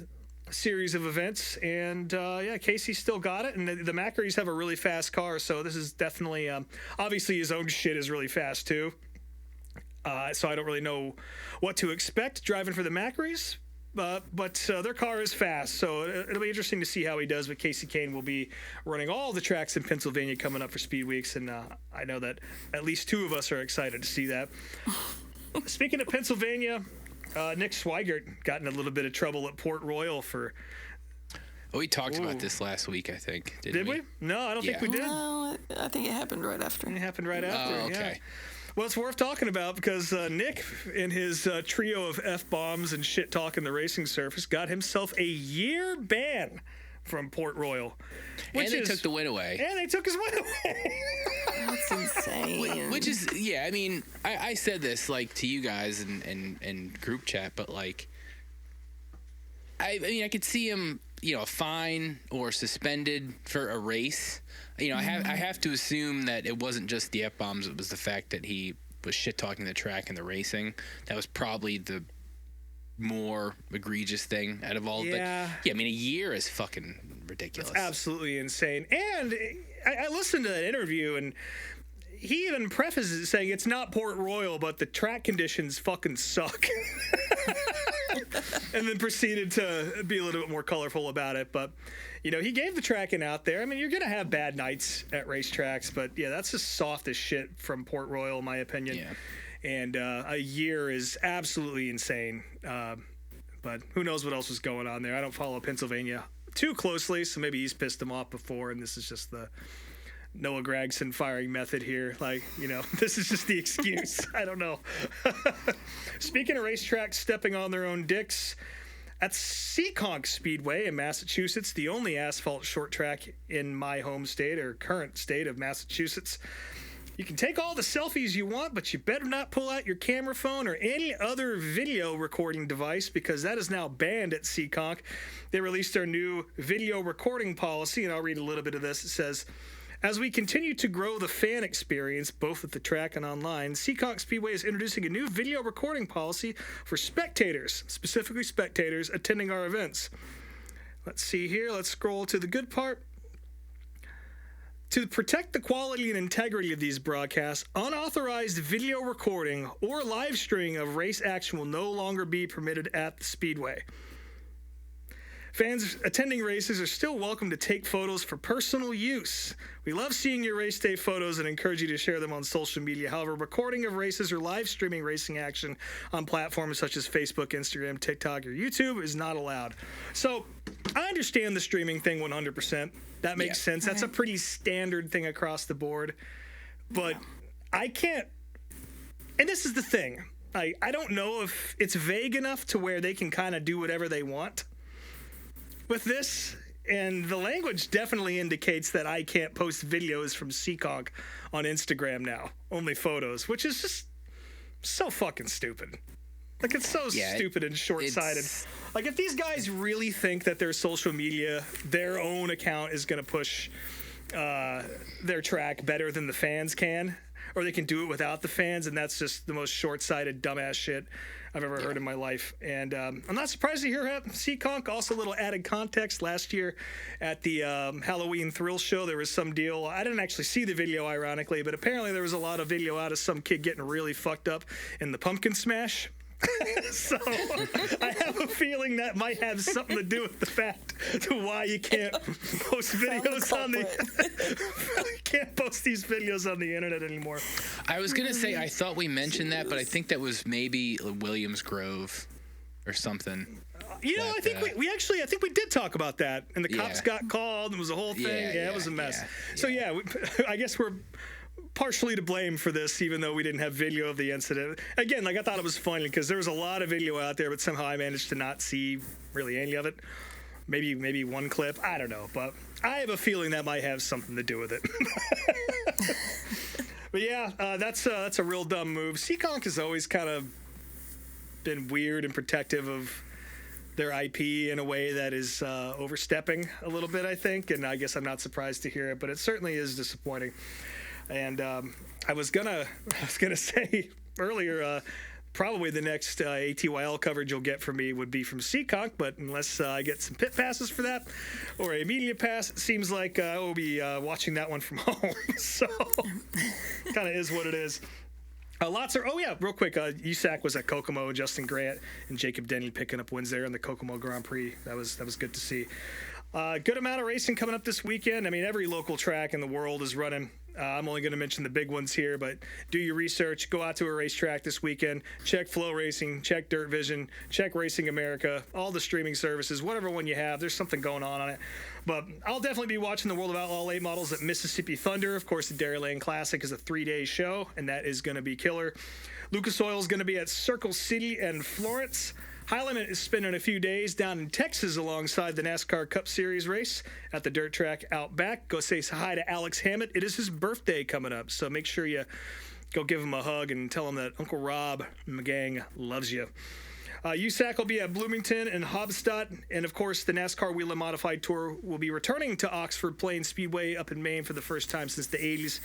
series of events. And Casey still got it, and the Macris have a really fast car, so this is definitely obviously his own shit is really fast too. So I don't really know what to expect driving for the Macris. But their car is fast, so it'll be interesting to see how he does. But Casey Kane will be running all the tracks in Pennsylvania coming up for Speed Weeks, and I know that at least 2 of us are excited to see that. Speaking of Pennsylvania, Nick Swigert got in a little bit of trouble at Port Royal for... We talked about this last week, I think. Did we? No, I don't think we did. No, I think it happened right after. It happened right after, okay. Yeah. Well, it's worth talking about because Nick, in his trio of F-bombs and shit talk in the racing surface, got himself a year ban from Port Royal. And they took the win away. And they took his win away. That's insane. Which is, I mean, I said this, to you guys in group chat, but, I mean, I could see him, fine or suspended for a race. I have to assume that it wasn't just the F-bombs. It was the fact that he was shit-talking the track and the racing. That was probably the more egregious thing out of all. Yeah. But, I mean, a year is fucking ridiculous. It's absolutely insane. And I listened to that interview, and he even prefaces it saying it's not Port Royal, but the track conditions fucking suck. And then proceeded to be a little bit more colorful about it. But, he gave the tracking out there. I mean, you're going to have bad nights at racetracks, but, that's just soft as shit from Port Royal, in my opinion. Yeah. And a year is absolutely insane. But who knows what else was going on there. I don't follow Pennsylvania too closely, so maybe he's pissed him off before, and this is just the Noah Gragson firing method here. This is just the excuse. I don't know. Speaking of racetracks stepping on their own dicks, at Seekonk Speedway in Massachusetts, the only asphalt short track in my home state or current state of Massachusetts, you can take all the selfies you want, but you better not pull out your camera phone or any other video recording device because that is now banned at Seekonk. They released their new video recording policy, and I'll read a little bit of this. It says, As we continue to grow the fan experience, both at the track and online, Seekonk Speedway is introducing a new video recording policy for spectators, specifically spectators attending our events. Let's see here. Let's scroll to the good part. To protect the quality and integrity of these broadcasts, unauthorized video recording or live streaming of race action will no longer be permitted at the Speedway. Fans attending races are still welcome to take photos for personal use. We love seeing your race day photos and encourage you to share them on social media. However, recording of races or live streaming racing action on platforms such as Facebook, Instagram, TikTok, or YouTube is not allowed. So I understand the streaming thing 100%. That makes sense. That's a pretty standard thing across the board. But I can't, and this is the thing. I don't know if it's vague enough to where they can kind of do whatever they want with this, and the language definitely indicates that I can't post videos from Seekonk on Instagram now, only photos, which is just so fucking stupid. Like, it's so stupid and short-sighted. Like, if these guys really think that their social media, their own account is going to push their track better than the fans can, or they can do it without the fans, and that's just the most short-sighted, dumbass shit I've ever heard in my life. And I'm not surprised to hear Seekonk. Also, a little added context. Last year at the Halloween Thrill Show, there was some deal. I didn't actually see the video, ironically, but apparently there was a lot of video out of some kid getting really fucked up in the pumpkin smash. So I have a feeling that might have something to do with the fact to why you can't post videos on the can't post these videos on the internet anymore. I was gonna say I thought we mentioned that, but I think that was maybe Williams Grove or something. You know, I think we actually, I think we did talk about that, and the cops got called, and it was a whole thing. Yeah, it was a mess. So I guess we're partially to blame for this, even though we didn't have video of the incident. Again, like, I thought it was funny because there was a lot of video out there, but somehow I managed to not see really any of it. Maybe one clip. I don't know, but I have a feeling that might have something to do with it. But yeah, that's a real dumb move. Seekonk has always kind of been weird and protective of their IP in a way that is overstepping a little bit, I think, and I guess I'm not surprised to hear it, but it certainly is disappointing. And I was gonna say earlier, probably the next ATYL coverage you'll get from me would be from Seekonk, but unless I get some pit passes for that or a media pass, it seems like I will be watching that one from home. So kind of is what it is. Real quick, USAC was at Kokomo, Justin Grant and Jacob Denny picking up wins there in the Kokomo Grand Prix. That was good to see. Good amount of racing coming up this weekend. I mean, every local track in the world is running. I'm only going to mention the big ones here, but do your research. Go out to a racetrack this weekend. Check Flow Racing, check Dirt Vision, check Racing America, all the streaming services, whatever one you have. There's something going on it. But I'll definitely be watching the World of Outlaw late models at Mississippi Thunder. Of course, the Dairyland Classic is a 3-day show, and that is going to be killer. Lucas Oil is going to be at Circle City and Florence. Highland is spending a few days down in Texas alongside the NASCAR Cup Series race at the dirt track out back. Go say hi to Alex Hammett. It is his birthday coming up, so make sure you go give him a hug and tell him that Uncle Rob and the gang loves you. USAC will be at Bloomington and Hobstadt, and of course the NASCAR Whelen Modified Tour will be returning to Oxford Plains Speedway up in Maine for the first time since the 80s.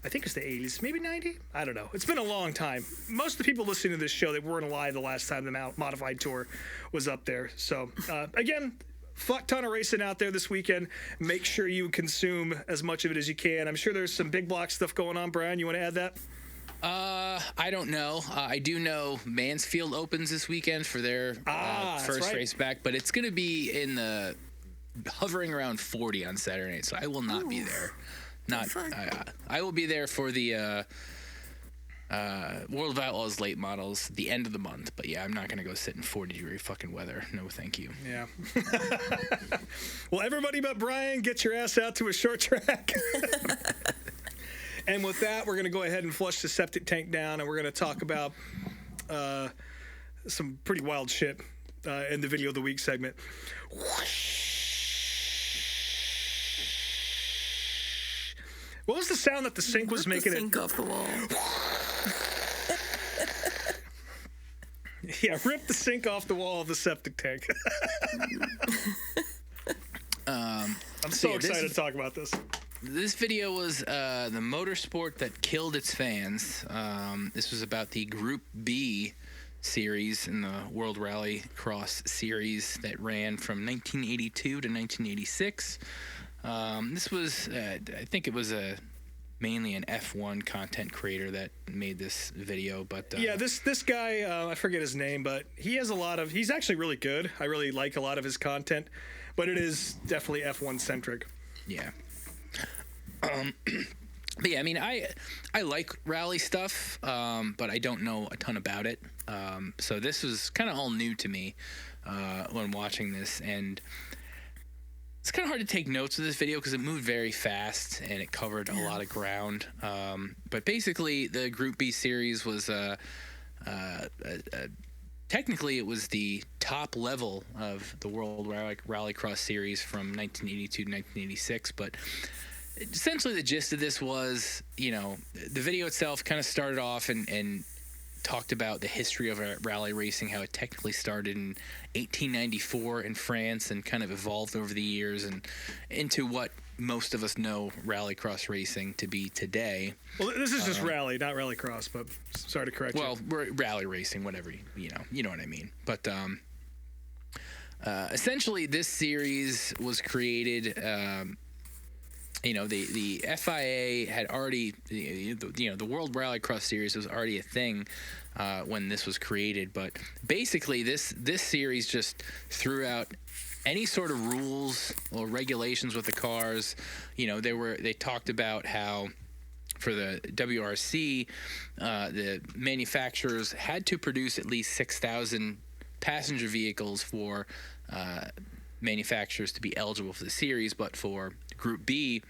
I think it's the 80s, maybe 90? I don't know. It's been a long time. Most of the people listening to this show, they weren't alive the last time the Modified Tour was up there. So, again, fuck ton of racing out there this weekend. Make sure you consume as much of it as you can. I'm sure there's some big block stuff going on. Brian, you want to add that? I don't know. I do know Mansfield opens this weekend for their first race back, but it's going to be in the hovering around 40 on Saturday night, so I will not be there. I will be there for the World of Outlaws late models, the end of the month. But yeah, I'm not going to go sit in 40-degree fucking weather. No, thank you. Yeah. Well, everybody but Brian, get your ass out to a short track. And with that, we're going to go ahead and flush the septic tank down, and we're going to talk about some pretty wild shit in the Video of the Week segment. What was the sound that the sink was making? The sink off the wall. Yeah, rip the sink off the wall of the septic tank. I'm so excited to talk about this. this video was the motorsport that killed its fans. This was about the Group B series in the World Rallycross series that ran from 1982 to 1986. This was, I think it was mainly an F1 content creator that made this video, but yeah, this guy, I forget his name, but he's actually really good. I really like a lot of his content, but it is definitely F1 centric. Yeah. But yeah, I mean, I like rally stuff, but I don't know a ton about it. So this was kind of all new to me when watching this, and it's kind of hard to take notes of this video because it moved very fast and it covered a lot of ground. But basically, the Group B series was technically it was the top level of the World Rallycross series from 1982 to 1986, but essentially the gist of this was, the video itself kind of started off and talked about the history of rally racing, how it technically started in 1894 in France and kind of evolved over the years and into what most of us know rallycross racing to be today. Well, this is just rally, not rallycross, but sorry to correct you. Well, we're rally racing, whatever, you know what I mean. But essentially this series was created, the FIA had already, the World Rallycross Series was already a thing when this was created. But basically, this series just threw out any sort of rules or regulations with the cars. They talked about how for the WRC, the manufacturers had to produce at least 6,000 passenger vehicles for manufacturers to be eligible for the series, but for Group B,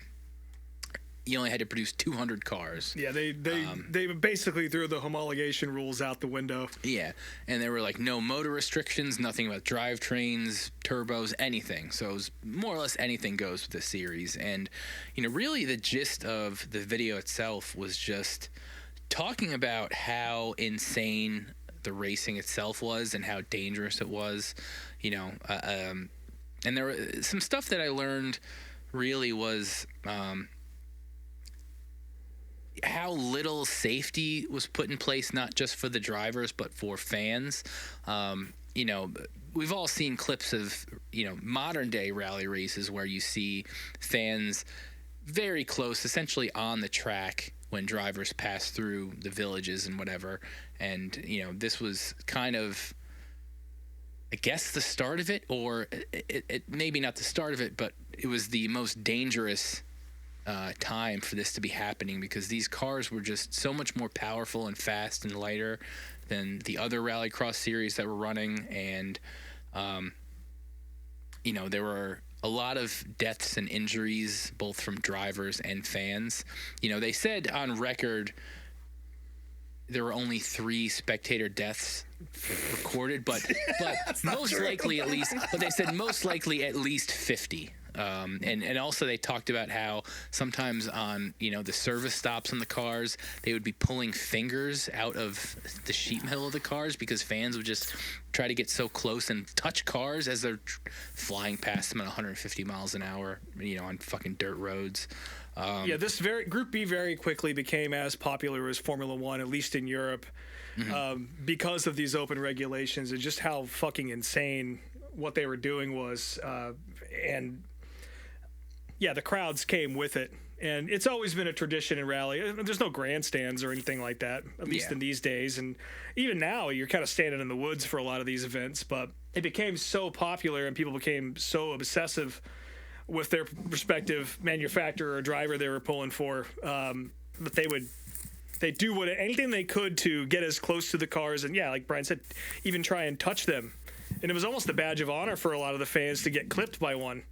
you only had to produce 200 cars. Yeah, they basically threw the homologation rules out the window. Yeah, and there were like no motor restrictions, nothing about drivetrains, turbos, anything. So it was more or less anything goes with the series. And really the gist of the video itself was just talking about how insane the racing itself was and how dangerous it was. And there was some stuff that I learned really was how little safety was put in place, not just for the drivers, but for fans. We've all seen clips of, modern day rally races where you see fans very close, essentially on the track when drivers pass through the villages and whatever. And, this was kind of, I guess, the start of it, or it maybe not the start of it, but it was the most dangerous time for this to be happening because these cars were just so much more powerful and fast and lighter than the other rallycross series that were running. And, there were a lot of deaths and injuries, both from drivers and fans. They said on record there were only 3 spectator deaths recorded, but most likely at least, but they said most likely at least 50. And also they talked about how sometimes on, the service stops on the cars, they would be pulling fingers out of the sheet metal of the cars because fans would just try to get so close and touch cars as they're flying past them at 150 miles an hour, on fucking dirt roads. This Group B very quickly became as popular as Formula One, at least in Europe, because of these open regulations and just how fucking insane what they were doing was. The crowds came with it. And it's always been a tradition in rally. There's no grandstands or anything like that, at least in these days. And even now, you're kind of standing in the woods for a lot of these events. But it became so popular and people became so obsessive with their respective manufacturer or driver they were pulling for that they'd do anything they could to get as close to the cars. And, like Brien said, even try and touch them. And it was almost a badge of honor for a lot of the fans to get clipped by one.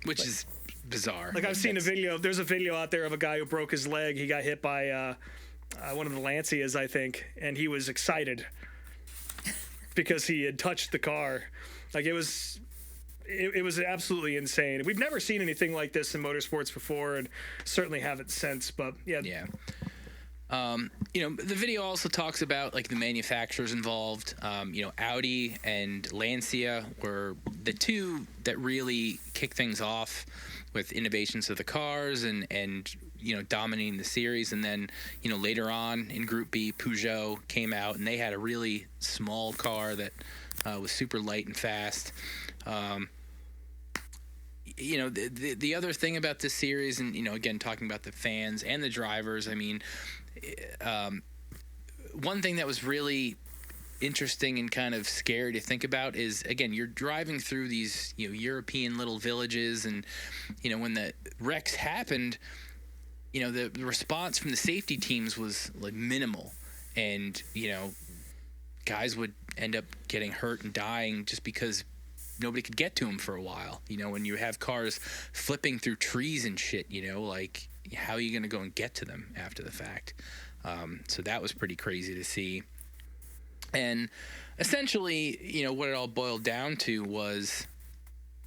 Which is bizarre. Like I've seen a video. There's a video out there of a guy who broke his leg. He got hit by one of the Lancias, I think, and he was excited because he had touched the car. Like it was absolutely insane. We've never seen anything like this in motorsports before, and certainly haven't since. But yeah. The video also talks about like the manufacturers involved. Audi and Lancia were the two that really kicked things off. with innovations of the cars and dominating the series. And then later on in Group B, Peugeot came out and they had a really small car that was super light and fast. The other thing about this series, and again talking about the fans and the drivers, I mean, one thing that was really interesting and kind of scary to think about is, again, you're driving through these European little villages, and when the wrecks happened, the response from the safety teams was like minimal, and guys would end up getting hurt and dying just because nobody could get to them for a while. When you have cars flipping through trees and shit, like how are you going to go and get to them after the fact? So that was pretty crazy to see. And essentially, what it all boiled down to was,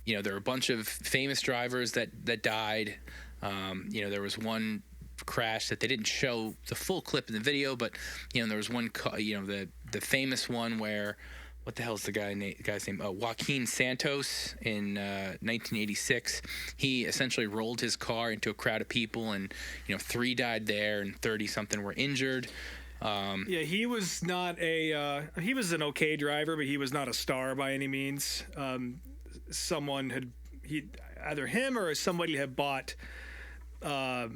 there were a bunch of famous drivers that died. There was one crash that they didn't show the full clip in the video, but there was one, the famous one where, what the hell is the guy's name? Joaquin Santos in 1986. He essentially rolled his car into a crowd of people, and 3 died there, and 30-something were injured. He was not he was an okay driver, but he was not a star by any means. Either him or somebody had bought, I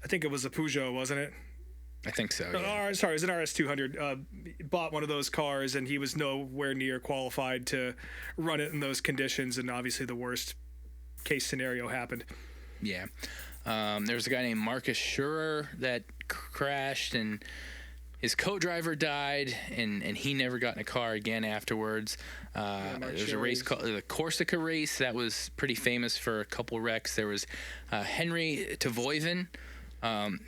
think it was a Peugeot, wasn't it? I think so. Yeah. Sorry, it was an RS200. Bought one of those cars, and he was nowhere near qualified to run it in those conditions, and obviously the worst case scenario happened. Yeah. There was a guy named Marcus Schurer that crashed, and his co-driver died, and he never got in a car again afterwards. There's a race called the Corsica race that was pretty famous for a couple wrecks. There was Henry Tavoyven,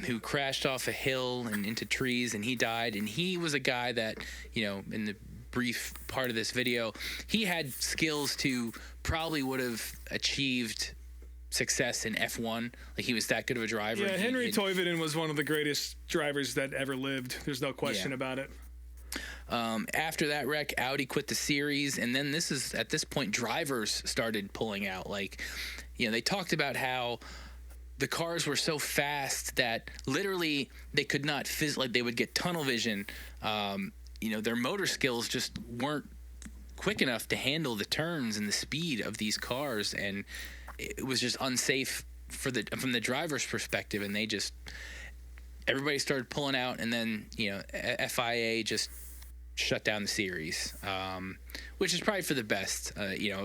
who crashed off a hill and into trees, and he died. And he was a guy that, in the brief part of this video, he had skills to probably would have achieved success in F1. Like, he was that good of a driver. Yeah, Henry Toivonen was one of the greatest drivers that ever lived. There's no question about it. After that wreck, Audi quit the series, and then at this point, drivers started pulling out. Like, they talked about how the cars were so fast that literally they could not they would get tunnel vision. Their motor skills just weren't quick enough to handle the turns and the speed of these cars, and it was just unsafe from the driver's perspective. And everybody started pulling out, and then FIA just shut down the series, which is probably for the best.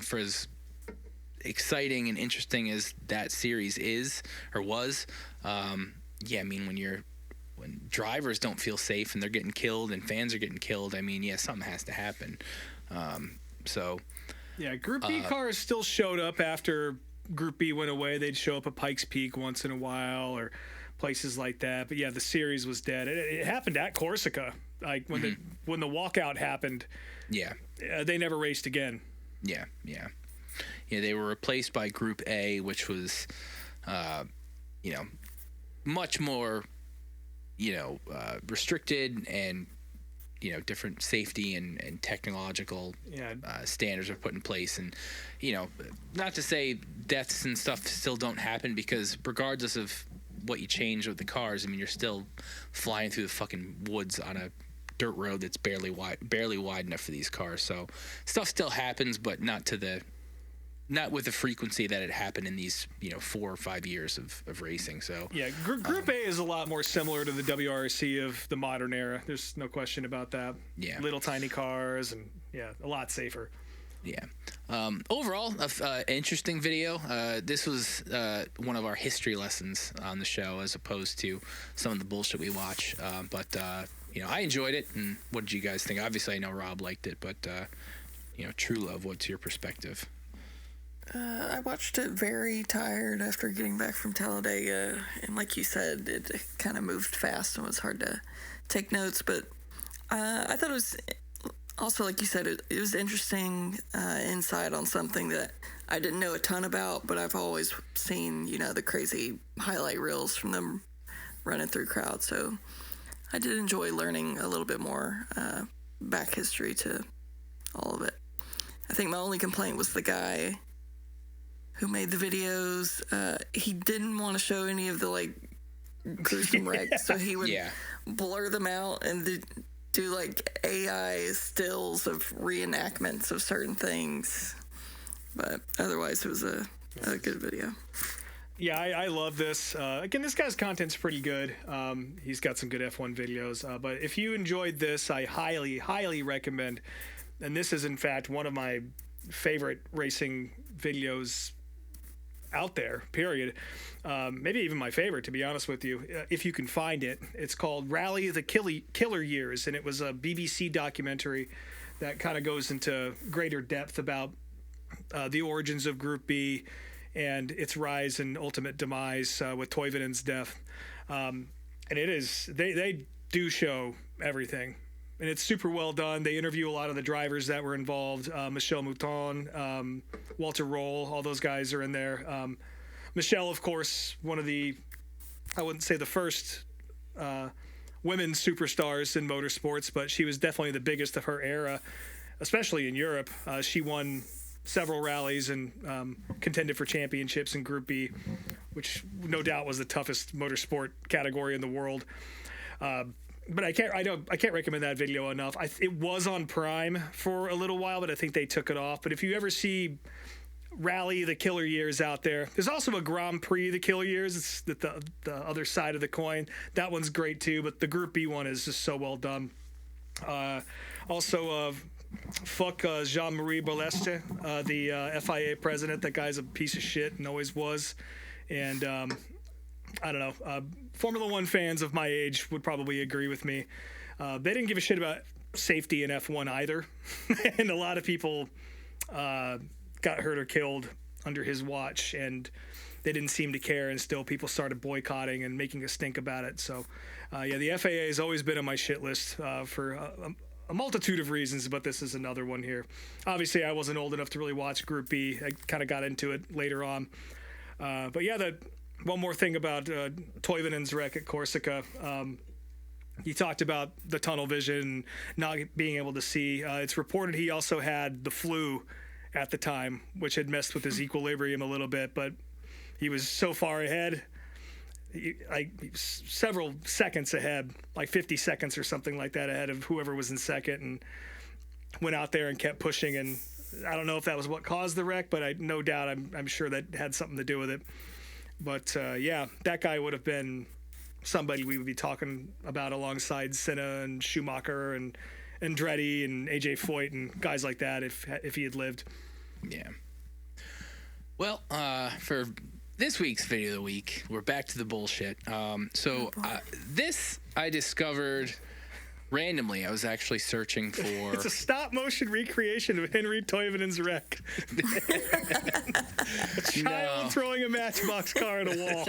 For as exciting and interesting as that series is or was, I mean, when drivers don't feel safe and they're getting killed and fans are getting killed, I mean, something has to happen. Group B cars still showed up after Group B went away. They'd show up at Pikes Peak once in a while or places like that. But the series was dead. It happened at Corsica. Like when the walkout happened. Yeah. They never raced again. Yeah. They were replaced by Group A, which was, much more, restricted, and different safety and technological standards are put in place. And not to say deaths and stuff still don't happen, because regardless of what you change with the cars, I mean, you're still flying through the fucking woods on a dirt road that's barely wide enough for these cars. So stuff still happens, but not with the frequency that it happened in these 4 or 5 years of racing. So Group A is a lot more similar to the WRC of the modern era. There's no question about that. Yeah, little tiny cars, and a lot safer. Yeah. Overall, interesting video. This was one of our history lessons on the show, as opposed to some of the bullshit we watch. But I enjoyed it. And what did you guys think? Obviously, I know Rob liked it, but Truelove, what's your perspective? I watched it very tired after getting back from Talladega, and like you said, it kind of moved fast and was hard to take notes, but I thought it was also, like you said, it was interesting insight on something that I didn't know a ton about, but I've always seen, the crazy highlight reels from them running through crowds, so I did enjoy learning a little bit more back history to all of it. I think my only complaint was the guy who made the videos. He didn't want to show any of the like gruesome wrecks, so he would blur them out and do like AI stills of reenactments of certain things. But otherwise, it was a good video. Yeah, I love this. Again, this guy's content's pretty good. He's got some good F1 videos. But if you enjoyed this, I highly, highly recommend. And this is, in fact, one of my favorite racing videos out there, period. Maybe even my favorite, to be honest with you, if you can find it. It's called Rally the Killer Years, and it was a BBC documentary that kind of goes into greater depth about the origins of Group B and its rise and ultimate demise with Toivonen's death. And it is, they do show everything. And it's super well done. They interview a lot of the drivers that were involved. Michel Mouton, Walter Roll, all those guys are in there. Michelle, of course, one of the, I wouldn't say the first women superstars in motorsports, but she was definitely the biggest of her era, especially in Europe. She won several rallies and contended for championships in Group B, which no doubt was the toughest motorsport category in the world. But I can't recommend that video enough. It was on Prime for a little while, but I think they took it off. But if you ever see Rally the Killer Years out there, there's also a Grand Prix the Killer Years. It's the other side of the coin. That one's great too, but the Group B one is just so well done. Also, fuck Jean-Marie Boleste, the FIA president. That guy's a piece of shit and always was. And I don't know. Formula One fans of my age would probably agree with me. They didn't give a shit about safety in F1 either. And a lot of people got hurt or killed under his watch, and they didn't seem to care, and still people started boycotting and making a stink about it. So, the FAA has always been on my shit list for a multitude of reasons, but this is another one here. Obviously, I wasn't old enough to really watch Group B. I kind of got into it later on. But yeah, one more thing about Toivonen's wreck at Corsica. He talked about the tunnel vision and not being able to see. It's reported he also had the flu at the time, which had messed with his equilibrium a little bit, but he was so far ahead, several seconds ahead, like 50 seconds or something like that ahead of whoever was in second, and went out there and kept pushing. And I don't know if that was what caused the wreck, but no doubt I'm sure that had something to do with it. But yeah, that guy would have been somebody we would be talking about alongside Senna and Schumacher and Andretti and AJ Foyt and guys like that if he had lived. Yeah. Well, for this week's video of the week, we're back to the bullshit. This I discovered randomly. I was actually searching for... It's a stop-motion recreation of Henry Toivonen's wreck. A child throwing a matchbox car at a wall.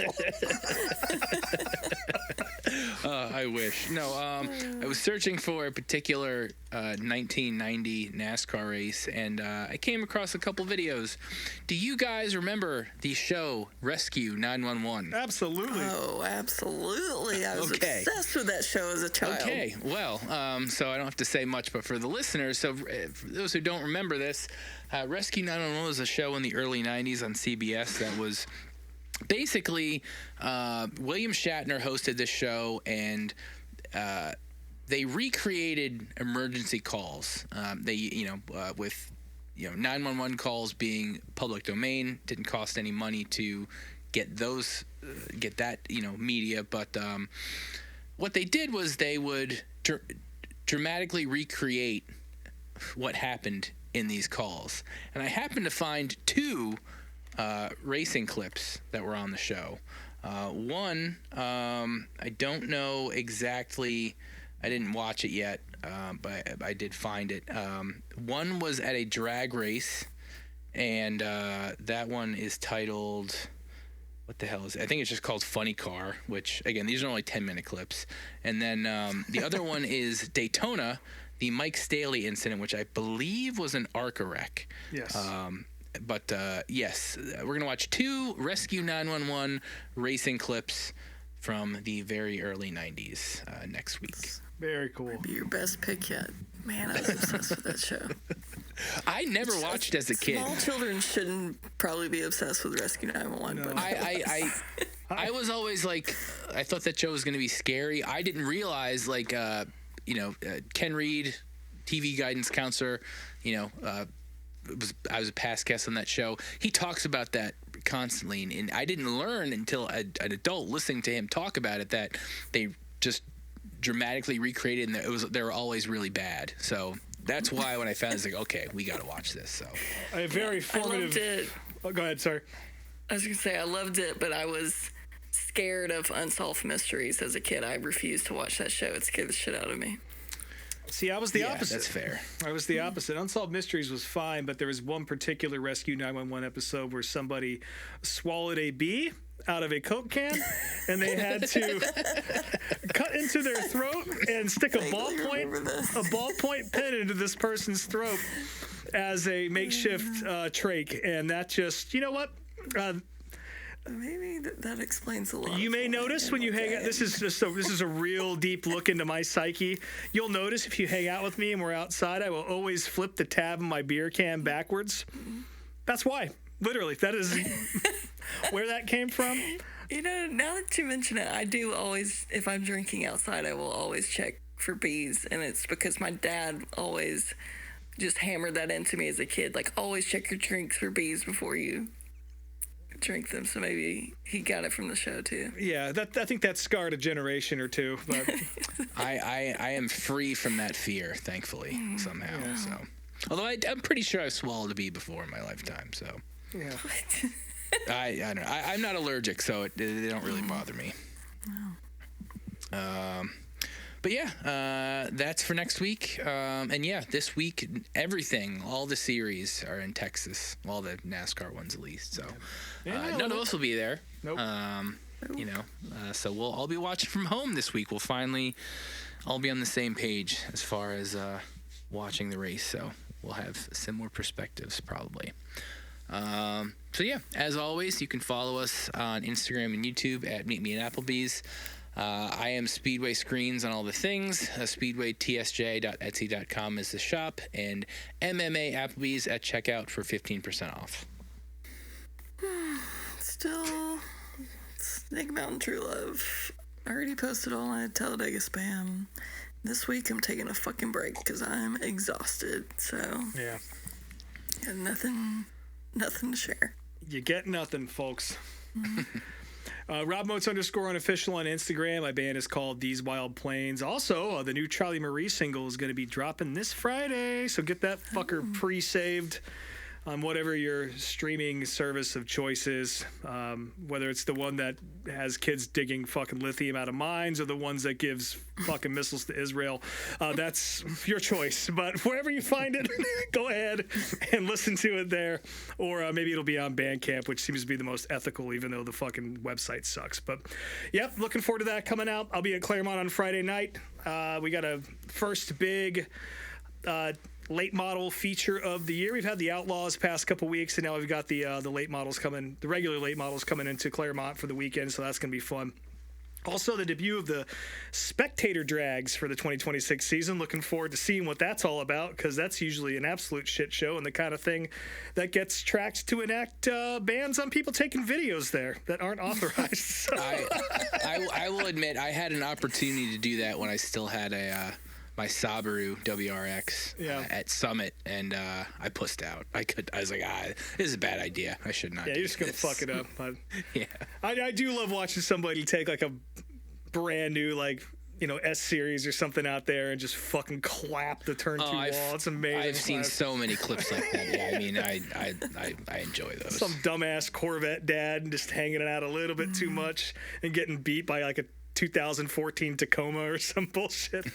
I wish. No, I was searching for a particular 1990 NASCAR race, and I came across a couple videos. Do you guys remember the show Rescue 911? Absolutely. Oh, absolutely. I was obsessed with that show as a child. Okay, well, so I don't have to say much, but for the listeners, so for those who don't remember this, Rescue 911 was a show in the early 90s on CBS that was... Basically, William Shatner hosted this show, and they recreated emergency calls. With 911 calls being public domain, didn't cost any money to get that media. But what they did was they would dramatically recreate what happened in these calls, and I happened to find two racing clips that were on the show. One, I don't know exactly, I didn't watch it yet, but I did find it. One was at a drag race, and that one is titled, what the hell is it? I think it's just called Funny Car, which, again, these are only 10-minute clips. And then the other one is Daytona, the Mike Staley incident, which I believe was an ARCA wreck. Yes. But yes, we're going to watch two Rescue 911 racing clips from the very early 90s next week. Very cool. Be your best pick yet. Man, I was obsessed with that show. I never watched as a kid. Small children shouldn't probably be obsessed with Rescue 911. No. But I was always like, I thought that show was going to be scary. I didn't realize, like, Ken Reed, TV guidance counselor, I was a past guest on that show. He talks about that constantly, and I didn't learn until an adult listening to him talk about it that they just dramatically recreated, and they were always really bad. So that's why when I found it, it's like, okay, we got to watch this. So a very formative. I loved it. Oh, go ahead, sorry. I was gonna say I loved it, but I was scared of unsolved mysteries as a kid. I refused to watch that show. It scared the shit out of me. See, I was the opposite. That's fair. I was the opposite. Unsolved Mysteries was fine, but there was one particular Rescue 911 episode where somebody swallowed a bee out of a Coke can, and they had to cut into their throat and stick a ballpoint pen into this person's throat as a makeshift trach, and that just, you know what? Maybe that explains a lot. You may notice when you hang out. This is a real deep look into my psyche. You'll notice if you hang out with me and we're outside, I will always flip the tab in my beer can backwards. That's why. Literally, that is where that came from. Now that you mention it, I do always, if I'm drinking outside, I will always check for bees, and it's because my dad always just hammered that into me as a kid. Like, always check your drinks for bees before you drink them. So maybe he got it from the show too. Yeah, I think that scarred a generation or two. But I am free from that fear, thankfully, somehow. Yeah. So, although I'm pretty sure I've swallowed a bee before in my lifetime. So yeah, I don't know. I'm not allergic, so they don't really bother me. Wow. But yeah, that's for next week. And yeah, this week, all the series are in Texas. All the NASCAR ones, at least. So none of us will be there. Nope. So we'll all be watching from home this week. We'll finally all be on the same page as far as watching the race. So we'll have similar perspectives, probably. So yeah, as always, you can follow us on Instagram and YouTube at meetmeatapplebees. I am Speedway Screens on all the things. SpeedwayTSJ.etsy.com is the shop, and MMA Applebees at checkout for 15% off. Still, Snake Mountain Truelove. I already posted all my Talladega spam. This week I'm taking a fucking break because I'm exhausted. So yeah, got nothing to share. You get nothing, folks. Rob Motes _ unofficial on Instagram. My band is called These Wild Plains. Also, the new Charlie Marie single is going to be dropping this Friday, so get that fucker pre-saved on whatever your streaming service of choice is, whether it's the one that has kids digging fucking lithium out of mines or the ones that gives fucking missiles to Israel. That's your choice. But wherever you find it, go ahead and listen to it there. Or maybe it'll be on Bandcamp, which seems to be the most ethical, even though the fucking website sucks. But, yep, looking forward to that coming out. I'll be at Claremont on Friday night. We got a first big late model feature of the year. We've had the Outlaws past couple weeks, and now we've got the late models coming, the regular late models coming into Claremont for the weekend, so that's going to be fun. Also, the debut of the spectator drags for the 2026 season. Looking forward to seeing what that's all about, because that's usually an absolute shit show and the kind of thing that gets tracked to enact bans on people taking videos there that aren't authorized. So. I will admit, I had an opportunity to do that when I still had my Subaru WRX at Summit, and I pussed out. I was like, this is a bad idea. I should not. Yeah, do you're just gonna this. fuck it up. But yeah, I do love watching somebody take like a brand new S series or something out there and just fucking clap the turn 2 wall. It's amazing. I've seen so many clips like that. Yeah, I mean, I enjoy those. Some dumbass Corvette dad just hanging it out a little bit too much and getting beat by like a 2014 Tacoma or some bullshit.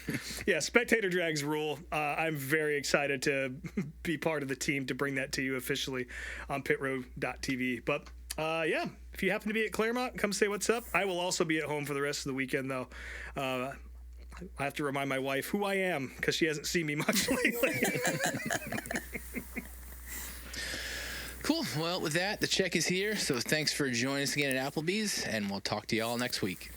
Yeah, spectator drags rule. I'm very excited to be part of the team to bring that to you officially on pitroad.tv. But yeah, if you happen to be at Claremont, come say what's up. I will also be at home for the rest of the weekend, though. I have to remind my wife who I am because she hasn't seen me much lately. Cool. Well, with that, the check is here. So thanks for joining us again at Applebee's, and we'll talk to you all next week.